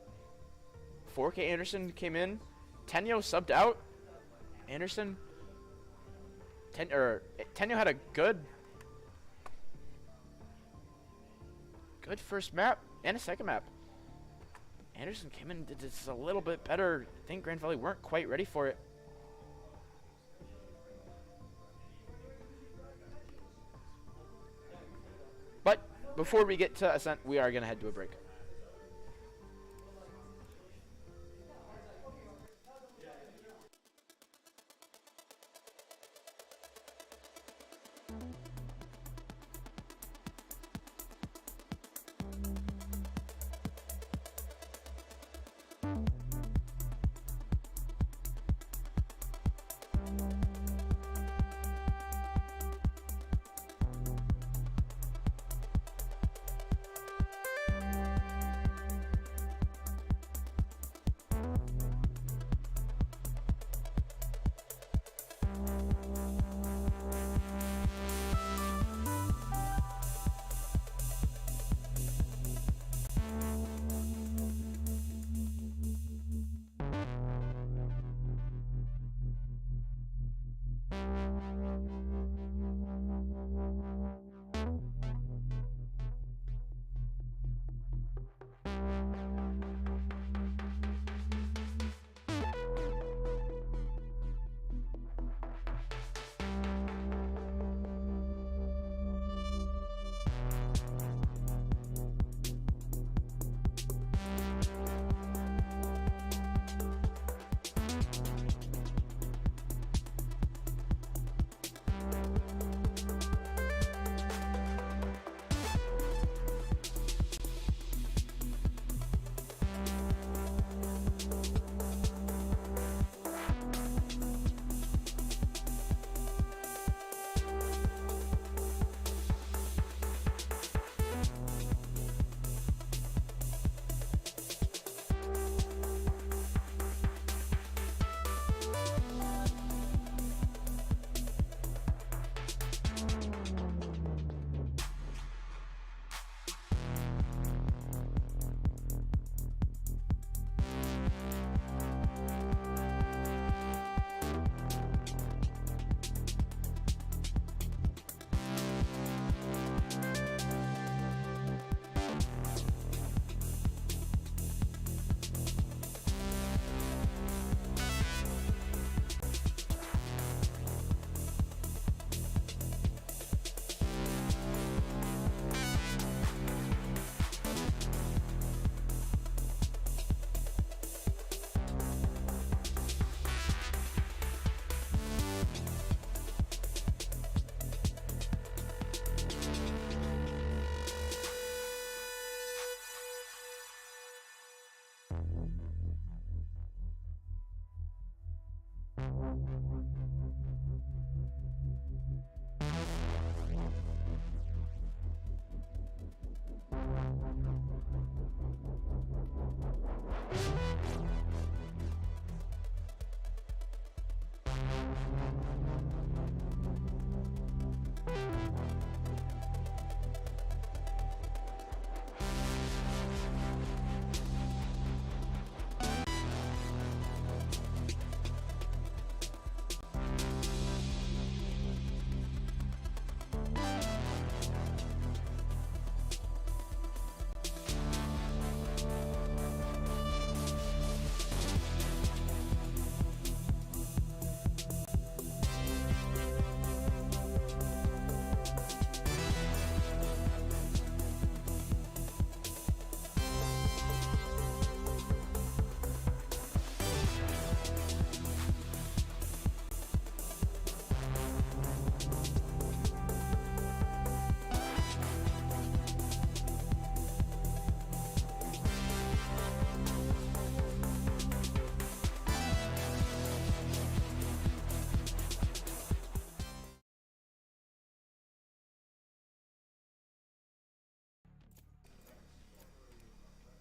A: 4K Anderson came in. Tenyo subbed out. Anderson. Tenyo had a good first map and a second map. Anderson came in and did this a little bit better. I think Grand Valley weren't quite ready for it. But before we get to Ascent, we are going to head to a break.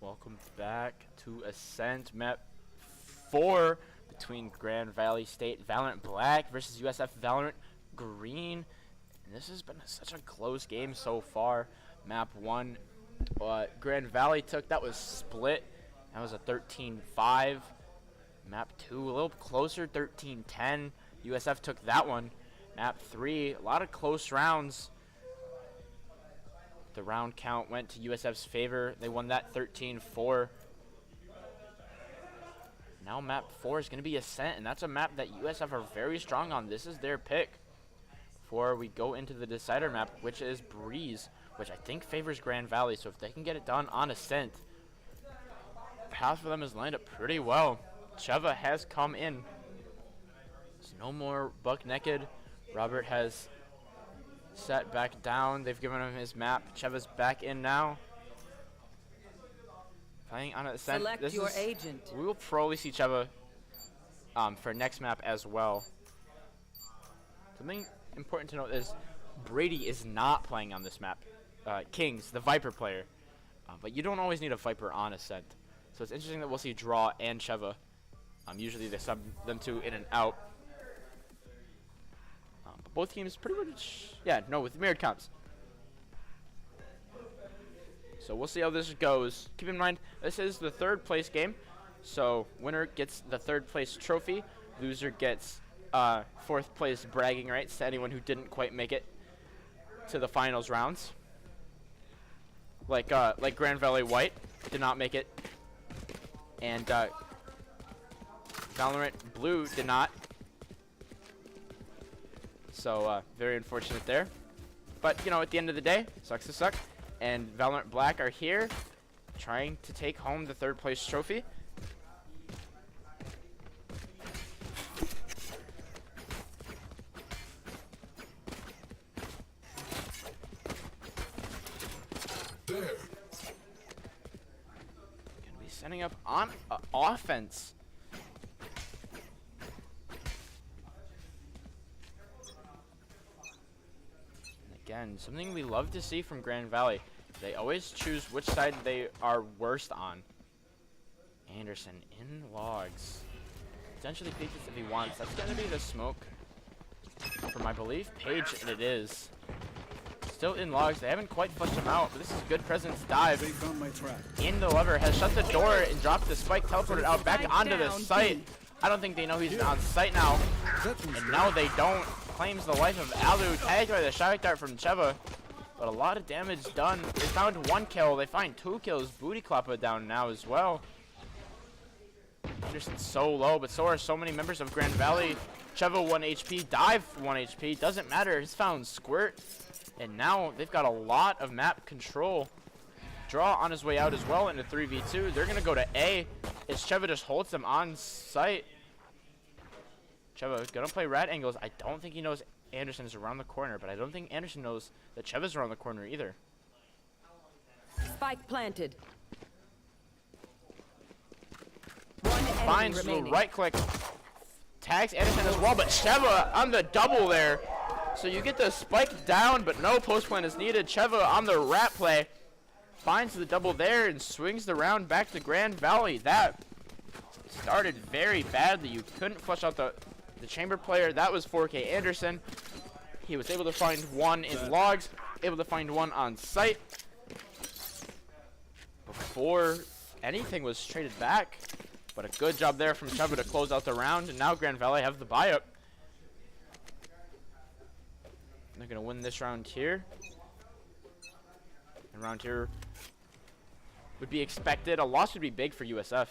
A: Welcome back to Ascent Map 4 between Grand Valley State Valorant Black versus USF Valorant Green. And this has been such a close game so far. Map 1, Grand Valley took, that was split. That was a 13-5. Map 2, a little closer, 13-10. USF took that one. Map 3, a lot of close rounds. The round count went to USF's favor. They won that 13-4. Now map 4 is going to be Ascent, and that's a map that USF are very strong on. This is their pick before we go into the decider map, which is Breeze, which I think favors Grand Valley. So if they can get it done on Ascent, path for them is lined up pretty well. Cheva has come in. There's no more buck naked. Robert has set back down. They've given him his map. Cheva's back in now. Playing on Ascent.
B: Select your agent.
A: We will probably see Cheva for next map as well. Something important to note is Brady is not playing on this map. Kings, the Viper player. But you don't always need a Viper on Ascent. So it's interesting that we'll see Draw and Cheva. Usually they sub them two in and out. Both teams pretty much, yeah, no, with mirrored comps. So we'll see how this goes. Keep in mind, this is the third place game. So winner gets the third place trophy. Loser gets fourth place bragging rights to anyone who didn't quite make it to the finals rounds. Like Grand Valley White did not make it. And Valorant Blue did not. So, very unfortunate there. But, you know, at the end of the day, sucks to suck. And Valorant Black are here, trying to take home the third place trophy.
C: There.
A: Gonna be setting up on offense. Again, something we love to see from Grand Valley. They always choose which side they are worst on. Anderson in logs. Potentially peek this if he wants. That's going to be the smoke from, I believe, Page, and it is. Still in logs. They haven't quite flushed him out, but this is a good presence dive.
C: They found my trap.
A: In the lever, has shut the door and dropped the spike, teleported out back onto the site. I don't think they know he's on site now. And now they don't. Claims the life of Alu, tagged by the shock dart from Cheva. But a lot of damage done. They found one kill. They find 2 kills. Booty Kloppa down now as well. Anderson's so low, but so are so many members of Grand Valley. Cheva 1 HP, Dive 1 HP. Doesn't matter. He's found Squirt. And now they've got a lot of map control. Draw on his way out as well into 3v2. They're going to go to A as Cheva just holds them on site. Cheva gonna play rat angles. I don't think he knows Anderson is around the corner, but I don't think Anderson knows that Cheva's around the corner either.
B: Spike planted. One
A: Finds
B: enemy
A: the
B: remaining.
A: right click. Tags Anderson as well, but Cheva on the double there. So you get the spike down, but no post plan is needed. Cheva on the rat play. Finds the double there and swings the round back to Grand Valley. That started very badly. You couldn't flush out the chamber player. That was 4K Anderson. He was able to find one in logs, able to find one on site before anything was traded back. But a good job there from Chuba to close out the round, and now Grand Valley have the buy-up. They're going to win this round here. And round here would be expected. A loss would be big for USF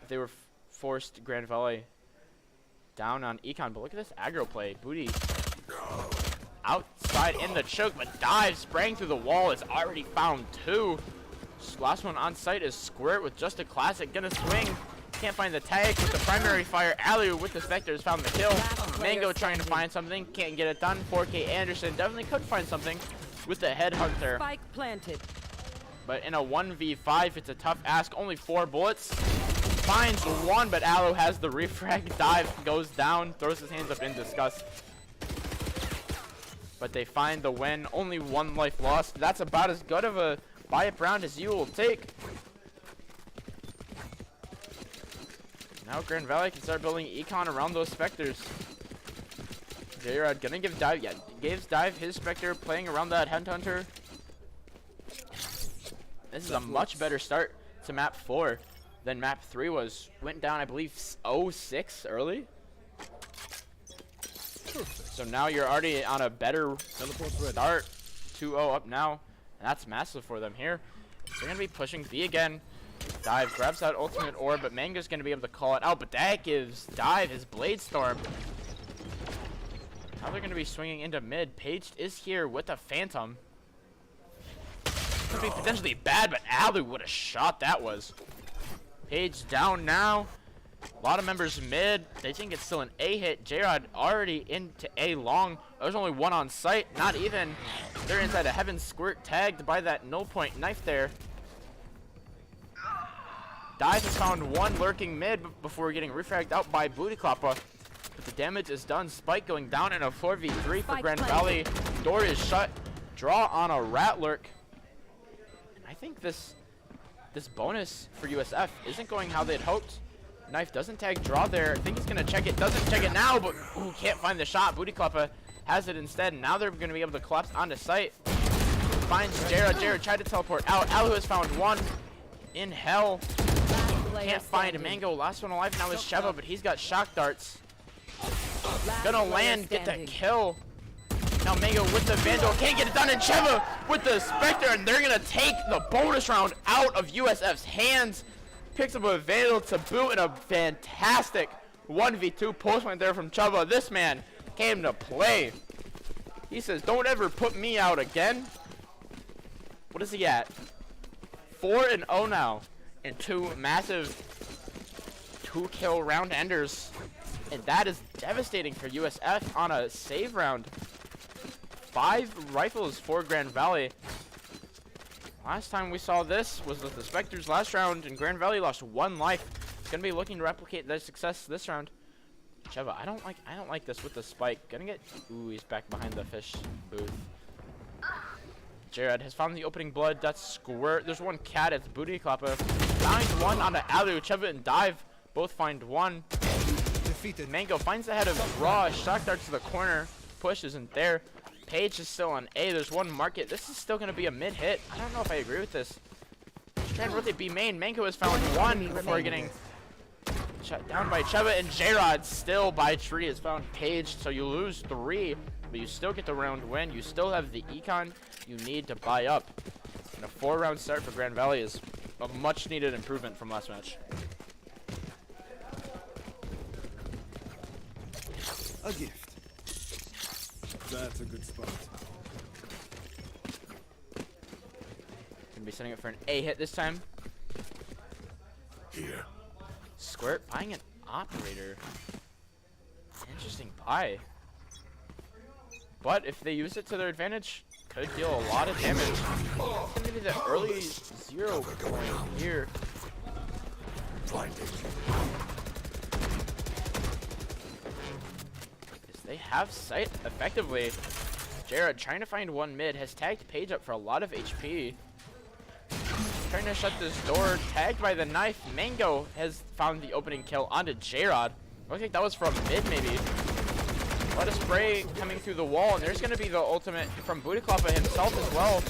A: if they were forced Grand Valley down on Econ. But look at this aggro play. Booty outside in the choke, but dive spraying through the wall is already found two. Last one on site is Squirt with just a classic. Gonna swing. Can't find the tag with the primary fire. Alley with the Spectres found the kill. Mango trying to find something. Can't get it done. 4K Anderson definitely could find something with the Headhunter.
B: Spike planted.
A: But in a 1v5, it's a tough ask. Only 4 bullets. Finds one, but Aloe has the refrag. Dive goes down. Throws his hands up in disgust. But they find the win. Only 1 life lost. That's about as good of a buy-up round as you will take. Now Grand Valley can start building Econ around those Spectres. J-Rod gonna give Dive, yeah, gives Dive his Spectre, playing around that Headhunter. This is a much better start to map 4 than map 3 was. Went down, I believe, 0-6 early. So now you're already on a better start. 2-0 up now. And that's massive for them here. They're going to be pushing B again. Dive grabs that ultimate orb, but Mango's going to be able to call it out. But that gives Dive his Blade Storm. Now they're going to be swinging into mid. Page is here with a Phantom. Could be potentially bad, but Alu, what a shot that was. Page down now. A lot of members mid. They think it's still an A hit. J-Rod already into A long. There's only 1 on site. Not even. They're inside a Heaven Squirt, tagged by that null point knife there. Dive has found 1 lurking mid before getting refragged out by Booty Kloppa. But the damage is done. Spike going down in a 4v3 for Grand Valley. Door is shut. Draw on a Rat Lurk. And I think this bonus for USF isn't going how they'd hoped. Knife doesn't tag draw there. I think he's going to check it. Doesn't check it now, but ooh, can't find the shot. Booty Kloppa has it instead. Now they're going to be able to collapse onto site. Finds Jared. Jared tried to teleport out. Alu has found 1 in hell. Can't find Mango. Last one alive now is Sheva, but he's got shock darts. Gonna land, get that kill. Now Mango with the Vandal. Can't get it done, and Sheva with the Spectre, and they're going to take the bonus round out of USF's hands. Picks up a Vandal to boot, and a fantastic 1v2 postpoint there from Chuba. This man came to play. He says, don't ever put me out again. What is he at? 4-0 now. And 2 massive 2-kill round enders. And that is devastating for USF on a save round. 5 rifles for Grand Valley. Last time we saw this was with the Spectres last round, and Grand Valley lost 1 life. It's gonna be looking to replicate their success this round. Cheva, I don't like this with the spike. Gonna get, ooh, he's back behind the fish booth. Jared has found the opening blood. That's Squirt. There's 1 cat. It's Booty Kloppa. Finds 1 on the Alu. Cheva and Dive both find 1. Defeated. Mango finds the head of Raw. Shock dart to the corner. Push isn't there. Page is still on A. There's 1 market. This is still going to be a mid-hit. I don't know if I agree with this. Trying to rotate B main. Mango has found 1 before getting shut down by Cheva, and J-Rod still by tree has found Page. So you lose 3, but you still get the round win. You still have the econ you need to buy up. And a 4-round start for Grand Valley is a much-needed improvement from last match.
C: A gift. That's a good spot.
A: Gonna be setting up for an A hit this time.
C: Here.
A: Squirt buying an operator. Interesting buy. But if they use it to their advantage, could deal a lot of damage. It's gonna be the early 0 point here. They have sight effectively. Jared trying to find 1 mid, has tagged Page up for a lot of HP. Trying to shut this door, tagged by the knife. Mango has found the opening kill onto J-Rod. Looks like that was from mid maybe. Let a spray coming through the wall, and there's going to be the ultimate from Bootykloppa himself as well.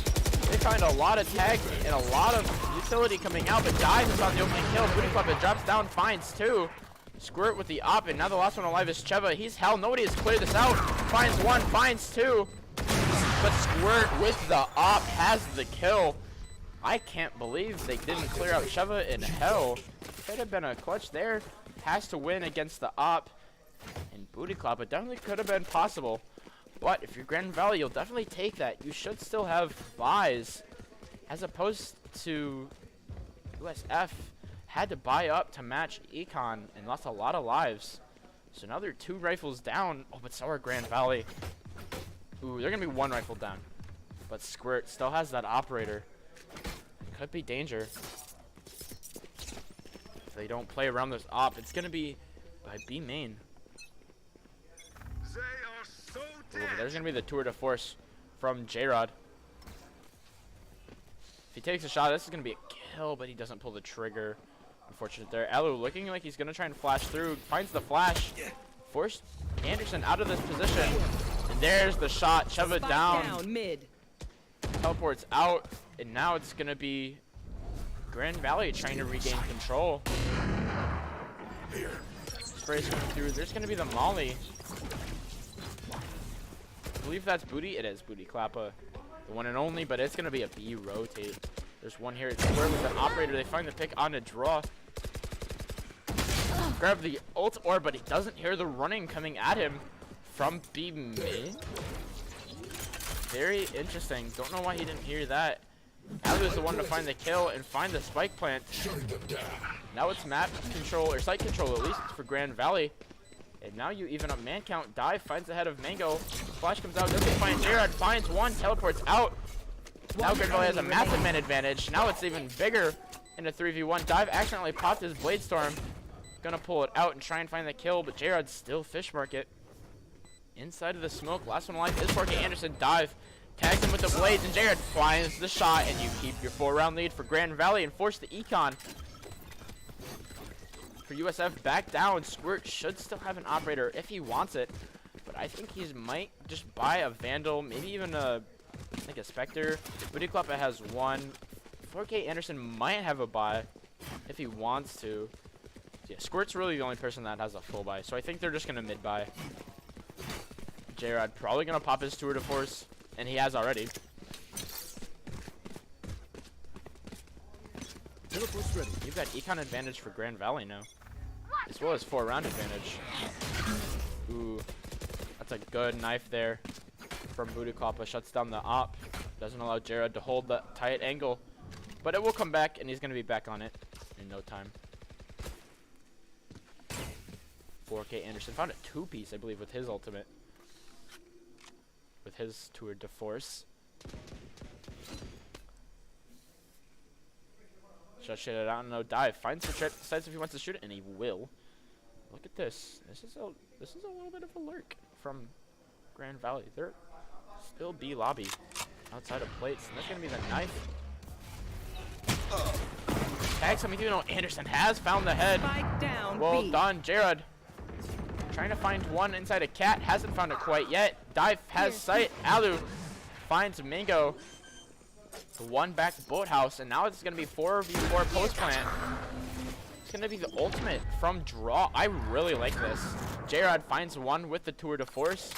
A: They find a lot of tags and a lot of utility coming out, but Dive is on the opening kill. Bootykloppa drops down, finds two. Squirt with the op, and now the last one alive is Cheva. He's hell. Nobody has cleared this out. Finds one, finds two. But Squirt with the op has the kill. I can't believe they didn't clear out Cheva in hell. Could have been a clutch there. Has to win against the op. And Bootykloppa definitely could have been possible. But if you're Grand Valley, you'll definitely take that. You should still have buys. As opposed to USF. Had to buy up to match Econ and lost a lot of lives. So now they're 2 rifles down. Oh, but so are Grand Valley. Ooh, they're going to be 1 rifle down. But Squirt still has that operator. Could be danger. If they don't play around this op, it's going to be by B main. Ooh, but there's going to be the tour de force from J-Rod. If he takes a shot, this is going to be a kill, but he doesn't pull the trigger. Unfortunate there. Alu looking like he's going to try and flash through. Finds the flash. Forced Anderson out of this position. And there's the shot. Cheva down.
B: Mid.
A: Teleports out. And now it's going to be Grand Valley trying to regain control. Sprays coming through. There's going to be the Molly. I believe that's Booty. It is Bootykloppa. The one and only, but it's going to be a B rotate. There's one here. It's square with an operator. They find the pick on a draw. Grab the ult orb, but he doesn't hear the running coming at him from B mid. Very interesting. Don't know why he didn't hear that. Alu is the one to find the kill and find the spike plant. Now it's map control, or site control at least for Grand Valley. And now you even up man count. Dive finds the head of Mango. Flash comes out, doesn't find J-Rod, finds one, teleports out. Now Grand Valley has a massive man advantage. Now it's even bigger in a 3v1. Dive accidentally popped his Blade Storm. Gonna pull it out and try and find the kill, but J-Rod's still fish market. Inside of the smoke, last one alive is 4K Anderson. Dive tags him with the blades, and J-Rod finds the shot, and you keep your 4-round lead for Grand Valley and force the econ. For USF, back down. Squirt should still have an operator if he wants it, but I think he might just buy a Vandal, maybe even a like a Spectre. Bootykloppa has one. 4K Anderson might have a buy if he wants to. Yeah, Squirt's really the only person that has a full buy, so I think they're just gonna mid buy. J-Rod probably gonna pop his tour de force, and he has already.
C: Teleport's ready.
A: You've got econ advantage for Grand Valley now, as well as 4-round advantage. Ooh, that's a good knife there from Bootykloppa. Shuts down the op. Doesn't allow J-Rod to hold the tight angle, but it will come back, and he's gonna be back on it in no time. 4K Anderson found a 2-piece, I believe, with his ultimate. With his tour de force. Just shit it out and no dive. Finds the trip, decides if he wants to shoot it, and he will. Look at this. This is a little bit of a lurk from Grand Valley. They're still B lobby outside of plates, and that's gonna be the knife. Tags coming through. No, Anderson has found the head.
B: Spike down.
A: Well
B: B.
A: done, J-Rod. Trying to find one inside a cat. Hasn't found it quite yet. Dive has sight. Alu finds Mango. The one back boathouse, and now it's going to be 4v4 post plant. It's going to be the ultimate from draw. I really like this. J-Rod finds one with the tour de force.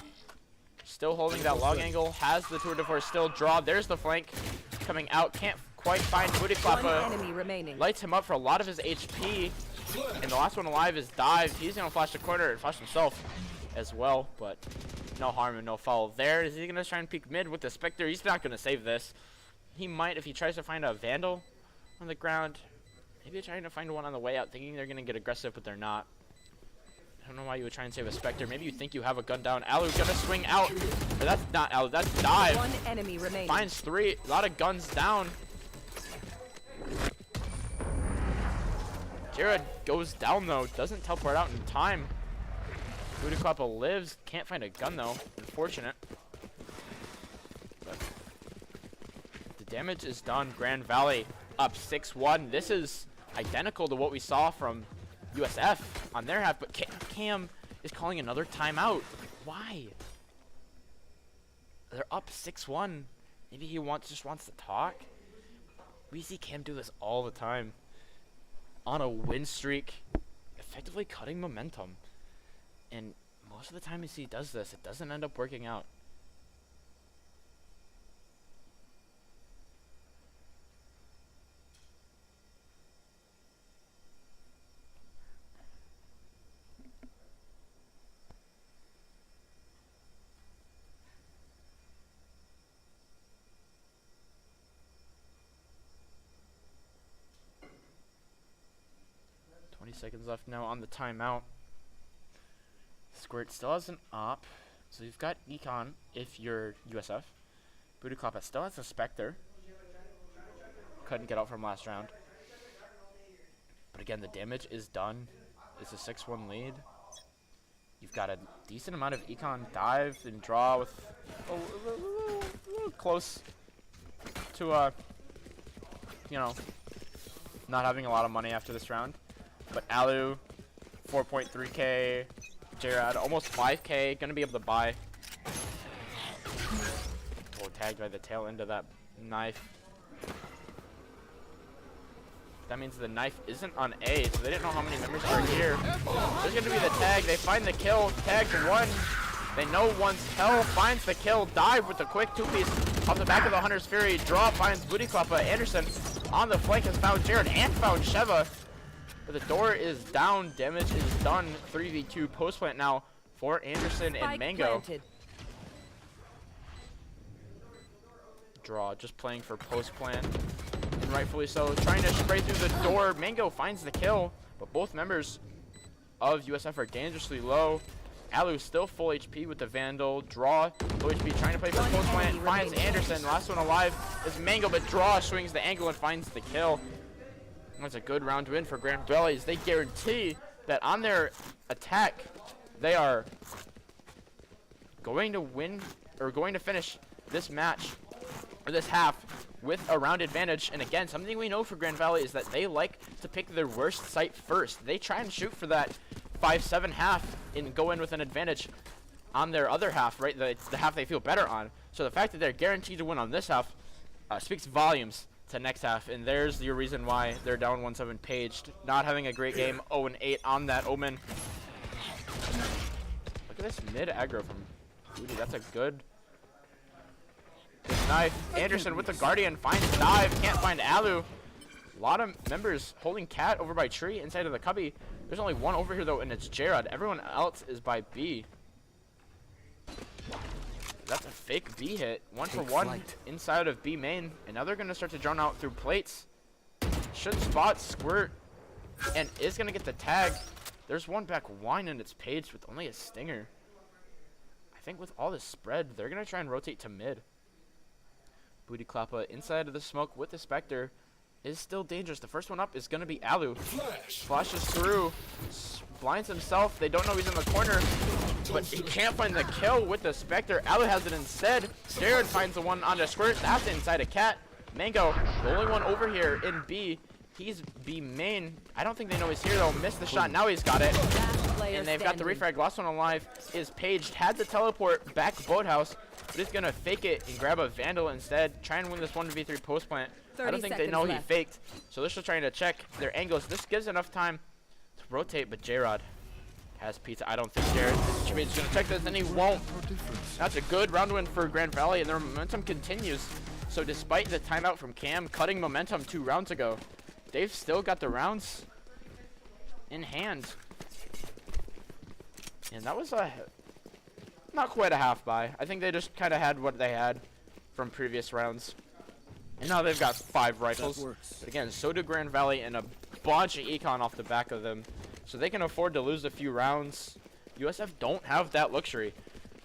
A: Still holding that long angle. Has the tour de force still draw. There's the flank coming out. Can't quite find
B: One
A: Bootykloppa.
B: enemy remaining.
A: Lights him up for a lot of his HP. And the last one alive is Dive. He's going to flash the corner and flash himself as well. But no harm and no foul there. Is he going to try and peek mid with the Spectre? He's not going to save this. He might if he tries to find a Vandal on the ground. Maybe trying to find one on the way out, thinking they're going to get aggressive, but they're not. I don't know why you would try and save a Spectre. Maybe you think you have a gun down. Alu's going to swing out. But that's not Alu. That's Dive.
B: One enemy remaining.
A: Finds 3. A lot of guns down. J-Rod goes down though, doesn't teleport out in time. Bootykloppa lives, can't find a gun though, unfortunate. But the damage is done. Grand Valley up 6-1. This is identical to what we saw from USF on their half, but Cam is calling another timeout. Why? They're up 6-1. Maybe he just wants to talk. We see Cam do this all the time. On a win streak, effectively cutting momentum. And most of the time as he does this, it doesn't end up working out. Seconds left now on the timeout. Squirt still has an op, so you've got Econ if you're USF. Booty Kloppa still has a Spectre. Couldn't get out from last round. But again, the damage is done. It's a 6-1 lead. You've got a decent amount of Econ dive and draw with a little close to you know, not having a lot of money after this round. But Alu, 4.3k, Jared, almost 5k, gonna be able to buy. Oh, tagged by the tail end of that knife. That means the knife isn't on A, so they didn't know how many members are here. There's gonna be the tag, they find the kill, tagged one. They know one's hell, finds the kill, dive with the quick two-piece off the back of the Hunter's Fury. Draw finds Booty Kloppa. Anderson on the flank has found Jared and found Sheva. But the door is down, damage is done. 3v2 post plant now for Anderson and Mango.
B: Planted.
A: Draw just playing for post plant, and rightfully so. Trying to spray through the door. Mango finds the kill, but both members of USF are dangerously low. Alu still full HP with the Vandal. Draw, low HP, trying to play for post plant. Finds Anderson. Last one alive is Mango, but Draw swings the angle and finds the kill. That's a good round win for Grand Valley, as they guarantee that on their attack, they are going to win, or going to finish this match, or this half, with a round advantage. And again, something we know for Grand Valley is that they like to pick their worst site first. They try and shoot for that 5-7 half and go in with an advantage on their other half, right? The half they feel better on. So the fact that they're guaranteed to win on this half speaks volumes to next half, and there's your reason why they're down 1-7. Paged, not having a great game, 0-8 on that Omen. Look at this mid aggro from Booty. That's a good knife. Anderson with the Guardian finds dive, can't find Alu. A lot of members holding Cat over by tree inside of the cubby. There's only one over here though, and it's Jared. Everyone else is by B. That's a fake B hit. 1-for-1 inside of B main. And now they're going to start to drone out through plates. Should spot Squirt and is going to get the tag. There's one back wine, and it's Paged with only a stinger. I think with all this spread, they're going to try and rotate to mid. Booty Kloppa inside of the smoke with the Spectre is still dangerous. The first one up is going to be Alu. Flashes through. Blinds himself. They don't know he's in the corner, but he can't find the kill with the Spectre. Alu has it instead. Jared finds the one on the Squirt. That's inside a Cat. Mango, the only one over here in B. He's B main. I don't think they know he's here though. Missed the shot. Now he's got it. And they've got the refrag. Last one alive is Paged. Had the teleport back boathouse, but he's gonna fake it and grab a Vandal instead. Try and win this 1v3 post plant. I don't think they know he faked, so they're just trying to check their angles. This gives enough time to rotate, but J-Rod has pizza. I don't think Jared's gonna check this, and he won't. That's a good round win for Grand Valley, and their momentum continues. So despite the timeout from Cam cutting momentum 2 rounds ago, they've still got the rounds in hand. And that was not quite a half buy. I think they just kind of had what they had from previous rounds. And now they've got 5 rifles. But again, so do Grand Valley and a bunch of econ off the back of them. So they can afford to lose a few rounds. USF don't have that luxury.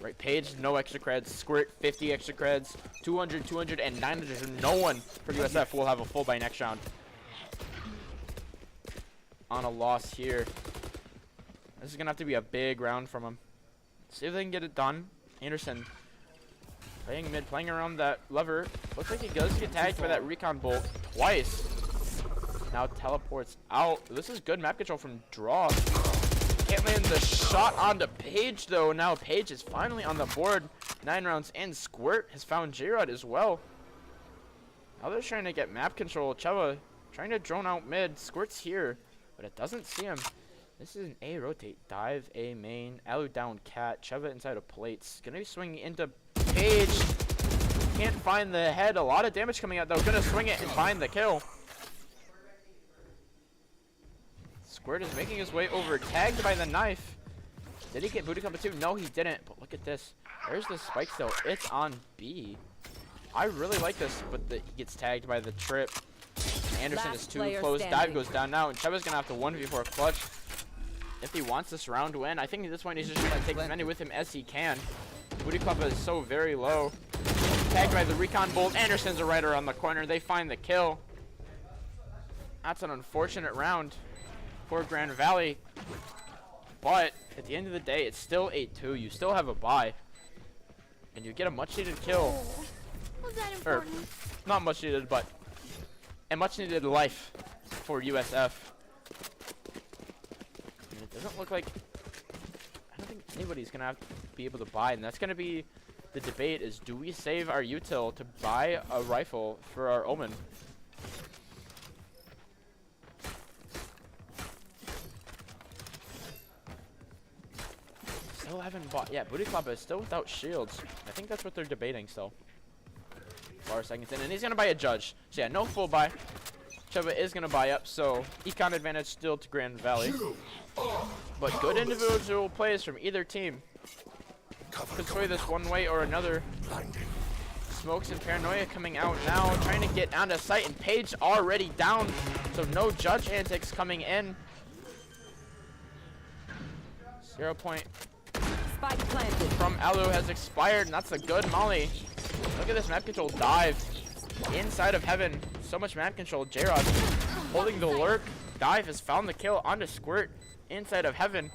A: Right, Page, no extra creds. Squirt, 50 extra creds. 200, 200, and 900. No one for USF will have a full by next round. On a loss here. This is going to have to be a big round from them. See if they can get it done. Anderson playing mid, playing around that lever. Looks like he does get tagged by that recon bolt twice. Now teleports out. This is good map control from Draw. Can't land the shot onto Paige though. Now Paige is finally on the board. 9 rounds in. Squirt has found J-Rod as well. Now they're trying to get map control. Cheva trying to drone out mid. Squirt's here, but it doesn't see him. This is an A rotate. Dive, A main. Alu down cat. Cheva inside of plates. Gonna be swinging into Paige. Can't find the head. A lot of damage coming out though. Gonna swing it and find the kill. Squirt is making his way over. Tagged by the knife. Did he get booty combo too? No, he didn't. But look at this. There's the spike still. It's on B. I really like this, but he gets tagged by the trip. Anderson is too close. Dive goes down now, and Cheva's gonna have to 1v4 clutch if he wants this round win. I think at this point he's just gonna take as many with him as he can. Booty Club is so very low. Tagged by the recon bolt. Anderson's right around the corner. They find the kill. That's an unfortunate round for Grand Valley, but at the end of the day, it's still 8-2. You still have a bye, and you get a much-needed kill.
D: Was that
A: Or,
D: important?
A: not much needed, but a much needed life for USF. And it doesn't look like, I don't think anybody's gonna have to be able to buy, and that's gonna be the debate: is do we save our util to buy a rifle for our Omen? Still haven't bought. Yeah, Booty Club is still without shields. I think that's what they're debating still. 4 seconds in, and he's gonna buy a judge. So yeah, no full buy. Cheva is gonna buy up, so econ advantage still to Grand Valley. But good individual plays from either team could sway this one way or another. Smokes and Paranoia coming out now, trying to get onto sight, and Paige already down, so no judge antics coming in. 0 point
B: Spike planted.
A: from Alu has expired, and that's a good molly. Look at this map control dive inside of heaven. So much map control. J-Rod holding the lurk. Dive has found the kill onto Squirt inside of heaven.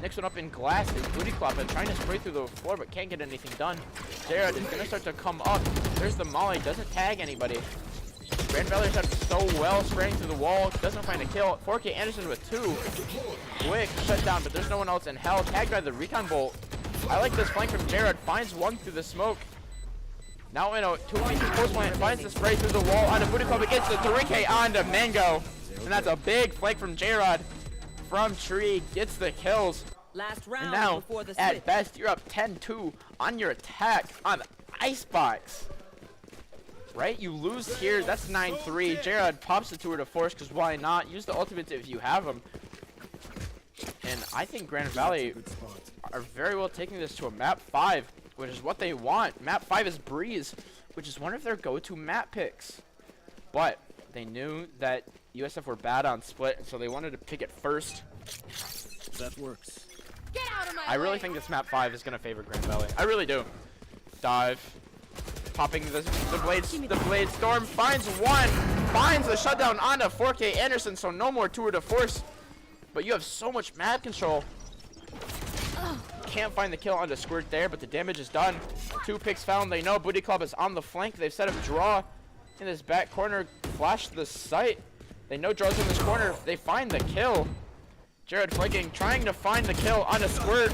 A: Next one up in glass is Booty Club and trying to spray through the floor but can't get anything done. J-Rod is gonna start to come up. There's the molly. Doesn't tag anybody. Grand Valley done so well spraying through the wall. Doesn't find a kill. 4K Anderson with 2. Quick shut down, but there's no one else in hell. Tagged by the recon bolt. I like this flank from J-Rod. Finds one through the smoke. Now in a 2v2 post plant, finds the spray through the wall onto Booty Club. It gets the 3K onto Mango. And that's a big flank from J-Rod. From Tree, gets the kills.
B: Last round
A: And now,
B: before the switch.
A: at best, you're up 10-2 on your attack on Icebox. Right? You lose here, that's 9-3. J-Rod pops the tour to force, because why not? Use the ultimates if you have them. And I think Grand Valley are very well taking this to a map 5. Which is what they want. Map 5 is Breeze, which is one of their go-to map picks. But they knew that USF were bad on split, and so they wanted to pick it first.
C: That works.
D: Get out of my
A: I really
D: way.
A: think this map 5 is going to favor Grand Valley. I really do. Dive. Popping the blade storm. Finds one. Finds the shutdown onto 4K Anderson, so no more tour de force. But you have so much map control. Can't find the kill onto Squirt there, but the damage is done. 2 picks found. They know Booty Club is on the flank. They've set up draw in this back corner. Flash the sight. They know draw's in this corner. They find the kill. Jared flanking, trying to find the kill onto Squirt.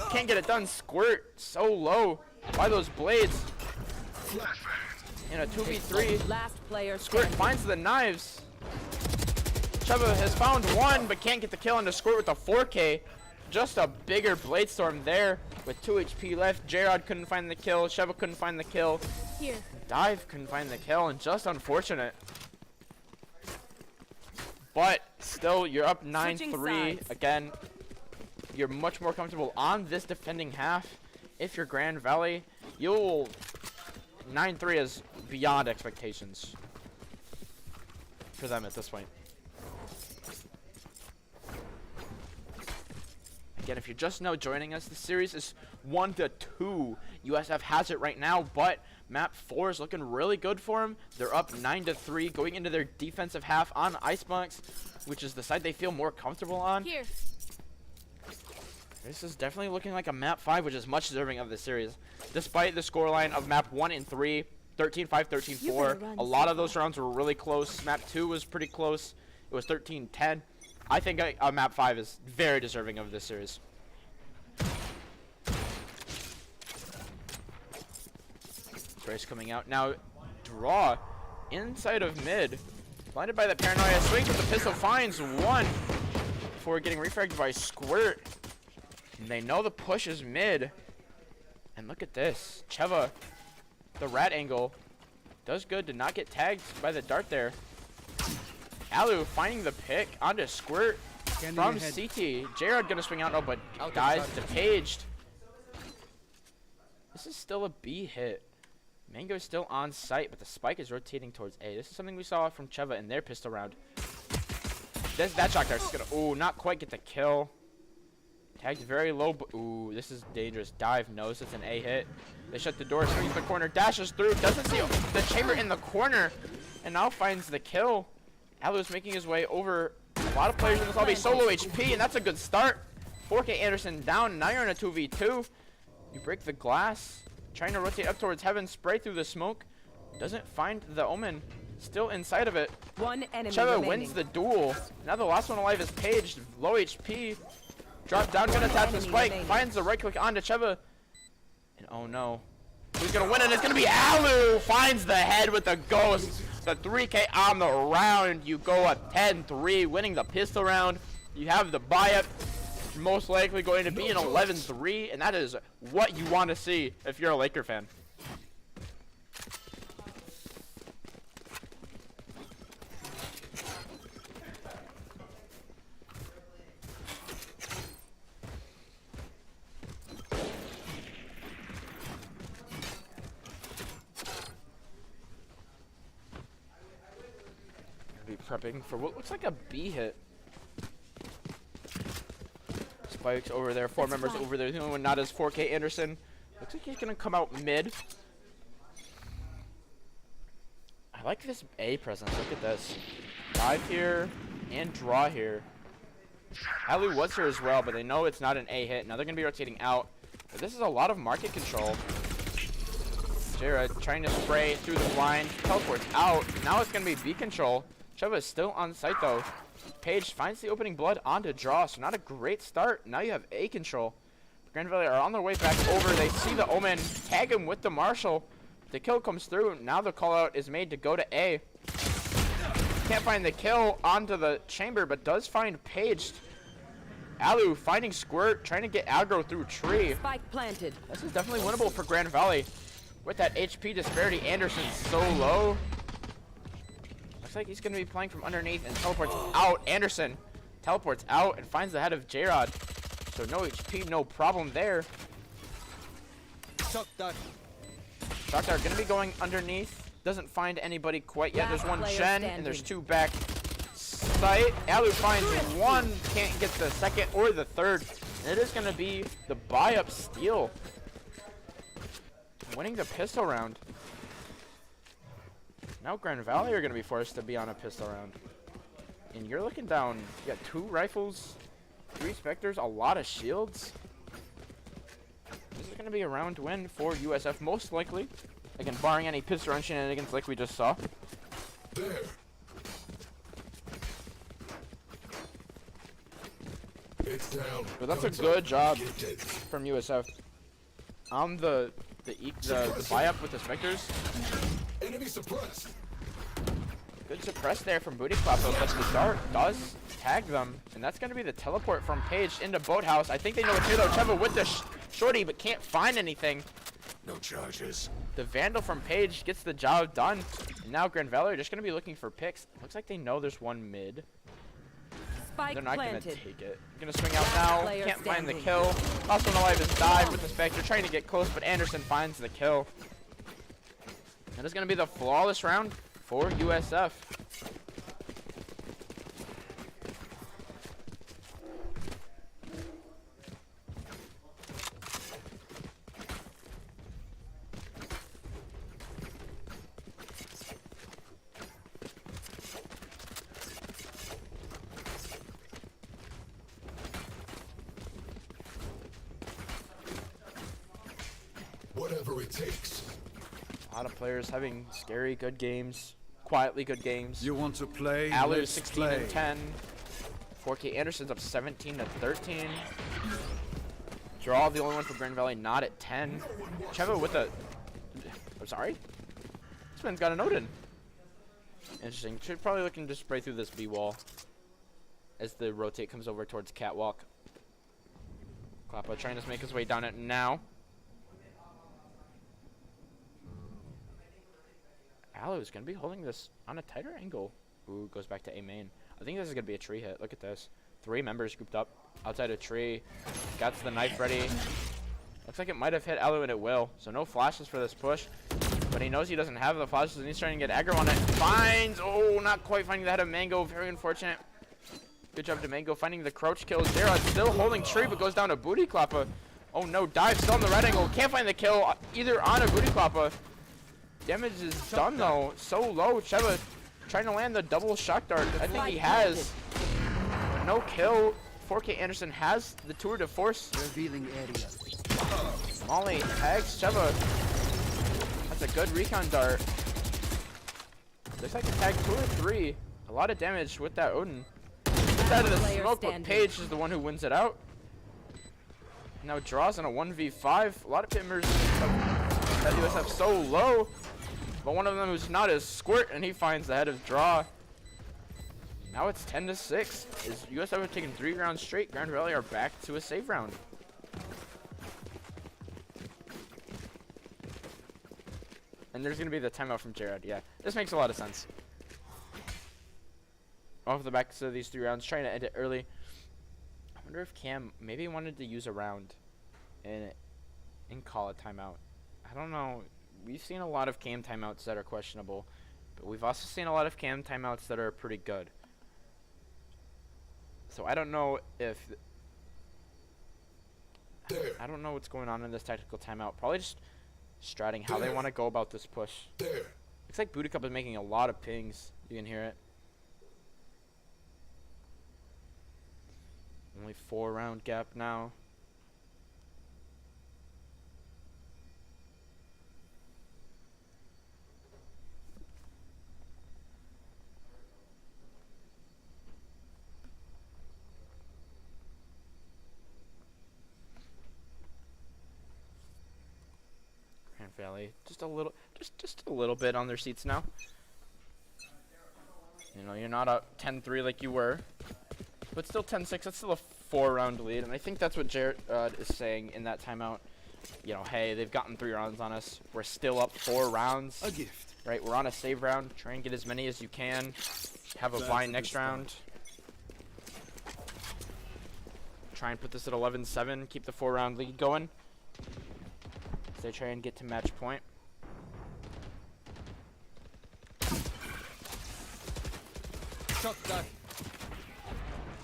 A: Can't get it done. Squirt so low by those blades. In a 2v3,
B: Last player
A: Squirt
B: standing.
A: finds the knives. Cheva has found one, but can't get the kill onto Squirt with a 4K. Just a bigger blade storm there with 2 HP left. J-Rod couldn't find the kill. Cheva couldn't find the kill.
D: Here.
A: Dive couldn't find the kill, and just unfortunate. But still, you're up 9-3.
B: sides.
A: Again, you're much more comfortable on this defending half. If you're Grand Valley, you'll 9-3 is beyond expectations for them at this point. Again, if you're just now joining us, the series is 1-2. USF has it right now, but map 4 is looking really good for them. They're up 9-3 going into their defensive half on Icebox, which is the side they feel more comfortable on.
D: Here.
A: This is definitely looking like a map 5, which is much deserving of the series. Despite the scoreline of map 1 and 3, 13-5, 13-4, a lot of those rounds were really close. Map 2 was pretty close. It was 13-10. I think map 5 is very deserving of this series. Bryce coming out now. Draw inside of mid. Blinded by the paranoia. Swings with the pistol. Finds one before getting refragged by Squirt. And they know the push is mid. And look at this. Cheva, the rat angle, does good to not get tagged by the dart there. Alu finding the pick onto Squirt from CT. Jared gonna swing out, no, but dies depaged. This is still a B hit. Mango is still on site, but the spike is rotating towards A. This is something we saw from Cheva in their pistol round. That shot there is gonna, ooh, not quite get the kill. Tagged very low, but ooh, this is dangerous. Dive knows it's an A hit. They shut the door, swings the corner, dashes through, doesn't see the chamber in the corner, and now finds the kill. Alu's making his way over a lot of players in this lobby. Solo HP, and that's a good start. 4K Anderson down, now you're in a 2v2. You break the glass. Trying to rotate up towards heaven, spray through the smoke. Doesn't find the Omen. Still inside of it.
B: One enemy
A: Cheva
B: remaining.
A: wins the duel. Now the last one alive is Page. Low HP. Drop down, gonna tap the spike.
B: remaining.
A: Finds the right click onto Cheva. And oh no. Who's gonna win it? It's gonna be Alu. Finds the head with the ghost. The 3K on the round. You go up 10-3, winning the pistol round. You have the buy-up. Most likely going to be an 11-3, and that is what you want to see if you're a Laker fan. Be prepping for what looks like a B hit. Spikes over there, four members over there. The only one not as 4K Anderson. Looks like he's gonna come out mid. I like this A presence. Look at this. Dive here and draw here. Alu was here as well, but they know it's not an A hit. Now they're gonna be rotating out. But this is a lot of market control. Jared trying to spray through the blind. Teleports out. Now it's gonna be B control. Cheva is still on site though. Page finds the opening blood onto draw, so not a great start. Now you have A control. Grand Valley are on their way back over. They see the Omen, tag him with the Marshall. The kill comes through. Now the call out is made to go to A. Can't find the kill onto the chamber, but does find Page. Alu finding Squirt, trying to get aggro through tree.
B: Spike planted.
A: This is definitely winnable for Grand Valley. With that HP disparity, Anderson's so low. Looks like he's going to be playing from underneath and teleports out. Anderson teleports out and finds the head of J-Rod. So no HP, no problem there.
C: Shock dart.
A: Shock Dart going to be going underneath. Doesn't find anybody quite yet. There's one
B: Last player
A: Shen
B: standing.
A: and there's two back site. Alu finds one. Can't get the second or the third. And it is going to be the buy-up steal. Winning the pistol round. Now Grand Valley are going to be forced to be on a pistol round. And you're looking down. You got 2 rifles, 3 Spectres, a lot of shields. This is going to be a round win for USF, most likely. Again, barring any pistol run shenanigans like we just saw.
C: There. It's down.
A: But that's a good job from USF. On the buy-up with the Spectres.
C: Enemy suppressed.
A: Good suppress there from Booty Clap, though, but the dart does tag them. And that's going to be the teleport from Page into Boathouse. I think they know it's here, though. Cheva with the shorty, but can't find anything.
C: No charges.
A: The Vandal from Page gets the job done. And now Grand Valley are just going to be looking for picks. Looks like they know there's one mid.
B: Spike
A: They're not going to
B: planted.
A: take it. Going to swing out now.
B: Player
A: Can't find the
B: standing.
A: kill. Last one alive is Dive with the Spectre. Trying to get close, but Anderson finds the kill. That is going to be the flawless round for USF.
C: Whatever it takes.
A: A lot of players having scary good games, quietly good games.
C: You want to play?
A: Alu
C: Let's
A: 16
C: play.
A: and 10. 4K Anderson's up 17 to 13. Draw the only one for Grand Valley, not at 10. Cheva with a... I'm sorry? This man's got an Odin. Interesting. Should probably looking to spray through this B wall as the rotate comes over towards Catwalk. Klappa trying to make his way down it now. Alu is going to be holding this on a tighter angle. Ooh, goes back to A main. I think this is going to be a tree hit. Look at this. 3 members grouped up outside a tree. Got the knife ready. Looks like it might have hit Alu, and it will. So no flashes for this push. But he knows he doesn't have the flashes, and he's trying to get aggro on it. Finds, oh, not quite finding the head of Mango. Very unfortunate. Good job to Mango finding the crouch kills. Zera still holding tree, but goes down to Booty Klappa. Oh no, dive still on the red angle. Can't find the kill either on a Booty Klappa. Damage is done though. So low. Cheva trying to land the double shock dart. I think he has. But no kill. 4K Anderson has the tour de force.
C: Revealing area.
A: Molly tags Cheva. That's a good recon dart. Looks like a tag 2 or 3. A lot of damage with that Odin. Gets out of the smoke, but Paige is the one who wins it out. Now draws on a 1v5. A lot of pimmers that USF so low. But one of them who's not is Squirt, and he finds the head of Draw. Now it's 10 to 6. As USF have taken 3 rounds straight, Grand Valley are back to a save round. And there's going to be the timeout from Jared. Yeah, this makes a lot of sense. Off the back of these 3 rounds, trying to end it early. I wonder if Cam maybe wanted to use a round and call a timeout. I don't know. We've seen a lot of Cam timeouts that are questionable, but we've also seen a lot of Cam timeouts that are pretty good. So I don't know if... I don't know what's going on in this tactical timeout. Probably just stratting how they want to go about this push. Looks like Booty Cup is making a lot of pings. You can hear it. Only 4 round gap now. Grand Valley, just a little bit on their seats now. You know, you're not up 10-3 like you were. But still 10-6, that's still a 4-round lead, and I think that's what Jared is saying in that timeout. You know, hey, they've gotten 3 rounds on us. We're still up 4 rounds.
C: A gift.
A: Right, we're on a save round. Try and get as many as you can. Have a bye next round. Try and put this at 11-7. Keep the 4-round lead going. As they try and get to match point.
C: Shock dart.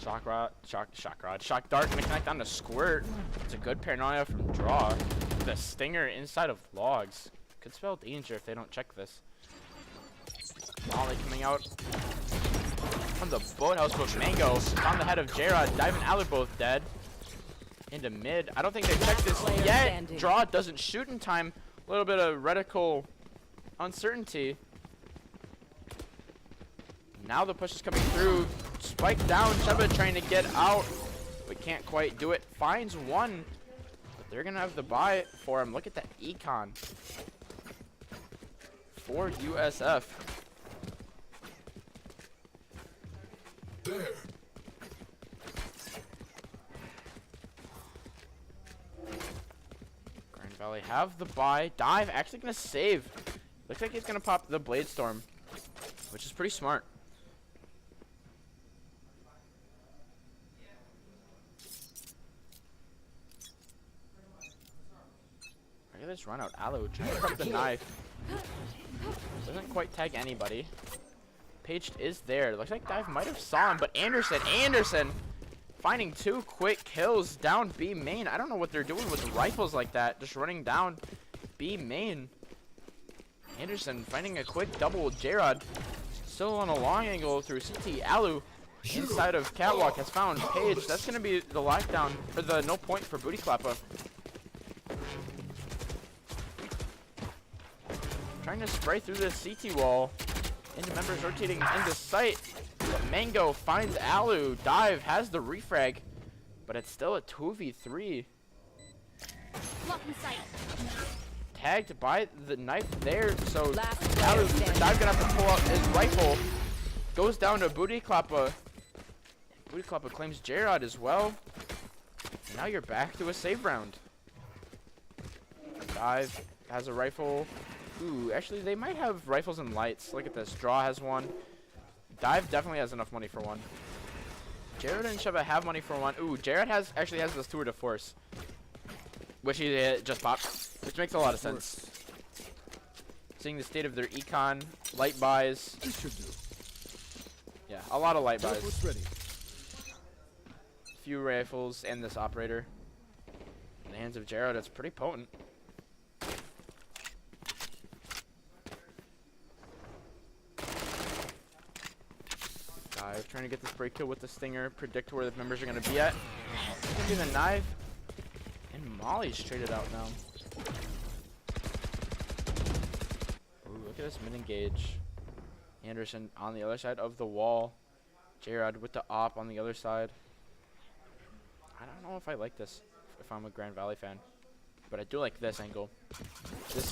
A: Shock dart gonna connect on the Squirt. It's a good paranoia from Draw. The Stinger inside of Logs. Could spell danger if they don't check this. Molly coming out from the boathouse, but Mango on the head of J-Rod. Dive and Aller both dead. Into mid. I don't think they checked this yet. Draw doesn't shoot in time. A little bit of reticle uncertainty. Now the push is coming through. Spike down. Cheva trying to get out, but can't quite do it. Finds one, but they're gonna have the buy for him. Look at that econ for USF.
C: There.
A: Grand Valley have the buy. Dive actually gonna save. Looks like he's gonna pop the Blade Storm, which is pretty smart. Look at this run out. Aloe trying to grab the knife. Doesn't quite tag anybody. Page is there. Looks like Dive might have saw him, but Anderson finding 2 quick kills down B main. I don't know what they're doing with rifles like that. Just running down B main. Anderson finding a quick double with J-Rod. Still on a long angle through CT. Alu inside of Catwalk has found Page. That's going to be the lockdown, or the no point for Booty Klappa. Trying to spray through the CT wall. Into members rotating into sight. But Mango finds Alu. Dive has the refrag. But it's still a 2v3.
D: Lock in sight.
A: Tagged by the knife there. So
B: Last
A: Alu,
B: player standing.
A: Dive gonna have to pull out his rifle. Goes down to Booty Klappa. Booty Klappa claims J-Rod as well. And now you're back to a save round. Dive has a rifle. Ooh, actually they might have rifles and lights. Look at this. Draw has one. Dive definitely has enough money for one. Jared and Sheva have money for one. Ooh, Jared actually has this tour de force, which he just popped, which makes a lot of sense. Seeing the state of their econ, light buys.
C: This should do.
A: Yeah, a lot of light buys.
C: Teleport's ready.
A: Few rifles and this operator. In the hands of Jared, it's pretty potent. Dive trying to get this break kill with the stinger, predict where the members are going to be at. Gonna be the knife. And Molly's traded out now. Ooh, look at this mid-engage. Anderson on the other side of the wall. J-Rod with the op on the other side. I don't know if I like this if I'm a Grand Valley fan, but I do like this angle. This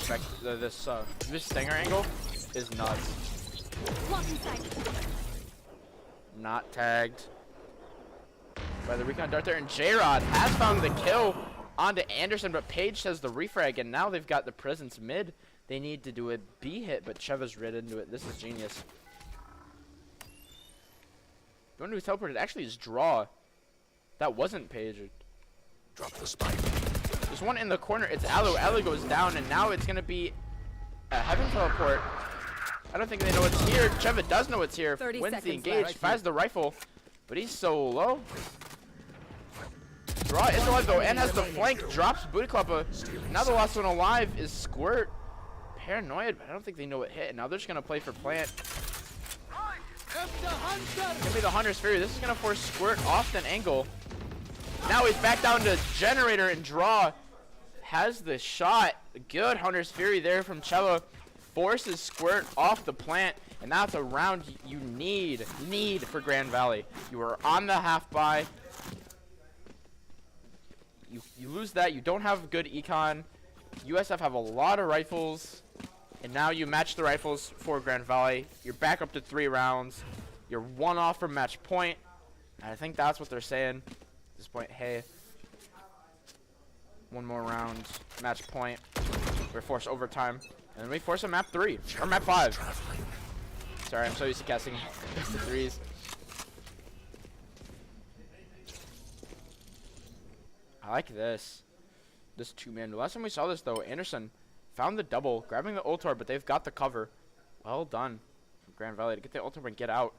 A: stinger angle is nuts.
D: Lock in sight.
A: Not tagged by the recon dart there, and J-Rod has found the kill onto Anderson, but Page says the refrag, and now they've got the presence mid. They need to do a B hit, but Cheva's rid into it. This is genius. The one who's teleported actually is Draw. That wasn't Page.
C: Drop the spike.
A: There's one in the corner. It's Alu. Alu goes down, and now it's going to be a Heaven teleport. I don't think they know it's here. Cheva does know it's here.
B: 30
A: Wins the
B: seconds
A: engage.
B: left.
A: Fires the rifle, but he's so low. Draw is alive, though, and has the flank. Drops Booty Klappa. Now the last one alive is Squirt. Paranoid, but I don't think they know it hit. And now they're just going to play for plant. Gonna be the Hunter's Fury. This is gonna force Squirt off an angle. Now he's back down to Generator, and Draw has the shot. Good Hunter's Fury there from Cheva. Forces Squirt off the plant, and that's a round you need for Grand Valley. You are on the half buy. You lose that. You don't have good econ. USF have a lot of rifles. And now you match the rifles for Grand Valley. You're back up to 3 rounds. You're 1 off from match point. And I think that's what they're saying at this point. Hey, 1 more round, match point. We're forced overtime. And then we force a map 3, or map 5. Sorry, I'm so used to casting the 3s. I like this. This 2-man. The last time we saw this, though, Anderson found the double, grabbing the ult orb, but they've got the cover. Well done from Grand Valley to get the ult orb and get out.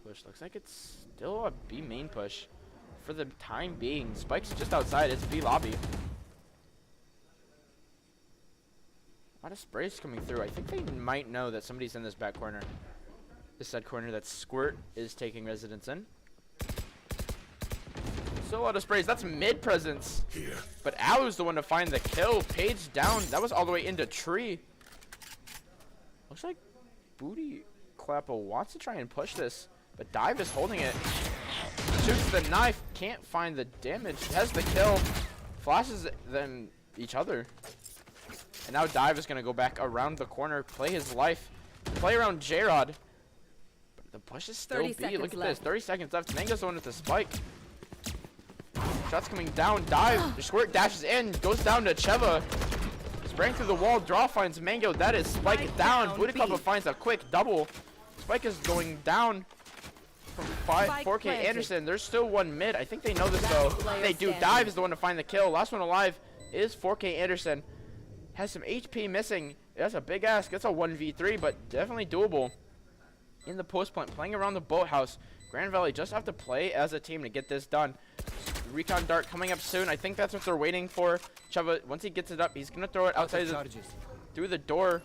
A: Push. Looks like it's still a B main push for the time being. Spike's just outside. It's B lobby. A lot of sprays coming through. I think they might know that somebody's in this back corner. This side corner that Squirt is taking residence in. Still a lot of sprays. That's mid presence. But Alu's the one to find the kill. Page down. That was all the way into tree. Looks like Booty Klappa wants to try and push this, but Dive is holding it. Shoots the knife. Can't find the damage. Has the kill. Flashes them each other. And now Dive is going to go back around the corner, play his life, play around J-Rod. But the push is still
B: 30
A: B. Look
B: seconds
A: at
B: left.
A: this. 30 seconds left. Mango's the one with the spike. Shots coming down. Dive. The Squirt dashes in. Goes down to Cheva. Spraying through the wall. Draw finds Mango. That is Spike
B: Spike
A: down.
B: down,
A: Booty
B: B.
A: Klappa finds a quick double. Spike is going down from
B: Spike
A: 4K
B: planted.
A: Anderson. There's still one mid. I think they know this though.
B: player
A: They do.
B: standing.
A: Dive is the one to find the kill. Last one alive is 4K Anderson. Has some HP missing. That's a big ask. That's a 1v3, but definitely doable. In the post plant, playing around the boathouse. Grand Valley just have to play as a team to get this done. Recon dart coming up soon. I think that's what they're waiting for. Cheva, once he gets it up, he's gonna throw it outside through the door.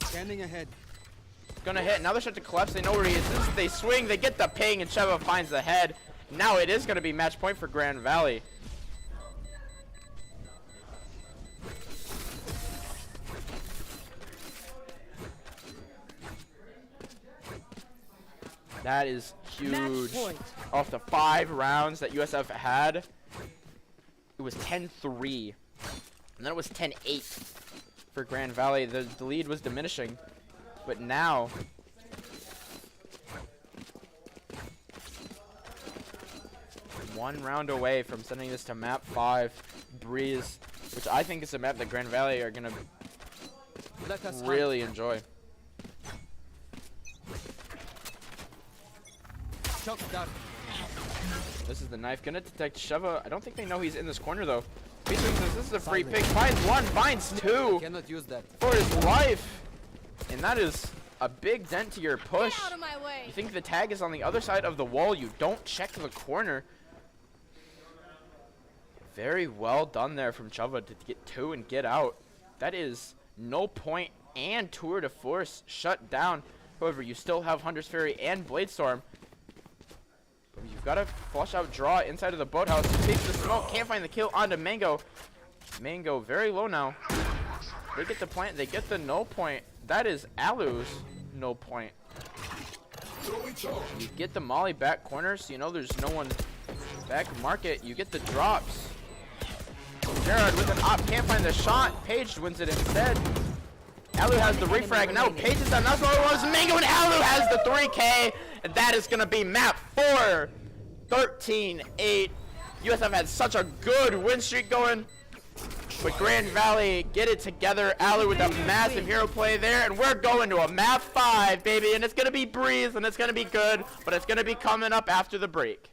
C: Standing ahead.
A: Gonna hit. Now they're starting to collapse. They know where he is. They swing. They get the ping, and Cheva finds the head. Now it is gonna be match point for Grand Valley. That is
B: Match
A: huge.
B: point.
A: Off the 5 rounds that USF had, it was 10-3. And then it was 10-8 for Grand Valley. The lead was diminishing. But now, one round away from sending this to map 5, Breeze, which I think is a map that Grand Valley are going to
C: Let us
A: really enjoy.
C: shock dart.
A: This is the knife. Gonna detect Sheva. I don't think they know he's in this corner though. Beats says this is a free pick. Finds 1, finds 2
C: Cannot use that.
A: for his life. And that is a big dent to your push.
D: Get out of my way.
A: You think the tag is on the other side of the wall. You don't check the corner. Very well done there from Chava to get 2 and get out. That is no point and tour de force shut down. However, you still have Hunter's Fury and Bladestorm. But you've got to flush out draw inside of the boathouse. He takes the smoke, can't find the kill onto Mango. Mango very low now. They get the plant, they get the no point. That is Alu's no point. You get the molly back corner, so you know there's no one back market. You get the drops. Jared with an op, can't find the shot. Page wins it instead. Alu has the refrag. Now Page is done. That's what it was. Mango and Alu has the 3K. And that is going to be map 4. 13-8. USF had such a good win streak going. But Grand Valley get it together. Alu with a massive hero play there. And we're going to a map 5, baby. And it's going to be Breeze. And it's going to be good. But it's going to be coming up after the break.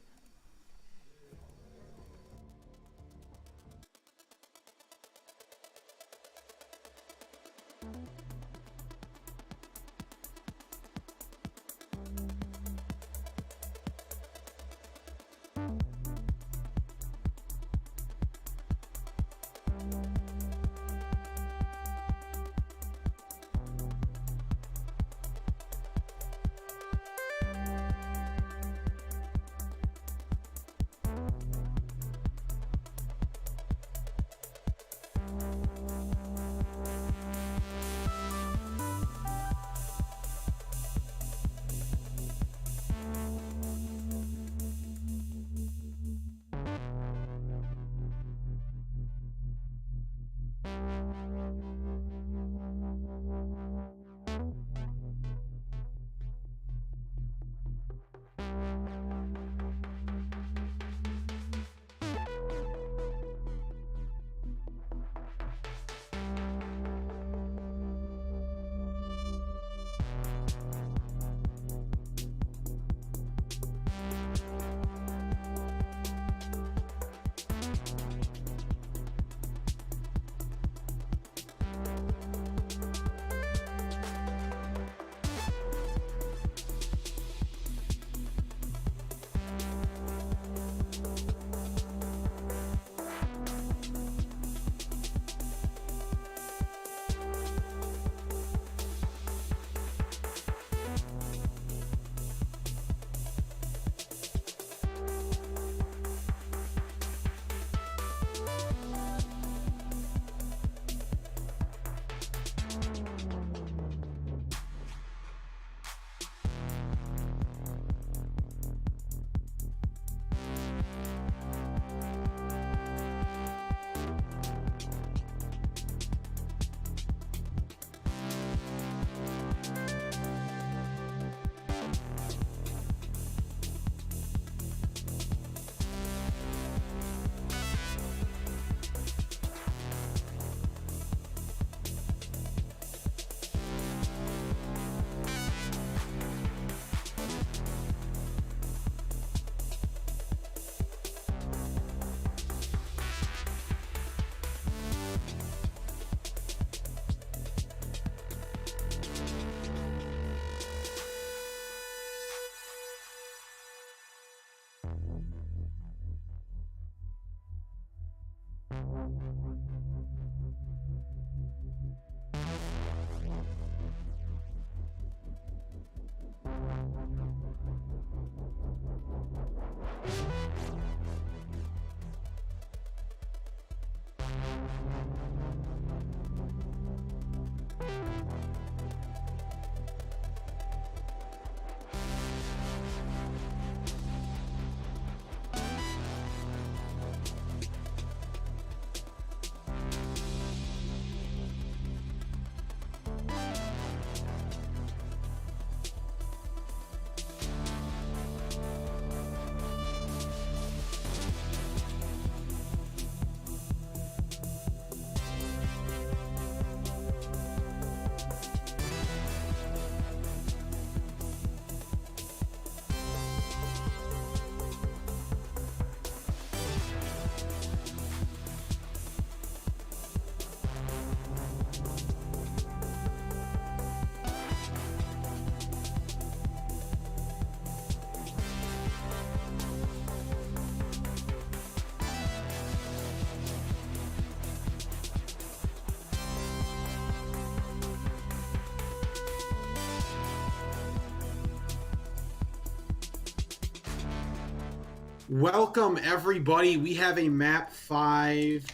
C: Welcome everybody. We have a map 5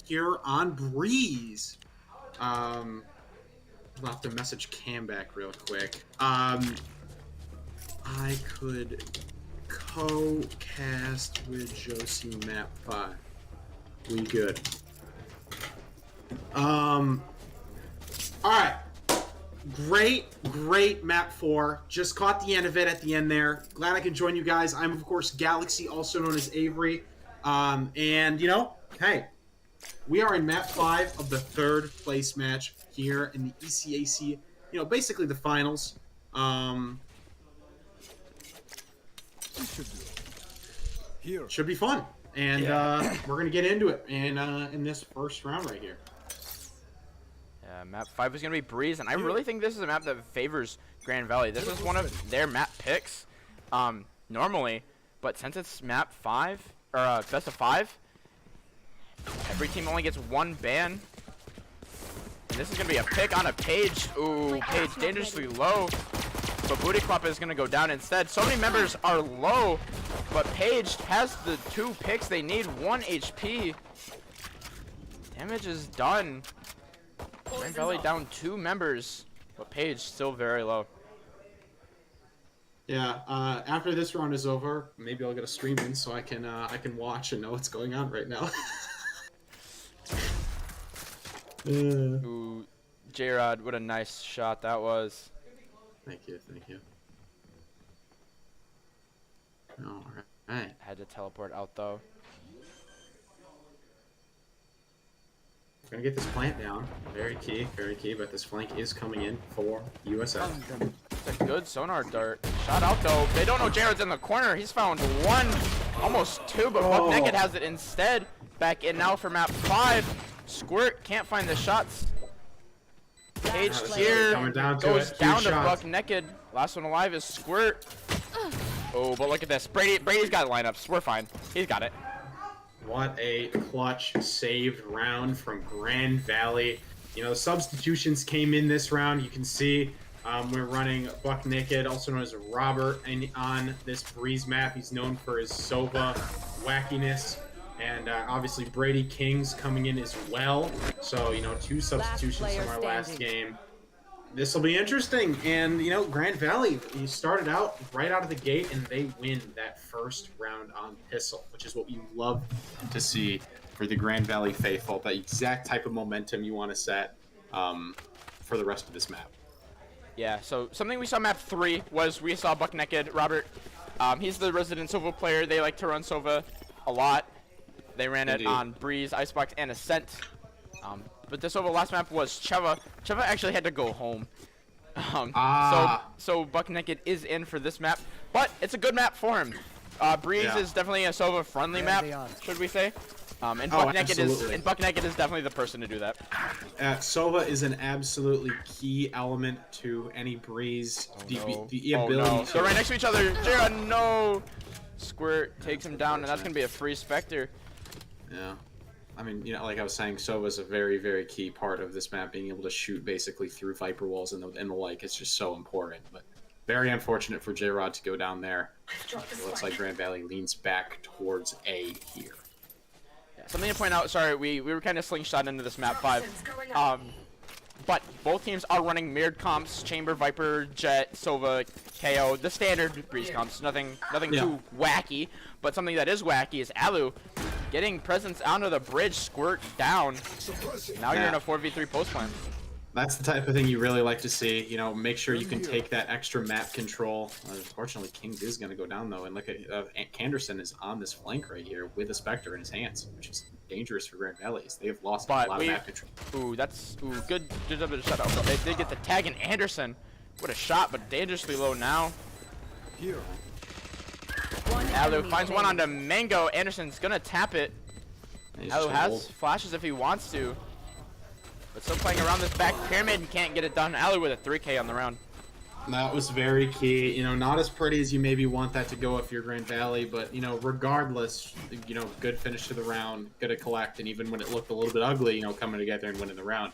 C: here on Breeze. I'll have to message Cam back real quick. I could co-cast with Josie map 5. We good. Alright. Great map 4. Just caught the end of it at the end there. Glad I can join you guys. I'm, of course, Galaxy, also known as Avery. And, you know, hey, we are in map 5 of the 3rd place match here in the ECAC. You know, basically the finals. Should be fun. And we're going to get into it in this first round right here.
A: Map 5 is going to be Breeze, and I really think this is a map that favors Grand Valley. This is one of their map picks normally, but since it's map 5, or best of 5, every team only gets 1 ban. And this is going to be a pick on a Page. Ooh, Page dangerously low, but Booty Clap is going to go down instead. So many members are low, but Page has the 2 picks they need, 1 HP. Damage is done. Grand Valley down 2 members, but Page still very low.
C: Yeah, after this round is over, maybe I'll get a stream in so I can watch and know what's going on right now.
A: Ooh, J-Rod, what a nice shot that was.
C: Thank you. All right.
A: Had to teleport out though.
C: Gonna get this plant down. Very key, but this flank is coming in for USF.
A: It's a good sonar dart. Shot out though. They don't know Jared's in the corner. He's found 1, almost 2, but Buck Naked has it instead. Back in now for map 5. Squirt can't find the shots. Page here goes down to Buck Naked. Last one alive is Squirt. Oh, but look at this. Brady's got lineups. We're fine. He's got it.
C: What a clutch saved round from Grand Valley. You know, substitutions came in this round. You can see we're running Buck Naked, also known as Robert, on this Breeze map. He's known for his Sova wackiness. And obviously Brady King's coming in as well. So, you know, 2 substitutions from our last game. This will be interesting. And, you know, Grand Valley, he started out right out of the gate, and they win that first round on Pistol, which is what you love to see for the Grand Valley faithful. That exact type of momentum you want to set for the rest of this map.
A: Yeah, so something we saw map 3 was we saw Buck Naked, Robert. He's the resident Sova player. They like to run Sova a lot. They ran it on Breeze, Icebox, and Ascent. But this over last map was Cheva. Cheva actually had to go home. So Buck Naked is in for this map, but it's a good map for him. Breeze is definitely a Sova friendly map, should we say? And Buck Naked is definitely the person to do that.
C: Sova is an absolutely key element to any Breeze. The ability.
A: No. They're right next to each other. Jared, no. Squirt takes him down, and that's gonna be a free Spectre.
C: Yeah. I mean, you know, like I was saying, Sova is a very, very key part of this map, being able to shoot basically through Viper walls and the like. It's just so important. But very unfortunate for J-Rod to go down there. It looks like Grand Valley leans back towards A here.
A: Yeah, something to point out, sorry, we were kind of slingshot into this map 5. But both teams are running mirrored comps, Chamber, Viper, Jet, Sova, KO, the standard Breeze comps. Nothing too wacky, but something that is wacky is Alu getting presence onto the bridge, Squirt down. Now you're in a 4v3 post plan.
C: That's the type of thing you really like to see. You know, make sure you can take that extra map control. Unfortunately, Kings is going to go down, though. And look at Canderson is on this flank right here with a Spectre in his hands, which is dangerous for Grand Valleys. They have lost a lot of map control.
A: Ooh, that's good. Did a bit of shut out. They did get the tag in Anderson. What a shot, but dangerously low now.
C: Here.
A: Alu finds one onto Mango. Anderson's going to tap it. Alu has flashes if he wants to. But still playing around this back pyramid and can't get it done. Alu with a 3K on the round.
C: That was very key. You know, not as pretty as you maybe want that to go if you're Grand Valley, but, you know, regardless, you know, good finish to the round, good to collect, and even when it looked a little bit ugly, you know, coming together and winning the round.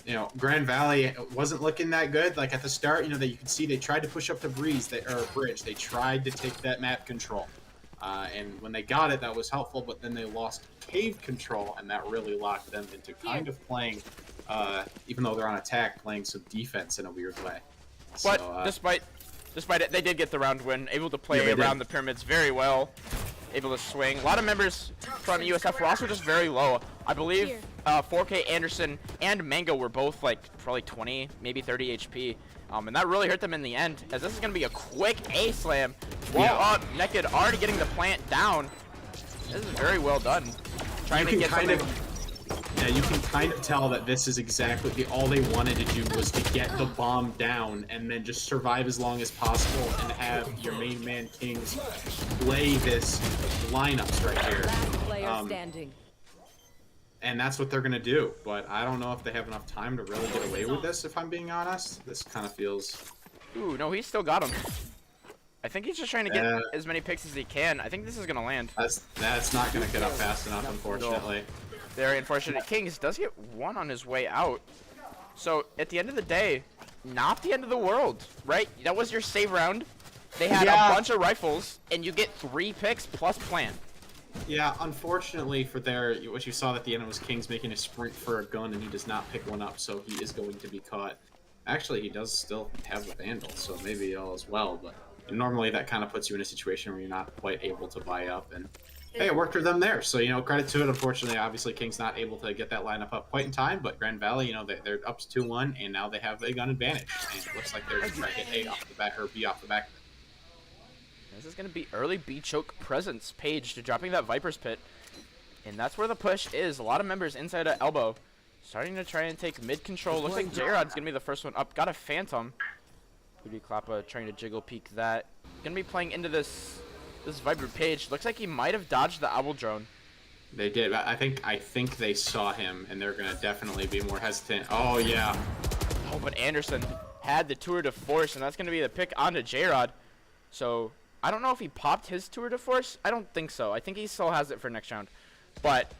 C: You know, Grand Valley wasn't looking that good. Like, at the start, you know, that you can see they tried to push up the bridge. They tried to take that map control. And when they got it, that was helpful, but then they lost cave control, and that really locked them into kind of playing, even though they're on attack, playing some defense in a weird way.
A: But
C: So,
A: despite it, they did get the round win, able to play
C: Yeah, they
A: around
C: did.
A: the pyramids very well, able to swing. A lot of members from USF were also just very low. I believe
D: Here.
A: 4K Anderson and Mango were both like probably 20, maybe 30 HP. And that really hurt them in the end, as this is going to be a quick A-slam. Wall
C: Yeah.
A: up, Naked already getting the plant down. This is very well done. Trying
C: you
A: to
C: can
A: get
C: kind
A: something.
C: yeah, you can kind of tell that this is exactly all they wanted to do was to get the bomb down and then just survive as long as possible and have your main man Kings play this lineups right here.
B: Last player
C: Um,
B: standing.
C: And that's what they're gonna do. But I don't know if they have enough time to really get away with this, if I'm being honest. This kind of feels...
A: Ooh, no, he's still got him. I think he's just trying to get
C: Yeah.
A: as many picks as he can. I think this is going to land.
C: That's not gonna get up fast enough, unfortunately.
A: Very unfortunate. Kings does get one on his way out. So, at the end of the day, not the end of the world, right? That was your save round. They had
C: Yeah.
A: a bunch of rifles, and you get 3 picks plus plant.
C: Yeah, unfortunately for what you saw at the end was Kings making a sprint for a gun, and he does not pick one up, so he is going to be caught. Actually, he does still have the Vandal, so maybe all is well, but normally that kind of puts you in a situation where you're not quite able to buy up, and hey, it worked for them there, so, credit to it. Unfortunately, obviously, Kings not able to get that lineup up quite in time, but Grand Valley, they're up to 2-1, and now they have a gun advantage, and it looks like they're going to try to hit A off the back, or B off the back.
A: This is going to be early B-choke presence. Page to dropping that Viper's Pit. And that's where the push is. A lot of members inside at elbow. Starting to try and take mid control. Looks like J-Rod's going to be the first one up. Got a Phantom. Booty Klappa trying to jiggle peek that. Going to be playing into this Viper Page. Looks like he might have dodged the Owl Drone.
C: They did. I think they saw him, and they're going to definitely be more hesitant. Oh, yeah.
A: Oh, but Anderson had the tour de force, and that's going to be the pick onto J-Rod. So, I don't know if he popped his tour de force. I don't think so. I think he still has it for next round. But,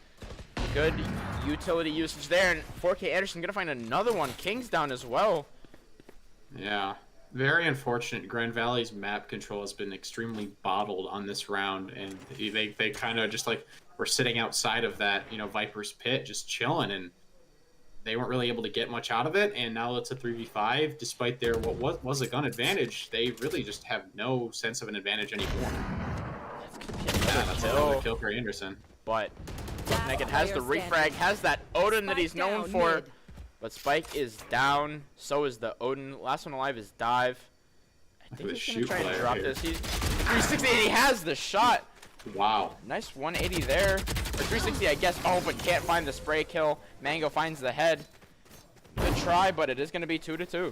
A: good utility usage there. And 4K Anderson going to find another one. King's down as well.
C: Yeah. Very unfortunate. Grand Valley's map control has been extremely bottled on this round, and they kind of just were sitting outside of that, Viper's Pit, just chilling, and they weren't really able to get much out of it. And now it's a 3v5, despite their what was a gun advantage. They really just have no sense of an advantage anymore. Yeah, that's another kill for Anderson.
A: But
B: Last
A: Naked has the
B: player
A: refrag,
B: standing.
A: has that Odin that
B: Spike
A: he's known
B: down
A: for.
B: mid.
A: But Spike is down. So is the Odin. Last one alive is Dive. I
C: Look
A: think
C: at
A: he's
C: the
A: going to try
C: shoot
A: and
C: player
A: drop
C: here.
A: this. He's 360, and he has the shot.
C: Wow.
A: Nice 180 there. Or 360, I guess. Oh, but can't find the spray kill. Mango finds the head. Good try, but it is going to be 2-2.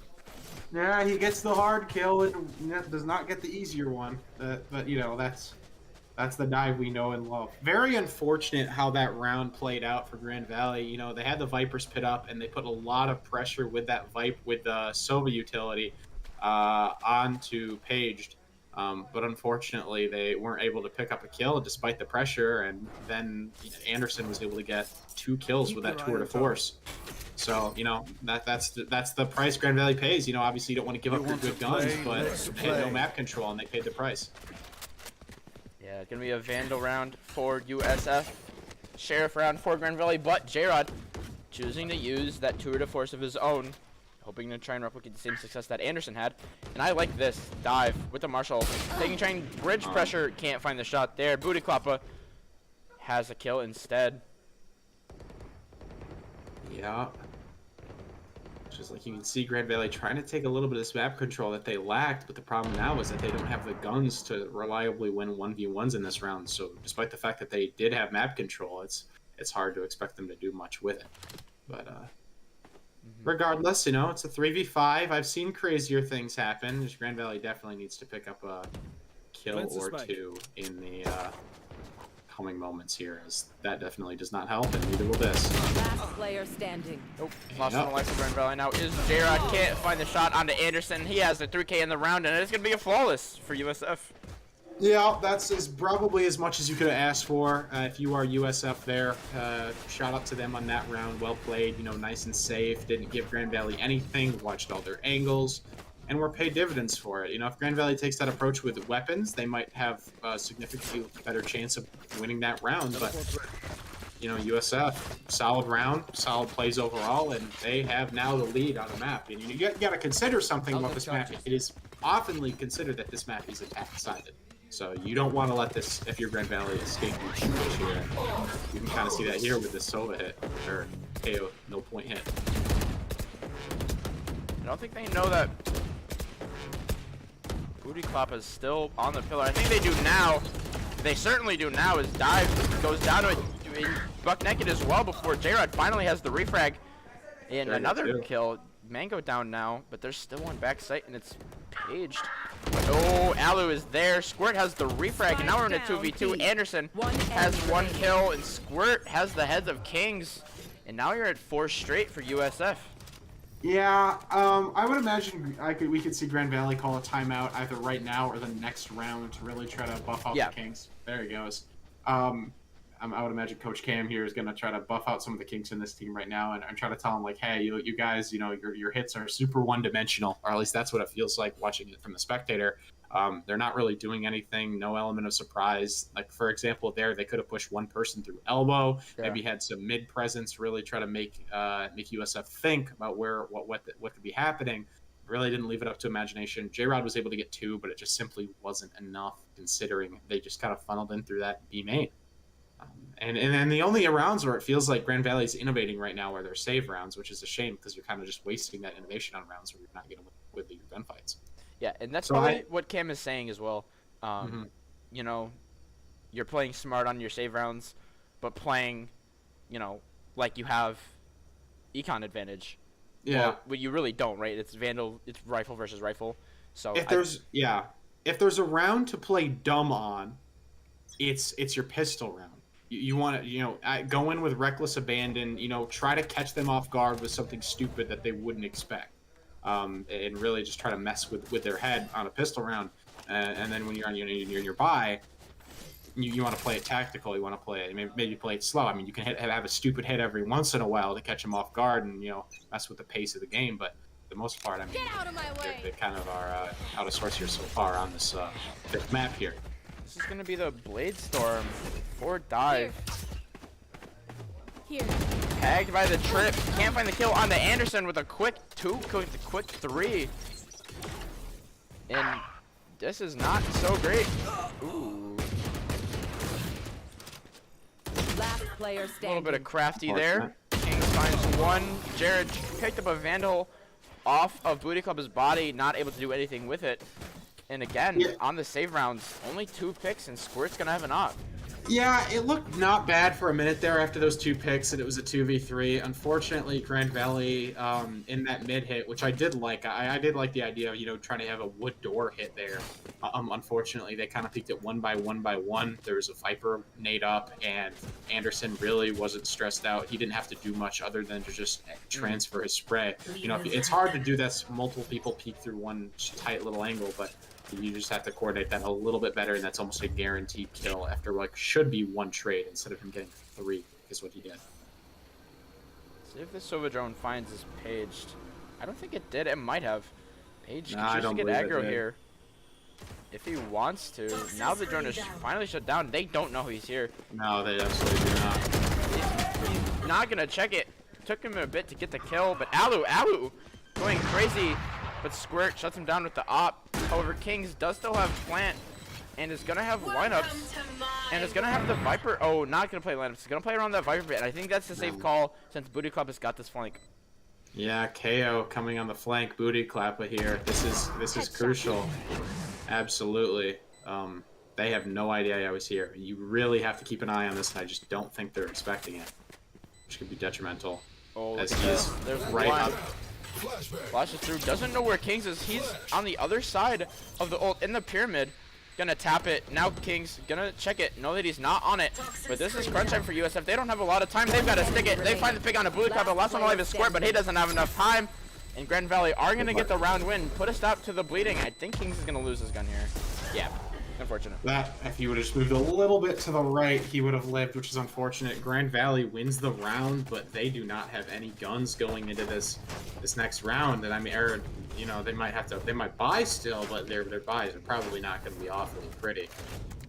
C: Yeah, he gets the hard kill and does not get the easier one. But that's the Dive we know and love. Very unfortunate how that round played out for Grand Valley. They had the Viper's Pit up, and they put a lot of pressure with that with the Sova utility onto Paged. But unfortunately, they weren't able to pick up a kill despite the pressure, and then Anderson was able to get 2 kills with that tour de force. So, that's the price Grand Valley pays. Obviously you don't want to give up your good guns, but they had no map control, and they paid the price.
A: Yeah, it's going to be a Vandal round for USF. Sheriff round for Grand Valley, but J-Rod choosing to use that tour de force of his own, hoping to try and replicate the same success that Anderson had. And I like this Dive with the Marshall. Trying bridge pressure, can't find the shot there. Booty Klappa has a kill instead.
C: Yeah. Just like you can see Grand Valley trying to take a little bit of this map control that they lacked, but the problem now is that they don't have the guns to reliably win 1v1s in this round. So despite the fact that they did have map control, it's hard to expect them to do much with it. But regardless, it's a 3v5. I've seen crazier things happen. Just Grand Valley definitely needs to pick up a kill or two in the coming moments here, as that definitely does not help, and neither will this.
B: Last player standing.
A: Nope. Lost one life for Grand Valley now is J-Rod. Can't find the shot onto Anderson. He has a 3K in the round, and it's going to be a flawless for USF.
C: Yeah, that's probably as much as you could have asked for. If you are USF there, shout out to them on that round. Well played, nice and safe. Didn't give Grand Valley anything. Watched all their angles. and we're paid dividends for it. You know, if Grand Valley takes that approach with weapons, they might have a significantly better chance of winning that round. But you know, USF, solid round, solid plays overall, and they have now the lead on the map. And you got to consider something about this map. It is oftenly considered that this map is attack-sided. So you don't want to let this, if you're Grand Valley, escape your shooters here. You can kind of see that here with this Sova hit, or KO, no point hit.
A: I don't think they know that Booty Clap is still on the pillar. I think they do now. They certainly do now. His dive goes down to it, buck naked as well before J-Rod finally has the refrag. And another kill. Mango down now, but there's still one back site and it's paged. Oh, Alu is there. Squirt has the refrag, and now we're in a 2v2. Anderson has one kill, and Squirt has the heads of Kings. And now you're at 4 straight for USF.
C: Yeah, I would imagine we could see Grand Valley call a timeout either right now or the next round to really try to buff out the Kings. There he goes. I would imagine Coach Cam here is going to try to buff out some of the kinks in this team right now and try to tell them, like, hey, you guys, you know, your hits are super one-dimensional, or at least that's what it feels like watching it from the spectator. They're not really doing anything, no element of surprise. Like, for example, they could have pushed one person through elbow, maybe had some mid presence, really try to make USF think about what could be happening. Really didn't leave it up to imagination. J-Rod was able to get 2, but it just simply wasn't enough considering they just kind of funneled in through that B main. And then the only rounds where it feels like Grand Valley's innovating right now are their save rounds, which is a shame because you're kind of just wasting that innovation on rounds where you're not going to win your gunfights.
A: Yeah, and that's probably what Cam is saying as well. You know, you're playing smart on your save rounds, but playing, you know, like you have econ advantage.
C: Yeah.
A: Well, you really don't, right? It's Vandal, it's rifle versus rifle. So
C: if there's a round to play dumb on, it's your pistol round. You want to, you know, go in with reckless abandon, you know, try to catch them off guard with something stupid that they wouldn't expect. And really just try to mess with their head on a pistol round. And then when you're nearby, you want to play it tactical. You want to play it, maybe play it slow. I mean, you can have a stupid hit every once in a while to catch them off guard and, you know, mess with the pace of the game. But for the most part, I mean, they kind of are out of sorts here so far on this map here.
A: This is going to be the Blade Storm. 4 dive.
D: Here.
A: Tagged by the trip. Can't find the kill on the Anderson with a quick 3. And this is not so great. Ooh.
B: Last player standing.
A: A little bit of crafty there. Kings finds 1. Jared picked up a Vandal off of Booty Club's body, not able to do anything with it. And again, on the save rounds, only 2 picks, and Squirt's gonna have an op.
C: Yeah, it looked not bad for a minute there after those 2 picks, and it was a 2v3. Unfortunately, Grand Valley in that mid hit, which I did like. I did like the idea of, you know, trying to have a wood door hit there. Unfortunately, they kind of peeked it 1 by 1 by 1. There was a Viper nade up, and Anderson really wasn't stressed out. He didn't have to do much other than to just transfer his spray. You know, it's hard to do this. Multiple people peek through one tight little angle, but you just have to coordinate that a little bit better, and that's almost a guaranteed kill after like should be 1 trade instead of him getting 3 is what he did.
A: See if the Sova drone finds this paged. I don't think it did. It might have. Page can choose to get aggro here if he wants to. Now the drone is finally shut down. They don't know he's here.
C: No, they absolutely do not.
A: He's not gonna check it. Took him a bit to get the kill, but Alu going crazy. But Squirt shuts him down with the op. However, Kings does still have plant and is gonna have lineups and is gonna have the Viper. Oh, not gonna play lineups. It's gonna play around that Viper bit. And I think that's the safe call since Booty Club has got this flank.
C: Yeah, KO coming on the flank, Booty Clappa here. This is crucial. Absolutely. They have no idea I was here. You really have to keep an eye on this, and I just don't think they're expecting it, which could be detrimental.
A: Oh,
C: as he is right up.
A: Flashes through, doesn't know where Kings is. He's on the other side of the ult in the pyramid. Gonna tap it. Now Kings gonna check it. Know that he's not on it. But this is crunch time for USF. They don't have a lot of time. They've got to stick it. They find the pick on a Blue Cup. The last one alive is Squirt, but he doesn't have enough time. And Grand Valley are gonna get the round win. Put a stop to the bleeding. I think Kings is gonna lose his gun here. Yeah. Unfortunate.
C: That, if he would have just moved a little bit to the right, he would have lived, which is unfortunate. Grand Valley wins the round, but they do not have any guns going into this next round. And I mean, you know, they might buy still, but their buys are probably not going to be awfully pretty.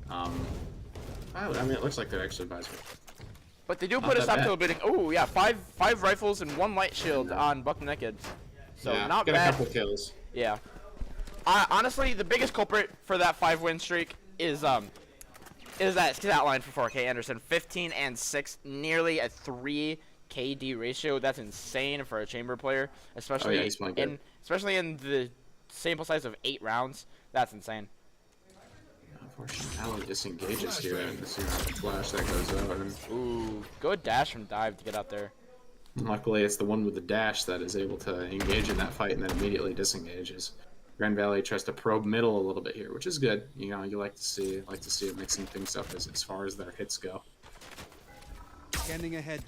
C: I mean, it looks like they're actually buys.
A: But they do
C: Not
A: put a
C: that
A: stop to
C: bad.
A: the bidding. Oh yeah, five rifles and 1 light shield on Buck Naked. So
C: Yeah,
A: not
C: get
A: bad.
C: a couple kills.
A: Yeah. Honestly, the biggest culprit for that 5-win streak is that stat line for 4K Anderson. 15 and 6, nearly a 3 KD ratio. That's insane for a chamber player, especially
C: he's playing good.
A: in the sample size of 8 rounds. That's insane.
C: Unfortunately, Alan disengages here, and this is the flash that goes out. And
A: Ooh, good dash from Dive to get out there.
C: luckily, it's the one with the dash that is able to engage in that fight and then immediately disengages. Grand Valley tries to probe middle a little bit here, which is good. You know, you like to see it mixing things up as far as their hits go.
F: Scanning ahead.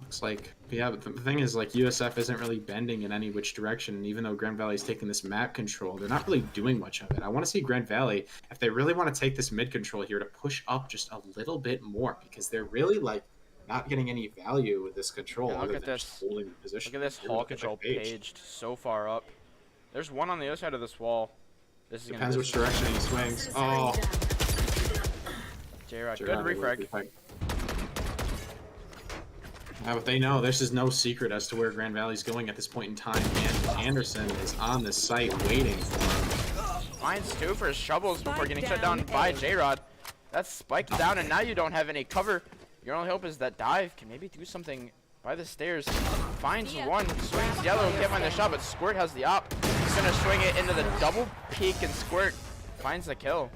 C: Looks like, yeah, but the thing is, like, USF isn't really bending in any which direction, and even though Grand Valley's taking this map control, they're not really doing much of it. I want to see Grand Valley, if they really want to take this mid control here, to push up just a little bit more, because they're really, like, not getting any value with this control.
A: Yeah, look
C: other
A: at
C: than
A: this.
C: just holding the position.
A: Look at this
C: Here,
A: hall
C: look at that
A: control
C: page.
A: paged so far up. There's one on the other side of this wall. This is
C: Depends
A: gonna
C: which direction he swings. Oh,
A: J-Rod, good
C: Gerard,
A: refrag.
C: Yeah, but they know this is no secret as to where Grand Valley's going at this point in time, and Anderson is on the site waiting for him.
A: Finds 2 for his shovels before
B: Spike
A: getting shut down
B: down
A: by
B: A.
A: J-Rod. That's spiked down, and now you don't have any cover. Your only hope is that Dive can maybe do something by the stairs. Finds one, swings yellow, can't find the shot, but Squirt has the op. He's gonna swing it into the double peek, and Squirt finds the kill.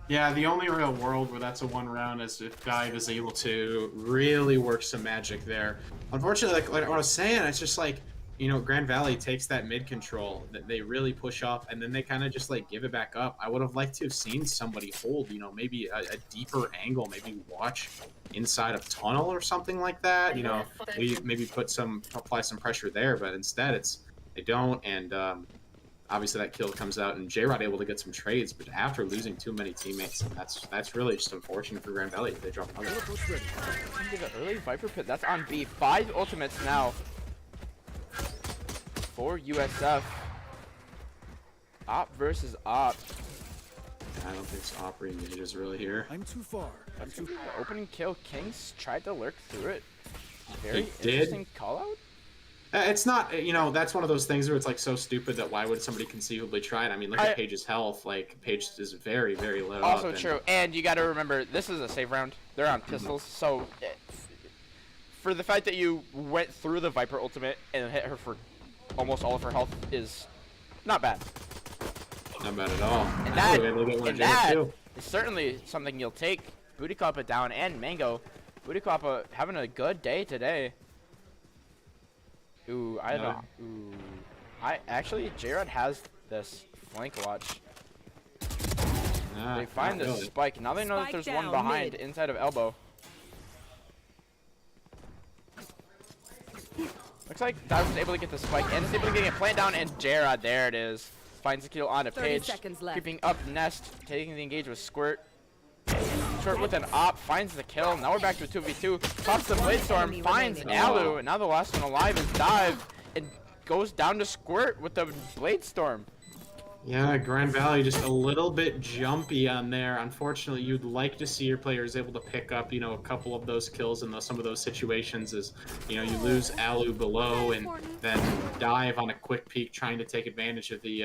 C: Yeah, the only real world where that's a 1 round is if Dive is able to really work some magic there. Unfortunately, like I was saying, it's just like, you know, Grand Valley takes that mid control that they really push up, and then they kind of just like give it back up. I would have liked to have seen somebody hold, you know, maybe a deeper angle, maybe watch inside of tunnel or something like that. You know, maybe apply some pressure there, but instead they don't, and obviously that kill comes out, and J-Rod able to get some trades, but after losing too many teammates, and that's really just unfortunate for Grand Valley if they drop another.
A: Give an early Viper Pit. That's on B. 5 ultimates now for USF. Op versus Op.
C: I don't think Op re-engages really here.
F: I'm too far. I'm too
A: The opening kill, Kings tried to lurk through it. Very
C: He did.
A: interesting call out.
C: It's not, you know, that's one of those things where it's like so stupid that why would somebody conceivably try it? I mean, look at Page's health. Like, Page is very, very low.
A: Also
C: up, and
A: true, and you got to remember this is a save round. They're on pistols, so for the fact that you went through the Viper ultimate and hit her for almost all of her health is not bad.
C: Not bad at all.
A: And
C: I would've been able to get one of J-Rod, too.
A: is certainly something you'll take. Booty Kloppa down and Mango. Booty Kloppa having a good day today. Ooh, I don't know. Ooh. Actually, J-Rod has this flank watch. They find the spike. Now they know that
B: Spike
A: there's one
B: down
A: behind
B: mid.
A: inside of elbow. Looks like Dive was able to get the spike and is able to get it planted down, and J-Rod, there it is. Finds the kill on a
B: 30
A: Page.
B: seconds left.
A: Creeping up Nest, taking the engage with Squirt. Squirt with an op, finds the kill. Now we're back to a 2v2. Pops the Blade Storm,
B: enemy
A: finds
B: remaining.
A: Alu, and now the last one alive is Dive, and goes down to Squirt with the Blade Storm.
C: Yeah, Grand Valley just a little bit jumpy on there. Unfortunately, you'd like to see your players able to pick up, you know, a couple of those kills in some of those situations. As you know, you lose Alu below and then Dive on a quick peek, trying to take advantage of the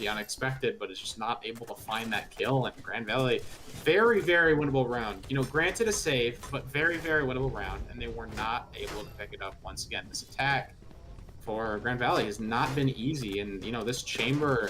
C: unexpected, but is just not able to find that kill. And Grand Valley, very, very winnable round. You know, granted a save, but very, very winnable round, and they were not able to pick it up once again. This attack for Grand Valley has not been easy, and you know, this chamber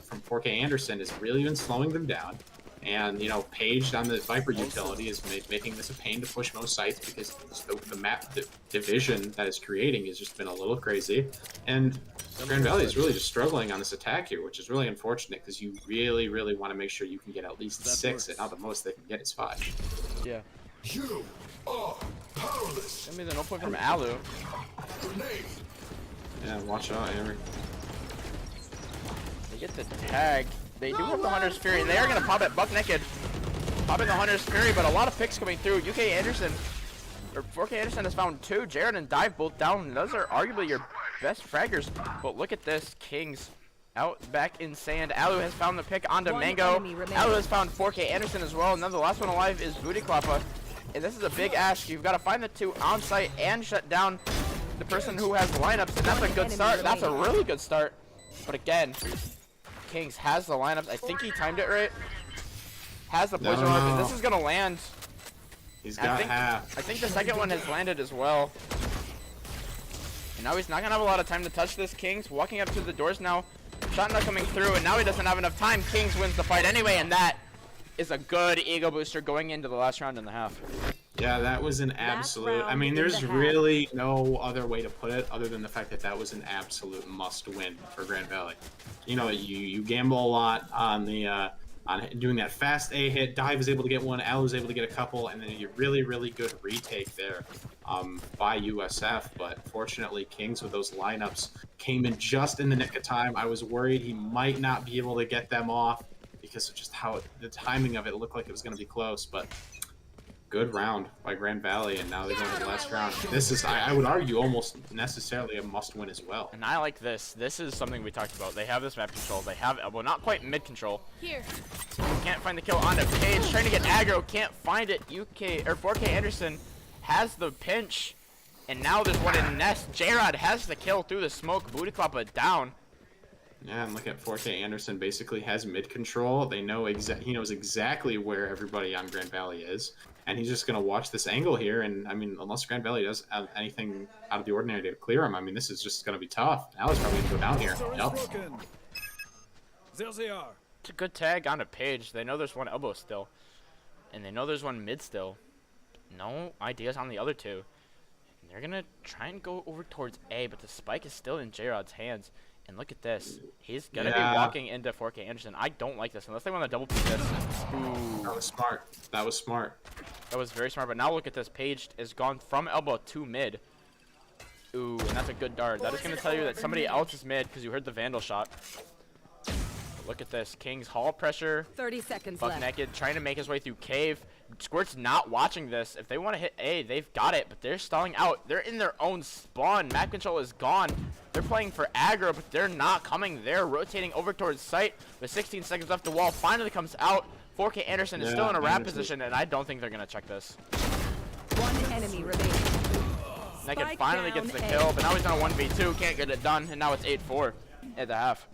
C: from 4K Anderson has really been slowing them down. And you know, Page on the Viper utility is making this a pain to push most sites, because the map division that it's creating has just been a little crazy. And Grand Valley is really just struggling on this attack here, which is really unfortunate, because you really, really want to make sure you can get at least 6, and now the most they can get is 5.
A: Yeah.
G: You are powerless.
A: Give me the no point from Alu.
C: Yeah, watch out, Henry.
A: They get the tag. They do have the Hunter's Fury, and they are going to pop it buck naked. Popping the Hunter's Fury, but a lot of picks coming through. 4K Anderson has found 2. Jared and Dive both down. Those are arguably your best fraggers. But look at this. Kings out back in sand. Alu has found the pick onto
B: One
A: Mango.
B: enemy remaining.
A: Alu has found 4K Anderson as well. And then the last one alive is Booty Klappa. And this is a big ask. You've got to find the 2 on site and shut down the person who has the lineups. And that's a good start. That's a really good start. But again, Kings has the lineups. I think he timed it right. Has the poison orb, and this is gonna land.
C: He's got
A: I think the second one has landed as well. And now he's not gonna have a lot of time to touch this. Kings walking up to the doors now. Shot not coming through, and now he doesn't have enough time. Kings wins the fight anyway, and that is a good ego booster going into the last round and a half.
C: Yeah, that was an absolute. I mean, there's really no other way to put it other than the fact that that was an absolute must-win for Grand Valley. You know, you gamble a lot on the on doing that fast A hit. Dive is able to get one. Al was able to get a couple, and then a really good retake there by USF. But fortunately, Kings with those lineups came in just in the nick of time. I was worried he might not be able to get them off because of just how the timing of it looked like it was going to be close. But good round by Grand Valley, and now they're going to the last round. This is, I would argue, almost necessarily a must-win as well.
A: And I like this. This is something we talked about. They have this map control. They have elbow, not quite mid control.
D: Here.
A: Can't find the kill on the Page. Trying to get aggro. Can't find it. 4K Anderson has the pinch. And now there's one in Nest. J-Rod has the kill through the smoke. Booty Klappa down.
C: Yeah, and look at 4K Anderson basically has mid control. They know he knows exactly where everybody on Grand Valley is. And he's just going to watch this angle here. And, I mean, unless Grand Valley does have anything out of the ordinary to clear him, I mean, this is just going to be tough. Now he's probably going to go down here. Yep.
F: There they are.
A: It's a good tag on a Page. They know there's one elbow still. And they know there's one mid still. No ideas on the other 2. And they're going to try and go over towards A, but the spike is still in J-Rod's hands. And look at this. He's going to be walking into 4K Anderson. I don't like this unless they want to double pick this. Ooh.
C: That was smart. That was smart.
A: That was very smart. But now look at this. Page is gone from elbow to mid. Ooh, and that's a good dart. That is going to tell you that somebody else is mid because you heard the Vandal shot. Look at this. King's Hall pressure.
B: 30 seconds
A: Buck
B: left.
A: naked, trying to make his way through cave. Squirt's not watching this. If they want to hit A, they've got it, but they're stalling out. They're in their own spawn. Map control is gone. They're playing for aggro, but they're not coming. They're rotating over towards site with 16 seconds left. The wall finally comes out. 4K Anderson is still in a wrap position, and I don't think they're going to check this.
B: One enemy remaining.
A: Naked
B: Spike
A: finally
B: down
A: gets the
B: A.
A: kill, but now he's on a 1v2. Can't get it done, and now it's 8-4 at the half.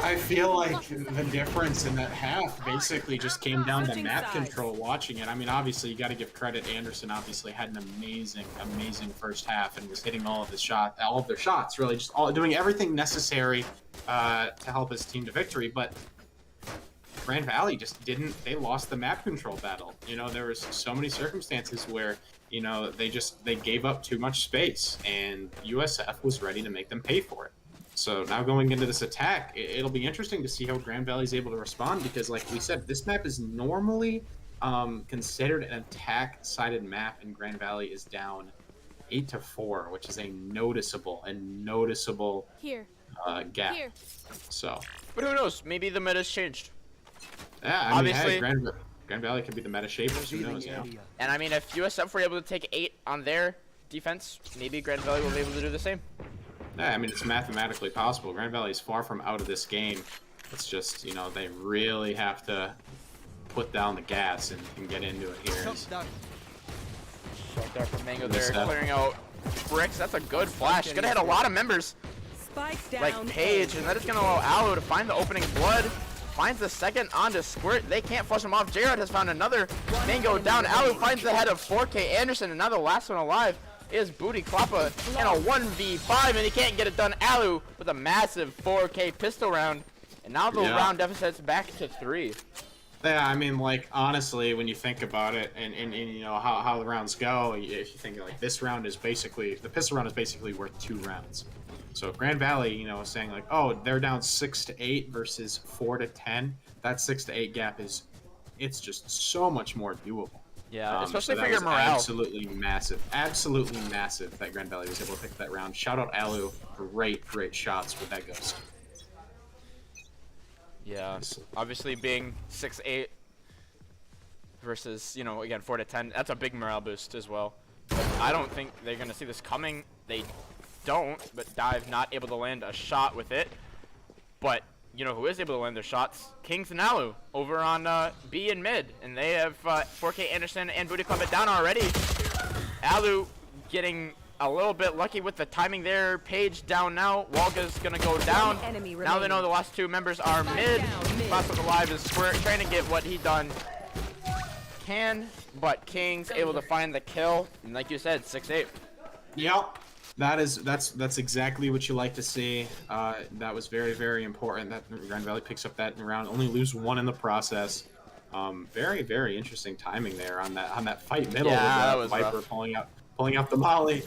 C: I feel like the difference in that half basically just came down to
B: Switching
C: map
B: sides.
C: control watching it. I mean, obviously, you got to give credit. Anderson obviously had an amazing first half and was hitting all of their shots, really, just doing everything necessary to help his team to victory. But Grand Valley just didn't. They lost the map control battle. You know, there was so many circumstances where, you know, they gave up too much space, and USF was ready to make them pay for it. So now going into this attack, it'll be interesting to see how Grand Valley is able to respond because, like we said, this map is normally considered an attack-sided map, and Grand Valley is down 8-4, which is a noticeable
D: Here.
C: gap.
D: Here.
C: So,
A: But who knows? Maybe the meta's changed.
C: yeah, I
A: Obviously-
C: mean, hey, Grand Valley could be the meta shapers. Who knows? You know?
A: And I mean, if USF were able to take 8 on their defense, maybe Grand Valley will be able to do the same.
C: Yeah, I mean, it's mathematically possible. Grand Valley is far from out of this game. It's just, you know, they really have to put down the gas and get into it here.
A: Shot there from Mango
C: Good
A: there,
C: stuff.
A: clearing out bricks. That's a good flash. Gonna hit a lot of members
B: Spike down.
A: like Page, and that is gonna allow Aloe to find the opening. Blood finds the second onto Squirt. They can't flush him off. J-Rod has found another. Mango down. Aloe finds the head of 4K Anderson, and now the last one alive is Booty Klappa in a 1v5, and he can't get it done. Alu with a massive 4K pistol round, and now the round deficit's back to 3.
C: Yeah, I mean, like, honestly, when you think about it, and you know, how the rounds go, if you think, like, this round is basically, the pistol round is basically worth 2 rounds. So if Grand Valley, you know, is saying, like, oh, they're down 6-8 versus 4-10, that 6-8 gap it's just so much more doable.
A: Yeah, especially
C: so
A: for
C: that
A: your
C: was
A: morale.
C: absolutely massive that Grand Valley was able to pick that round. Shout out Alu, great shots with that ghost.
A: Yeah, obviously being 6'8" versus, you know, again 4 to 10, that's a big morale boost as well. But I don't think they're gonna see this coming. They don't, but Dive not able to land a shot with it. But you know who is able to land their shots? Kings and Alu over on B and mid, and they have 4K Anderson and Booty Club it down already. Alu getting a little bit lucky with the timing there. Page down now. Walga's gonna go down. Now they know the last two members are mid. Last one alive is Squirt trying to get what he done can, but King's able to find the kill. And like you said, 6-8.
D: Yep. That's exactly what you like to see. That was very, very important that Grand Valley picks up that round. Only lose one in the process. Very, very interesting timing there on that fight middle.
A: Yeah,
D: with
A: that was
D: Viper
A: rough.
D: pulling out the molly.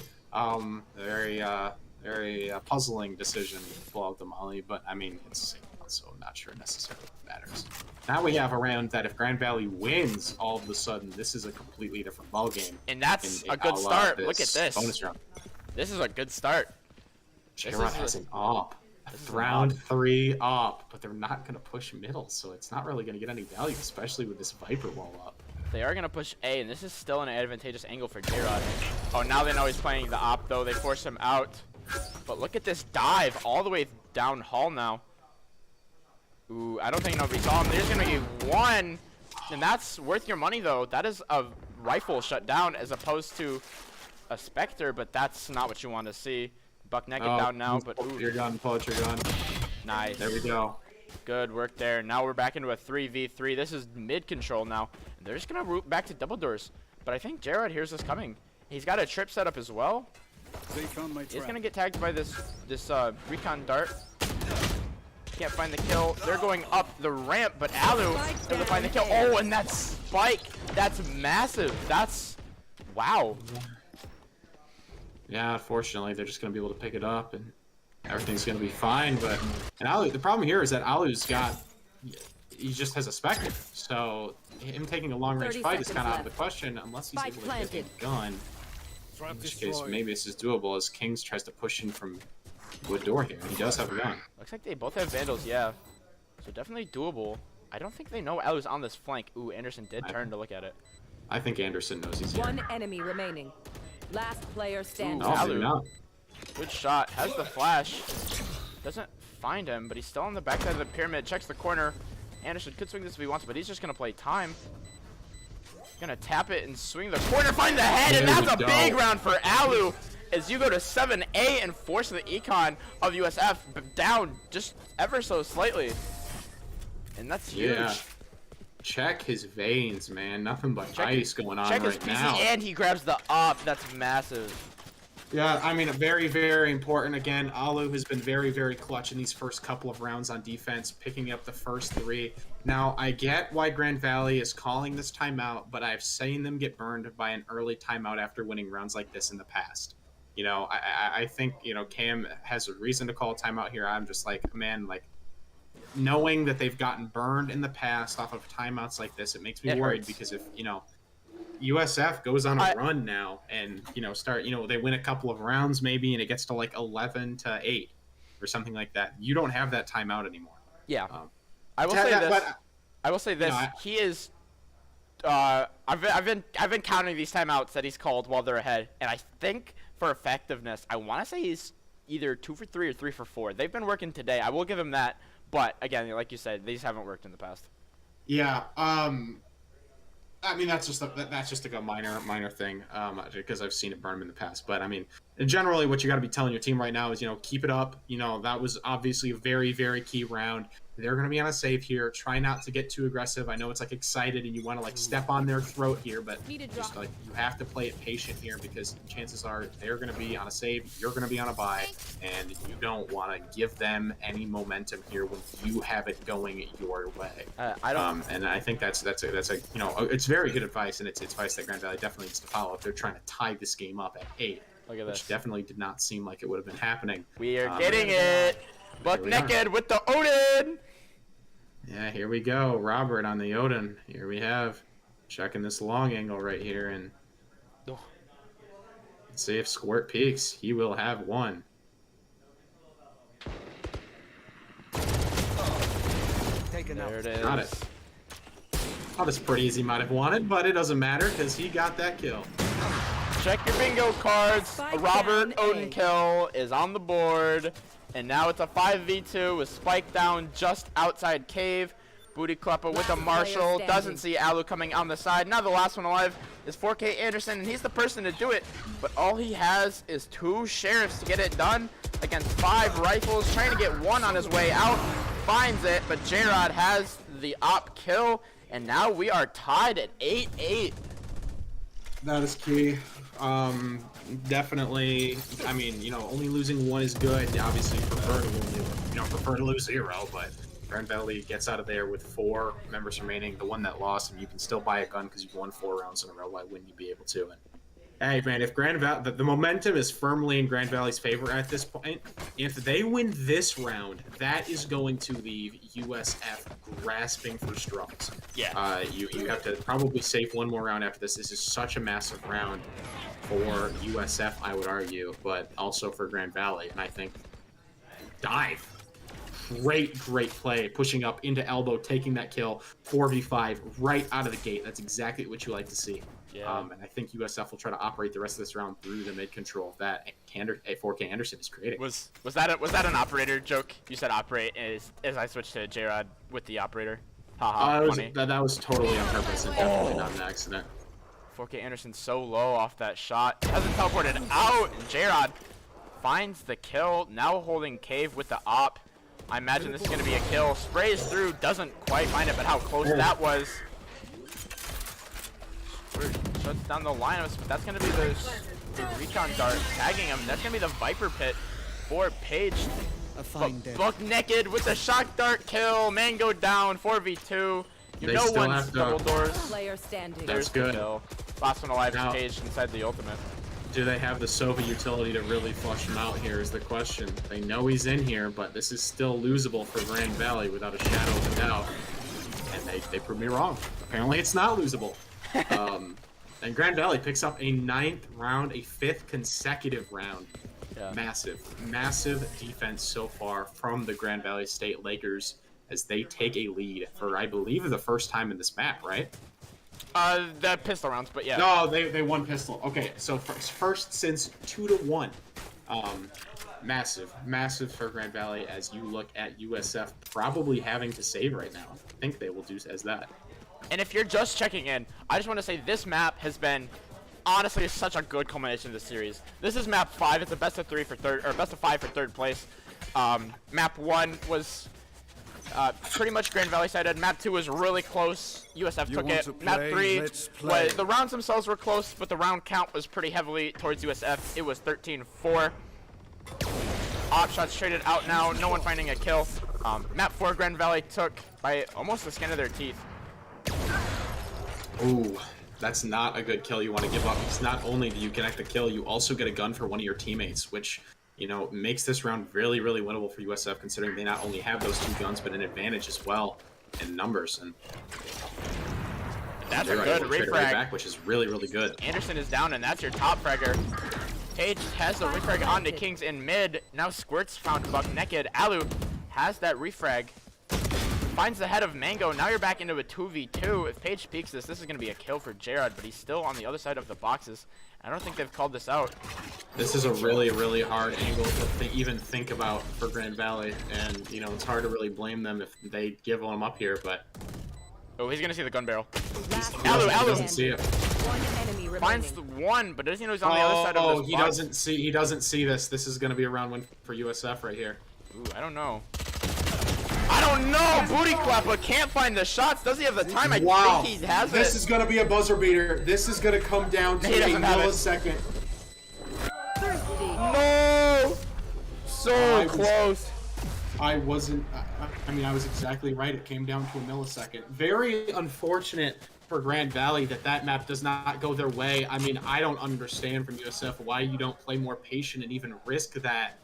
D: Very puzzling decision to pull out the molly, but I mean it's so not sure necessarily matters. Now we have a round that if Grand Valley wins, all of a sudden this is a completely different ballgame.
A: And that's a good start. Look at this.
D: Bonus round.
A: This is a good start.
D: J-Rod has an op. Round 3 op, but they're not going to push middle, so it's not really going to get any value, especially with this Viper wall up.
A: They are going to push A, and this is still an advantageous angle for J-Rod. Oh, now they know he's playing the op, though. They force him out. But look at this dive all the way down hall now. Ooh, I don't think nobody saw him. There's going to be one, and that's worth your money, though. That is a rifle shut down as opposed to a Spectre, but that's not what you want to see. Buck naked down now, but ooh.
D: Your gun, pull out your gun.
A: Nice.
D: There we go.
A: Good work there. Now we're back into a 3v3. This is mid control now. And they're just going to root back to double doors. But I think Jared hears this coming. He's got a trip set up as well.
F: They found my trap.
A: He's going to get tagged by this recon dart. Can't find the kill. They're going up the ramp, but Alu able to find the kill. Oh, and that spike. That's massive. That's... Wow.
D: Yeah, unfortunately, they're just going to be able to pick it up, and everything's going to be fine. But and Alu, the problem here is that Alu's he just has a Spectre, so him taking a long-range fight is kind of out of the question unless he's able to get a gun. In which case, maybe this is doable as Kings tries to push in from wood door here. He does have a gun.
A: Looks like they both have Vandals, yeah. So definitely doable. I don't think they know Alu's on this flank. Ooh, Anderson did turn to look at it.
D: I think Anderson knows he's here.
B: One enemy remaining. Last player standing.
A: Ooh,
D: No, maybe
A: Alu.
D: not.
A: Good shot. Has the flash. Doesn't find him, but he's still on the backside of the pyramid. Checks the corner. Anderson could swing this if he wants, but he's just going to play time. Gonna tap it and swing the corner, find the head, and that's a big round for Alu as you go to 7-8 and force the econ of USF down just ever so slightly. And that's huge.
D: Yeah. Check his veins, man. Nothing but ice going on
A: Check his
D: right
A: PC,
D: now.
A: and he grabs the op. That's massive.
D: Yeah, I mean, very, very important. Again, Alu has been very, very clutch in these first couple of rounds on defense, picking up the first 3. Now, I get why Grand Valley is calling this timeout, but I've seen them get burned by an early timeout after winning rounds like this in the past. You know, I think, you know, Cam has a reason to call a timeout here. I'm just like, man, like, knowing that they've gotten burned in the past off of timeouts like this, it makes me worried because if, you know, USF goes on a run now and, you know, they win a couple of rounds maybe and it gets to like 11-8 or something like that. You don't have that timeout anymore.
A: Yeah. I will say this.
D: But,
A: I will say this. He is I've been counting these timeouts that he's called while they're ahead, and I think for effectiveness, I want to say he's either 2 for 3 or 3 for 4. They've been working today. I will give him that, but again, like you said, these haven't worked in the past.
D: Yeah. I mean, that's just like a minor thing, because I've seen it burn them in the past. But I mean, generally, what you got to be telling your team right now is, you know, keep it up. You know, that was obviously a very, very key round. They're going to be on a save here. Try not to get too aggressive. I know it's like excited and you want to like step on their throat here, but just like you have to play it patient here because chances are they're going to be on a save, you're going to be on a bye, and you don't want to give them any momentum here when you have it going your way.
A: I don't.
D: And I think that's a you know, it's very good advice, and it's advice that Grand Valley definitely needs to follow if they're trying to tie this game up at 8.
A: Look at
D: which
A: this.
D: definitely did not seem like it would have been happening.
A: We are getting it. Buck naked with the Odin.
D: Yeah, here we go. Robert on the Odin. Here we have checking this long angle right here, and let's see if Squirt peaks. He will have one.
A: There it is.
D: Got it. Not as pretty as he might have wanted, but it doesn't matter because he got that kill.
A: Check your bingo cards.
B: Spike
A: Robert
B: down A.
A: Odenkill is on the board. And now it's a 5v2 with Spike down just outside cave. Booty Kleppa with a
B: Last
A: Marshall.
B: player
A: Doesn't
B: standing.
A: see Alu coming on the side. Now the last one alive is 4K Anderson, and he's the person to do it. But all he has is 2 sheriffs to get it done against 5 rifles. Trying to get one on his way out. Finds it, but J-Rod has the op kill. And now we are tied at 8-8.
D: That is key. Definitely. I mean, only losing 1 is good. Obviously, prefer to lose 0, but Grand Valley gets out of there with 4 members remaining. The one that lost, and you can still buy a gun because you've won 4 rounds in a row. Why wouldn't you be able to? And hey, man, if Grand Valley, the momentum is firmly in Grand Valley's favor at this point. If they win this round, that is going to leave USF grasping for straws.
A: Yeah.
D: You have to probably save 1 more round after this. This is such a massive round for USF, I would argue, but also for Grand Valley. And I think dive. Great play. Pushing up into elbow, taking that kill. 4v5 right out of the gate. That's exactly what you like to see.
A: Yeah.
D: And I think USF will try to operate the rest of this round through the mid control that 4K Anderson is creating.
A: Was that an operator joke? You said operate as I switched to J-Rod with the operator. Haha, funny.
D: That was totally on purpose and definitely not an accident.
A: 4K Anderson so low off that shot. Hasn't teleported out. J-Rod finds the kill. Now holding cave with the op. I imagine this is going to be a kill. Sprays through. Doesn't quite find it, but how close that was. Shuts down the lineups, but that's going to be the recon dart tagging him. That's going to be the Viper pit for Page. Buck naked with the shock dart kill. Mango down. 4v2.
D: They still
A: one's
D: have to-
A: double doors.
B: Player standing.
D: That's
A: There's the
D: good.
A: kill. Last one alive
D: Now-
A: is Page inside the ultimate.
D: Do they have the Sova utility to really flush him out here is the question. They know he's in here, but this is still losable for Grand Valley without a shadow of a doubt. And they proved me wrong. Apparently it's not losable. And Grand Valley picks up a 9th round, a 5th consecutive round.
A: Yeah.
D: Massive defense so far from the Grand Valley State Lakers as they take a lead for, I believe, the first time in this map, right?
A: The pistol rounds, but yeah.
D: No, they won pistol. Okay, so first since 2-1. Massive for Grand Valley as you look at USF probably having to save right now. I think they will do as that.
A: And if you're just checking in, I just want to say this map has been honestly such a good culmination of the series. This is map 5. It's a best of 3 for third, or best of 5 for third place. Map 1 was pretty much Grand Valley sided. Map 2 was really close. USF
F: You
A: took
F: want
A: it.
F: to
A: Map
F: play?
A: 3
F: Let's play.
A: was, the rounds themselves were close, but the round count was pretty heavily towards USF. It was 13-4. Op shots traded out now. No one finding a kill. Map 4 Grand Valley took by almost the skin of their teeth.
D: Ooh, that's not a good kill you want to give up. Because not only do you connect the kill, you also get a gun for one of your teammates, which, makes this round really, really winnable for USF, considering they not only have those 2 guns, but an advantage as well in numbers. And
A: That's a
D: they're
A: good
D: able to trade it right
A: refrag.
D: back, which is really, really good.
A: Anderson is down, and that's your top fragger. Page has the refrag on to Kings in mid. Now Squirts found Buck naked. Alu has that refrag. Finds the head of Mango. Now you're back into a 2v2. If Page peeks this is going to be a kill for J-Rod, but he's still on the other side of the boxes. I don't think they've called this out.
D: This is a really, really hard angle to even think about for Grand Valley, and it's hard to really blame them if they give them up here. But
A: Oh, he's going to see the gun barrel.
B: Last
A: Alu,
B: player
A: Alu.
D: doesn't see it.
B: One enemy remaining.
A: Finds the one, but doesn't he know he's on the other side of this
D: he
A: box?
D: doesn't see this. This is going to be a round win for USF right here.
A: Ooh, I don't know. I don't know! Booty Kleppa can't find the shots. Does he have the time? I
D: Wow,
A: think he has
D: this
A: it.
D: is going to be a buzzer beater. This is going to come down to
A: He
D: a
A: doesn't have it.
D: millisecond.
B: Thirsty.
A: No! So
D: I was-
A: close.
D: I wasn't. I was exactly right. It came down to a millisecond. Very unfortunate for Grand Valley that map does not go their way. I mean, I don't understand from USF why you don't play more patient and even risk that.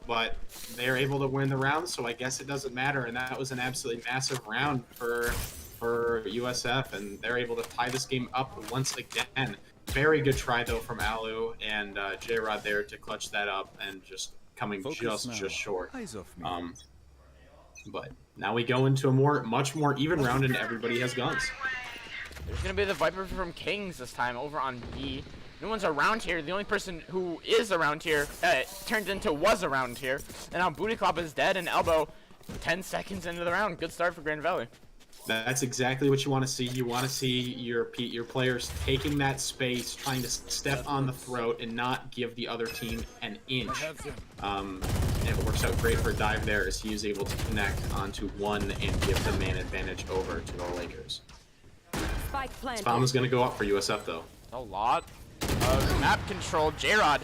D: But they're able to win the round, so I guess it doesn't matter. And that was an absolutely massive round for USF, and they're able to tie this game up once again. Very good try though from Alu and J-Rod there to clutch that up, and just coming
F: Focus
D: just
F: now.
D: short.
F: Eyes off me.
D: But now we go into a much more even round, and everybody has guns.
A: There's gonna be the Viper from Kings this time over on B. No one's around here. The only person who is around here turned into was around here. And now Booty Clap is dead and Elbow 10 seconds into the round. Good start for Grand Valley.
D: That's exactly what you want to see. You want to see your players taking that space, trying to step on the throat and not give the other team an inch. And it works out great for Dive there as he is able to connect onto one and give the man advantage over to the Lakers.
B: Spike
D: This
B: planted.
D: bomb is going to go up for USF though.
A: A lot of map control. J-Rod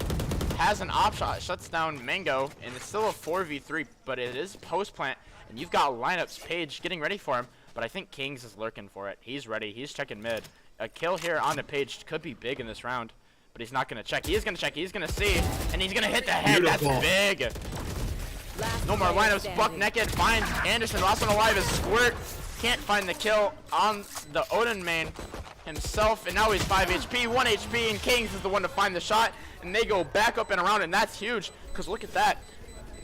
A: has an op shot, shuts down Mango, and it's still a 4v3, but it is post plant, and you've got lineups. Page getting ready for him, but I think Kings is lurking for it. He's ready. He's checking mid. A kill here on the Page could be big in this round, but he's not going to check. He is going to check. He's going to see, and he's going to hit the head.
D: Beautiful.
A: That's big.
B: Last
A: No more
B: player
A: lineups.
B: standing.
A: Buck naked finds Anderson. Last one alive is Squirt. Can't find the kill on the Odin main himself, and now he's 5 HP, 1 HP, and Kings is the one to find the shot, and they go back up and around, and that's huge, because look at that.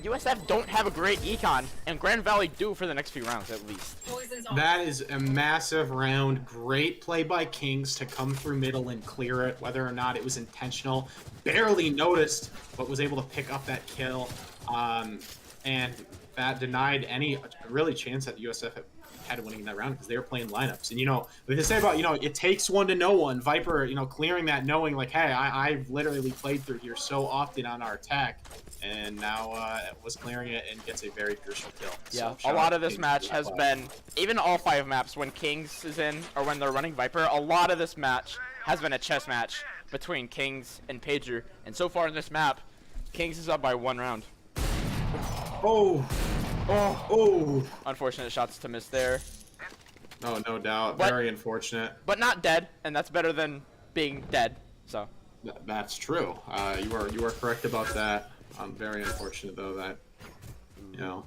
A: USF don't have a great econ, and Grand Valley do for the next few rounds at least.
D: That is a massive round. Great play by Kings to come through middle and clear it, whether or not it was intentional. Barely noticed, but was able to pick up that kill. And that denied any really chance that USF had winning that round because they were playing lineups. And, you know, what they say about, you know, it takes one to know one. Viper, you know, clearing that, knowing like, hey, I've literally played through here so often on our attack. And now was clearing it and gets a very crucial kill.
A: Yeah,
D: So,
A: a lot of this
D: Kings
A: match
D: for that
A: has
D: play.
A: been, even all 5 maps when Kings is in, or when they're running Viper, a lot of this match has been a chess match between Kings and Pager. And so far in this map, Kings is up by 1 round.
D: Oh.
A: Unfortunate shots to miss there,
D: Oh, no doubt.
A: But-
D: Very unfortunate.
A: but not dead, and that's better than being dead, so.
D: That's true. You are correct about that. Very unfortunate though that, you know,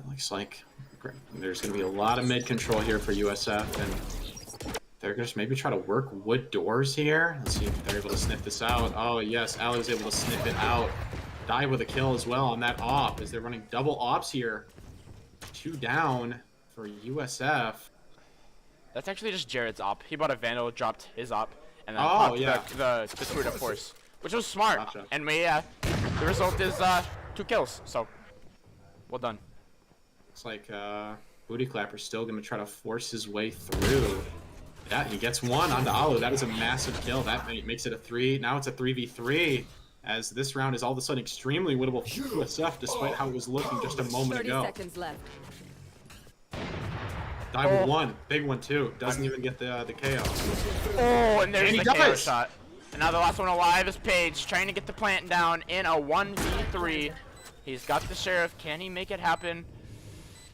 D: looks like there's going to be a lot of mid control here for USF, and they're going to maybe try to work wood doors here. Let's see if they're able to sniff this out. Oh yes, Ali was able to sniff it out. Dive with a kill as well on that op as they're running double ops here. 2 down for USF.
A: That's actually just Jared's op. He bought a Vandal, dropped his op, and then
D: Oh,
A: popped
D: yeah.
A: the tour de force, which was smart.
D: Gotcha.
A: And we, the result is 2 kills. So, well done.
D: Looks like Booty Clapper's still going to try to force his way through. Yeah, he gets 1 onto Alu. That is a massive kill. That makes it a 3. Now it's a 3v3, as this round is all of a sudden extremely winnable for USF, despite how it was looking just a moment
B: 30
D: ago.
B: seconds left.
D: Dive with 1. Big one, too. Doesn't even get the KO.
A: Oh, and there's
D: And he
A: the KO
D: does.
A: shot. And now the last one alive is Page, trying to get the plant down in a 1v3. He's got the Sheriff. Can he make it happen?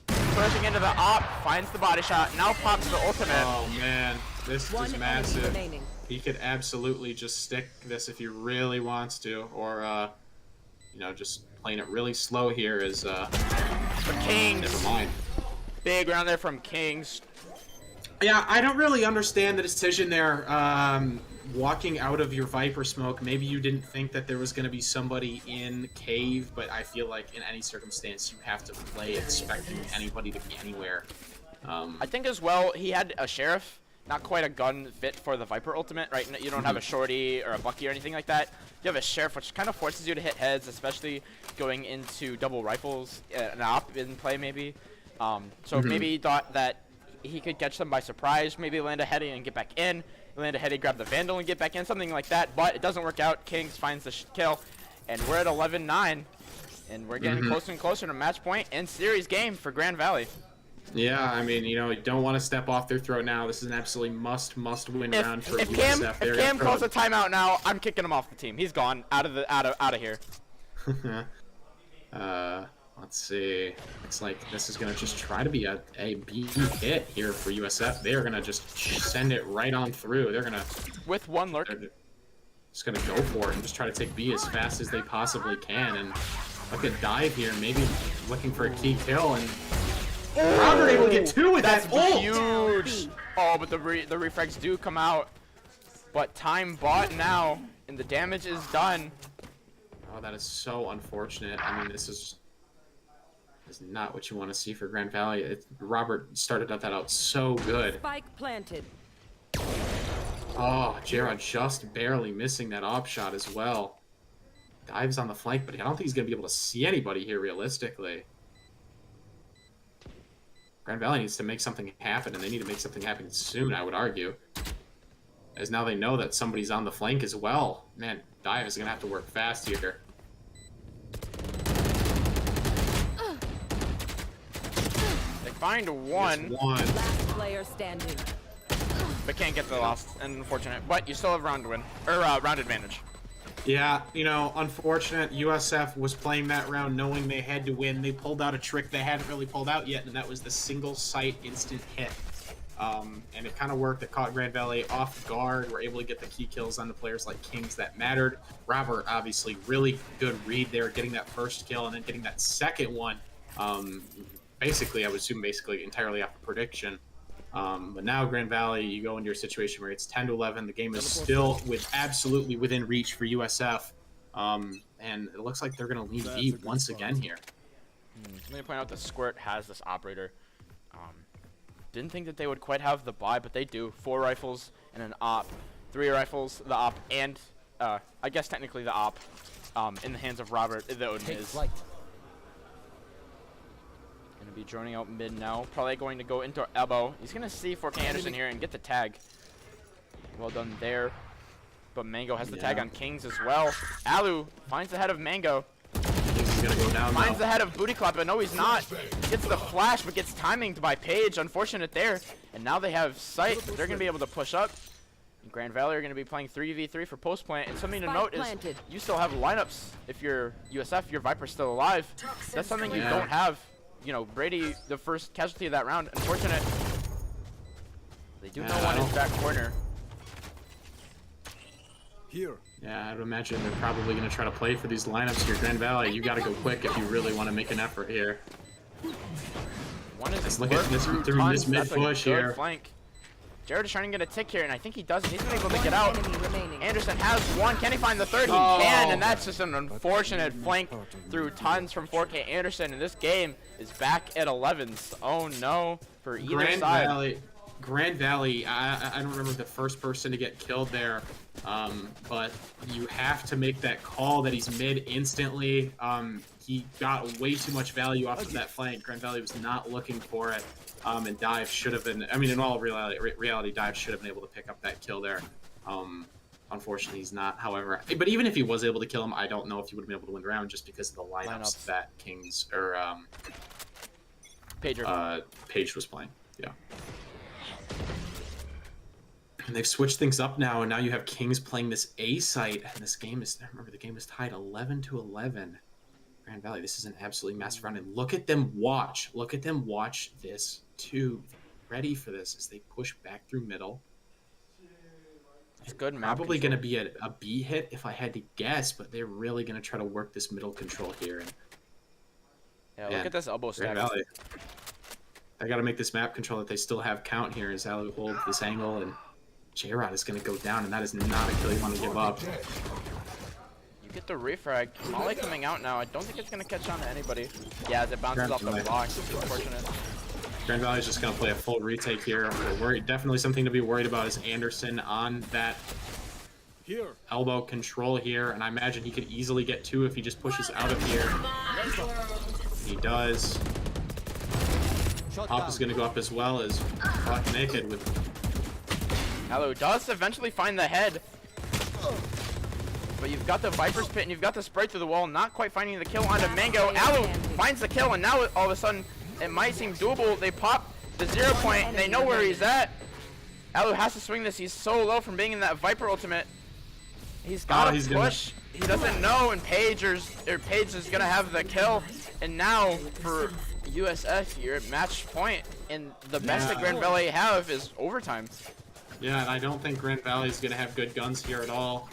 A: Pushing into the op, finds the body shot, now pops the ultimate.
D: Oh, man. This
B: One
D: is
B: enemy
D: massive.
B: remaining.
D: He could absolutely just stick this if he really wants to, or, you know, just playing it really slow here is,
A: For Kings,
D: never mind.
A: big round there from Kings.
D: Yeah, I don't really understand the decision there. Walking out of your Viper smoke, maybe you didn't think that there was going to be somebody in cave, but I feel like in any circumstance you have to play expecting anybody to be anywhere.
A: I think as well, he had a Sheriff, not quite a gun fit for the Viper ultimate, right? You don't have a Shorty or a Bucky or anything like that. You have a Sheriff, which kind of forces you to hit heads, especially going into double rifles, an op in play maybe. So maybe he thought that he could catch them by surprise, maybe land a heady and get back in, land a heady, grab the Vandal and get back in, something like that, but it doesn't work out. Kings finds the kill, and we're at 11-9, and we're getting closer and closer to match point and series game for Grand Valley.
D: Yeah, I mean, you know, you don't want to step off their throat now. This is an absolutely must-win round for
A: If
D: USF.
A: Cam calls a timeout now, I'm kicking him off the team. He's gone out of here.
D: Let's see. It's like this is gonna just try to be a B hit here for USF. They are gonna just send it right on through. They're
A: With one lurk.
D: just gonna go for it and just try to take B as fast as they possibly can. And look at Dive here, maybe looking for a key kill, and Robert able to get 2 with
A: That's
D: that ult.
A: huge. Oh, but the refrags do come out. But time bought now, and the damage is done.
D: Oh, that is so unfortunate. I mean, this is is not what you want to see for Grand Valley. Robert started that out so good.
B: Spike planted.
D: Oh, Jared just barely missing that op shot as well. Dives on the flank, but I don't think he's going to be able to see anybody here realistically. Grand Valley needs to make something happen, and they need to make something happen soon, I would argue. As now they know that somebody's on the flank as well. Man, Dive is going to have to work fast here.
A: They find one,
D: Just one.
B: Last player standing.
A: but can't get the loss. And unfortunate. But you still have round win. Or round advantage.
D: Yeah, you know, unfortunate. USF was playing that round knowing they had to win. They pulled out a trick they hadn't really pulled out yet, and that was the single sight instant hit. And it kind of worked. It caught Grand Valley off guard. We're able to get the key kills on the players like Kings that mattered. Robert, obviously, really good read there, getting that first kill and then getting that second one. Basically, I would assume basically entirely off of prediction. But now Grand Valley, you go into your situation where it's 10-11. The game is still absolutely within reach for USF. And it looks like they're going to lead B once again here.
A: Let me point out that Squirt has this operator. Didn't think that they would quite have the buy, but they do. 4 rifles and an op. 3 rifles, the op, and I guess technically the op in the hands of Robert, the Odin is. Gonna be droning out mid now. Probably going to go into elbow. He's gonna see 4K Anderson here and get the tag. Well done there. But Mango has the tag on Kings as well. Alu finds the head of Mango.
D: He's going to go down
A: Finds
D: now.
A: the head of Booty Clap, but no, he's not. Gets the flash, but gets timinged by Paige. Unfortunate there. And now they have sight. They're going to be able to push up. And Grand Valley are going to be playing 3v3 for post plant. And something to note is you still have lineups. If you're USF, your Viper's still alive. That's something you don't have. You know, Brady, the first casualty of that round. Unfortunate. They do know one is back corner.
F: Here.
D: Yeah, I'd imagine they're probably going to try to play for these lineups here. Grand Valley, you got to go quick if you really want to make an effort here.
A: One is
D: Let's look at this through this mid push here.
A: Flank. Jared is trying to get a tick here, and I think he does. He's been able to get out. Anderson has one. Can he find the third? He can, and that's just an unfortunate flank through tons from 4K Anderson. And this game is back at 11s. Oh no, for either side.
D: Grand Valley, I don't remember the first person to get killed there, but you have to make that call that he's mid instantly. He got way too much value off of that flank. Grand Valley was not looking for it, and Dive should have been, I mean, in all reality, Dive should have been able to pick up that kill there. Unfortunately, he's not, however. But even if he was able to kill him, I don't know if he would have been able to win the round just because of the lineups that Kings, or Paige was playing, yeah. And they've switched things up now, and now you have Kings playing this A site, and this game is, remember, the game is tied 11-11. Grand Valley, this is an absolutely massive round, and look at them watch this too. Ready for this as they push back through middle.
A: It's good map
D: Probably
A: control.
D: going to be a B hit if I had to guess, but they're really going to try to work this middle control here. And
A: Yeah, look at this elbow stack.
D: Grand Valley, I got to make this map control that they still have count here as Alu holds this angle, and J-Rod is going to go down, and that is not a kill you want to give up.
A: You get the refrag. Molly coming out now. I don't think it's going to catch on to anybody. Yeah, as it bounces off the block. It's unfortunate.
D: Grand Valley is just going to play a full retake here. We're worried. Definitely something to be worried about is Anderson on that elbow control here, and I imagine he could easily get 2 if he just pushes out of here. He does. Pop is going to go up as well as Buck Naked with...
A: Hello does eventually find the head. But you've got the Viper's Pit and you've got the Sprite through the wall, not quite finding the kill onto Mango. Alu finds the kill, and now all of a sudden it might seem doable. They pop the 0 point, and they know where he's at. Alu has to swing this. He's so low from being in that Viper ultimate. He's got to push. He doesn't know, and Paige is going to have the kill. And now for USF, you're at match point, and the best that Grand Valley have is overtime.
D: Yeah, and I don't think Grand Valley is going to have good guns here at all.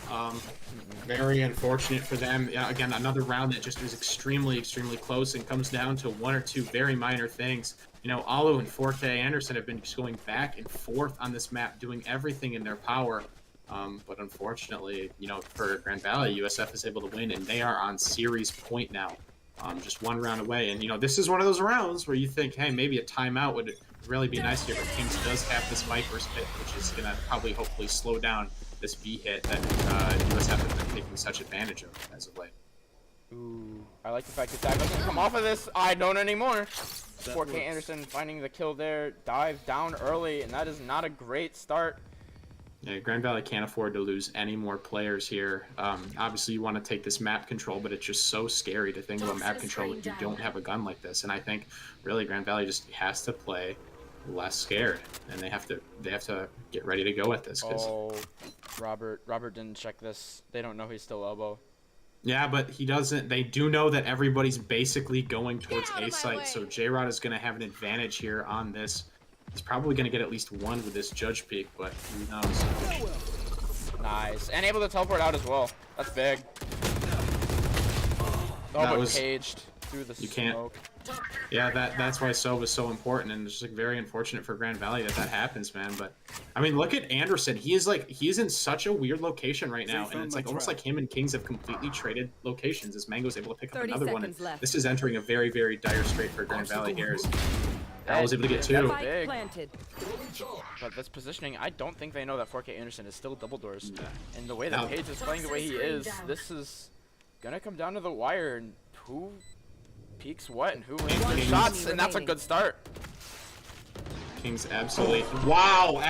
D: Very unfortunate for them. Yeah, again, another round that just was extremely, extremely close and comes down to 1 or 2 very minor things. You know, Alu and 4K Anderson have been just going back and forth on this map, doing everything in their power. But unfortunately, you know, for Grand Valley, USF is able to win, and they are on series point now. just one round away. And, you know, this is one of those rounds where you think, hey, maybe a timeout would really be nice here. But Kings does have this Viper's hit, which is going to probably hopefully slow down this B hit that USF has been taking such advantage of as of late.
A: Ooh, I like the fact that Dive doesn't come off of this. I don't anymore. 4K Anderson finding the kill there. Dive down early, and that is not a great start.
D: Yeah, Grand Valley can't afford to lose any more players here. Obviously, you want to take this map control, but it's just so scary to think about map control if you don't have a gun like this. And I think really Grand Valley just has to play less scared, and they have to get ready to go at this.
A: Oh, Robert didn't check this. They don't know he's still elbow.
D: Yeah, but he doesn't. They do know that everybody's basically going towards A site, so J-Rod is going to have an advantage here on this. He's probably going to get at least one with this judge peek, but who knows?
A: Nice, and able to teleport out as well. That's big. Oh, but caged through the smoke.
D: Yeah, that's why So was so important, and it's just like very unfortunate for Grand Valley that happens, man. But I mean, look at Anderson. He's in such a weird location right now, and it's like almost like him and Kings have completely traded locations. As Mango's able to pick up another one, and this is entering a very, very dire strait for Grand Valley here. As I was able to get two.
A: Big. But this positioning, I don't think they know that 4K Anderson is still double doors, and the way that Page is playing the way he is, this is gonna come down to the wire, and who peeks what and who wins the shots, and that's a good start.
D: Kings absolutely. Wow,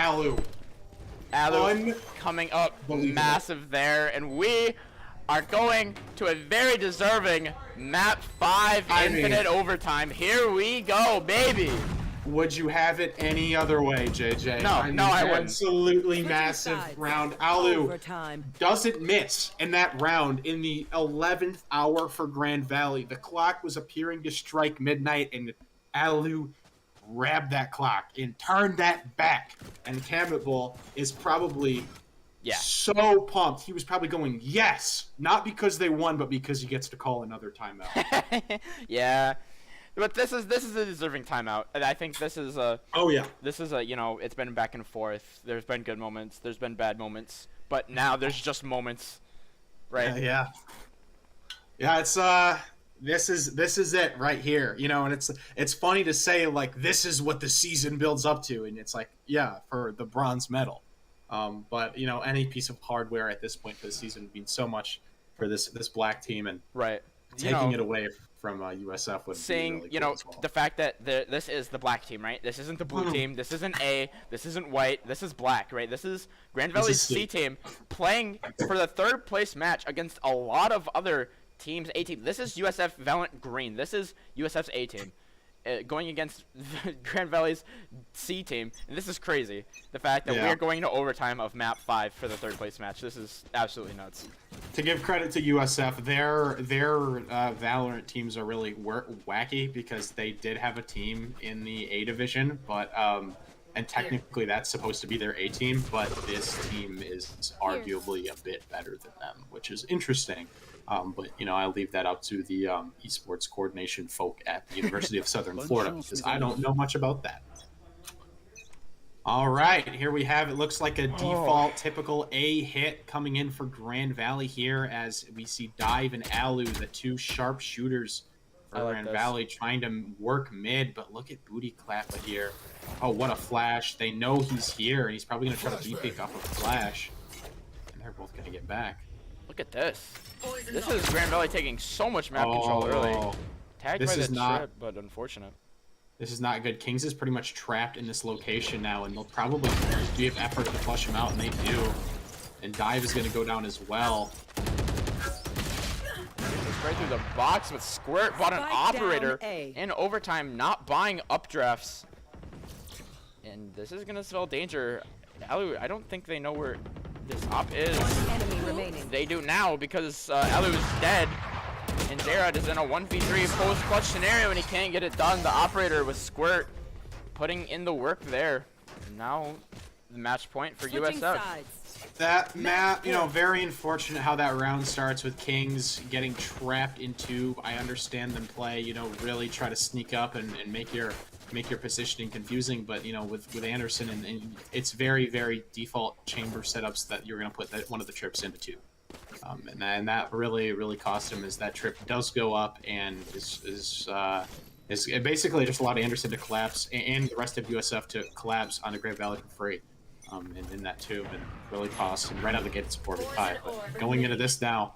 A: Alu coming up massive there, and we are going to a very deserving map 5 infinite overtime. Here we go, baby.
D: Would you have it any other way, JJ?
A: No, I wouldn't.
D: Absolutely massive round. Alu doesn't miss in that round in the 11th hour for Grand Valley. The clock was appearing to strike midnight, and Alu grabbed that clock and turned that back. And Campbell is probably so pumped. He was probably going, yes, not because they won, but because he gets to call another timeout.
A: Yeah. But this is a deserving timeout, and I think this is a.
D: Oh yeah.
A: This is a, you know, it's been back and forth. There's been good moments. There's been bad moments. But now there's just moments, right?
D: Yeah. It's this is it right here, you know, and it's funny to say like this is what the season builds up to, and it's like for the bronze medal, but you know any piece of hardware at this point for the season would mean so much for this black team, and taking it away from USF would
A: saying,
D: be really
A: you
D: cool
A: know,
D: as well.
A: the fact that this is the black team, right? This isn't the blue team. This isn't A. This isn't white. This is black, right? This is Grand Valley's C team playing for the 3rd place match against a lot of other teams. A team. This is USF Valorant green. This is USF's A team. Going against Grand Valley's C team. And this is crazy. The fact that we're going to overtime of map 5 for the 3rd place match. This is absolutely nuts.
D: To give credit to USF, their Valorant teams are really wacky because they did have a team in the A division, but and technically that's supposed to be their A team, but this team is arguably a bit better than them, which is interesting. But you know, I'll leave that up to the esports coordination folk at the University of Southern Florida because I don't know much about that. All right, here we have it. Looks like a default typical A hit coming in for Grand Valley here as we see Dive and Alu, the two sharp shooters for Grand Valley, trying to work mid. But look at Booty Clappa here. Oh, what a flash! They know he's here, and he's probably gonna try to B-pick off a flash, and they're both gonna get back.
A: Look at this. This is Grand Valley taking so much map control early. Tagged by the trip, but unfortunate.
D: This is not good. Kings is pretty much trapped in this location now, and they'll probably give effort to flush him out, and they do. And Dive is going to go down as well.
A: Right through the box, but Squirt bought an operator in overtime, not buying updrafts. And this is going to spell danger. Alu, I don't think they know where this op is. They do now because Alu is dead. And J-Rod is in a 1v3 post-clutch scenario, and he can't get it done. The operator with Squirt putting in the work there. And now the match point for USF.
D: That map, you know, very unfortunate how that round starts with Kings getting trapped in 2. I understand them play, you know, really try to sneak up and make your positioning confusing, but you know, with Anderson and it's very, very default chamber setups that you're going to put one of the trips into 2. And that really cost him, as that trip does go up and is it basically just allowed Anderson to collapse and the rest of USF to collapse onto Great Valley for free. And in that too, and really cost. And right out of the gate, it's 4v5. But going into this now,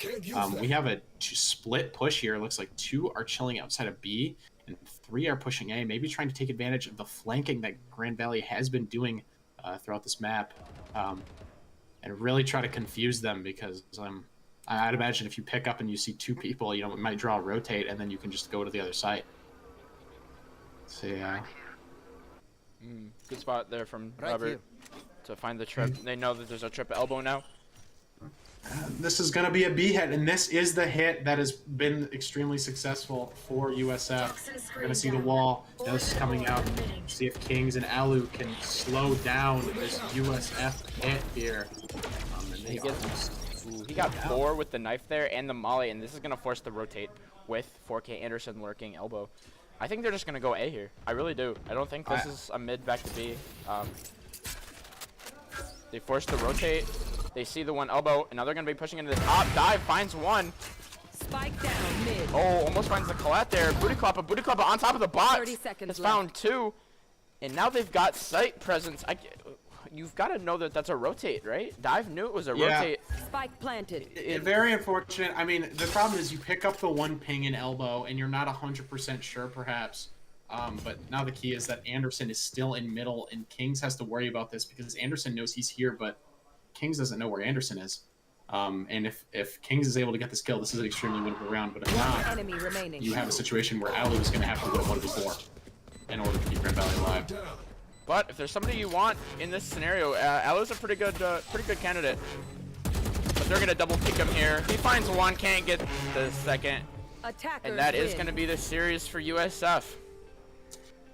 D: we have a split push here. It looks like 2 are chilling outside of B, and 3 are pushing A, maybe trying to take advantage of the flanking that Grand Valley has been doing throughout this map, and really try to confuse them, because I'd imagine if you pick up and you see 2 people, it might draw a rotate, and then you can just go to the other side. So yeah.
A: Good spot there from Robert to find the trip. They know that there's a trip elbow now.
D: This is going to be a B hit, and this is the hit that has been extremely successful for USF. We're going to see the wall. This is coming out. See if Kings and Alu can slow down this USF hit here.
A: He got 4 with the knife there and the molly, and this is going to force the rotate with 4K Anderson lurking elbow. I think they're just going to go A here. I really do. I don't think this is a mid back to B. They force the rotate. They see the one elbow, and now they're going to be pushing into the top. Dive finds one.
B: Spike down mid.
A: Oh, almost finds the collat there. Booty clapper on top of the box.
B: 30 seconds
A: has
B: left.
A: found 2. And now they've got sight presence. You've got to know that that's a rotate, right? Dive knew it was a rotate.
B: Spike planted.
D: Very unfortunate. I mean, the problem is you pick up the one ping in elbow, and you're not 100% sure, perhaps. But now the key is that Anderson is still in middle, and Kings has to worry about this, because Anderson knows he's here, but Kings doesn't know where Anderson is. And if Kings is able to get this kill, this is an extremely winnable round. But if not,
B: Enemy remaining.
D: you have a situation where Alu is going to have to win 1v4 in order to keep Grand Valley alive.
A: But if there's somebody you want in this scenario, Alu's a pretty good candidate. But they're gonna double pick him here. He finds one, can't get the second, and that is gonna be the series for USF.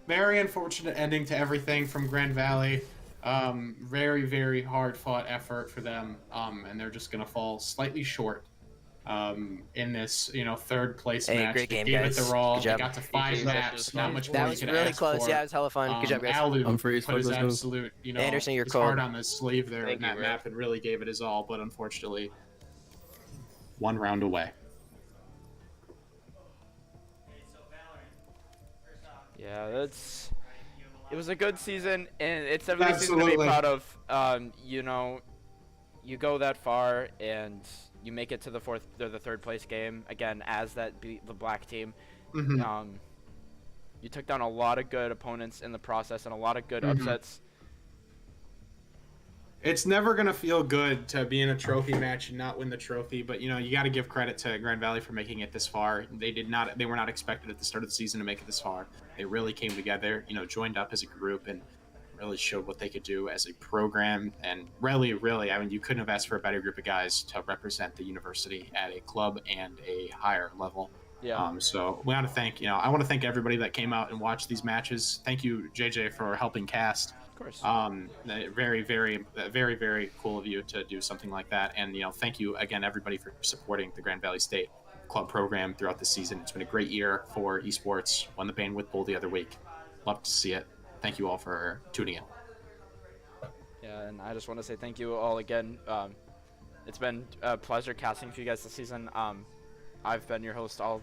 D: Very unfortunate ending to everything from Grand Valley. Very hard fought effort for them, and they're just gonna fall slightly short in this, third place match.
H: Great game,
D: they gave
H: guys.
D: it their all.
H: Good
D: They
H: job.
D: got to 5 maps. Not much more
H: That
D: you
H: was
D: could
H: really
D: ask
H: close.
D: for.
H: Yeah, it was hella fun. Good job, guys.
D: Alu
I: I'm free.
D: put his
I: Let's go.
D: absolute,
H: Anderson, you're
D: his
H: cold.
D: heart on his sleeve there
E: Thank
D: in that
E: you,
D: map, and really gave it his all. But unfortunately, 1 round away.
A: Yeah, it was a good season, and it's definitely a season to be proud of. You go that far, and you make it to the third place game again as the black team. You took down a lot of good opponents in the process and a lot of good upsets.
D: It's never going to feel good to be in a trophy match and not win the trophy, but you got to give credit to Grand Valley for making it this far. They were not expected at the start of the season to make it this far. They really came together, joined up as a group, and really showed what they could do as a program. And really, I mean, you couldn't have asked for a better group of guys to represent the university at a club and a higher level.
A: Yeah.
D: So we want to thank, I want to thank everybody that came out and watched these matches. Thank you, JJ, for helping cast.
A: Of course.
D: Very cool of you to do something like that. And, thank you again, everybody, for supporting the Grand Valley State club program throughout the season. It's been a great year for esports. Won the Bandwidth Bowl the other week. Love to see it. Thank you all for tuning in.
A: Yeah, and I just want to say thank you all again. It's been a pleasure casting for you guys this season. I've been your host all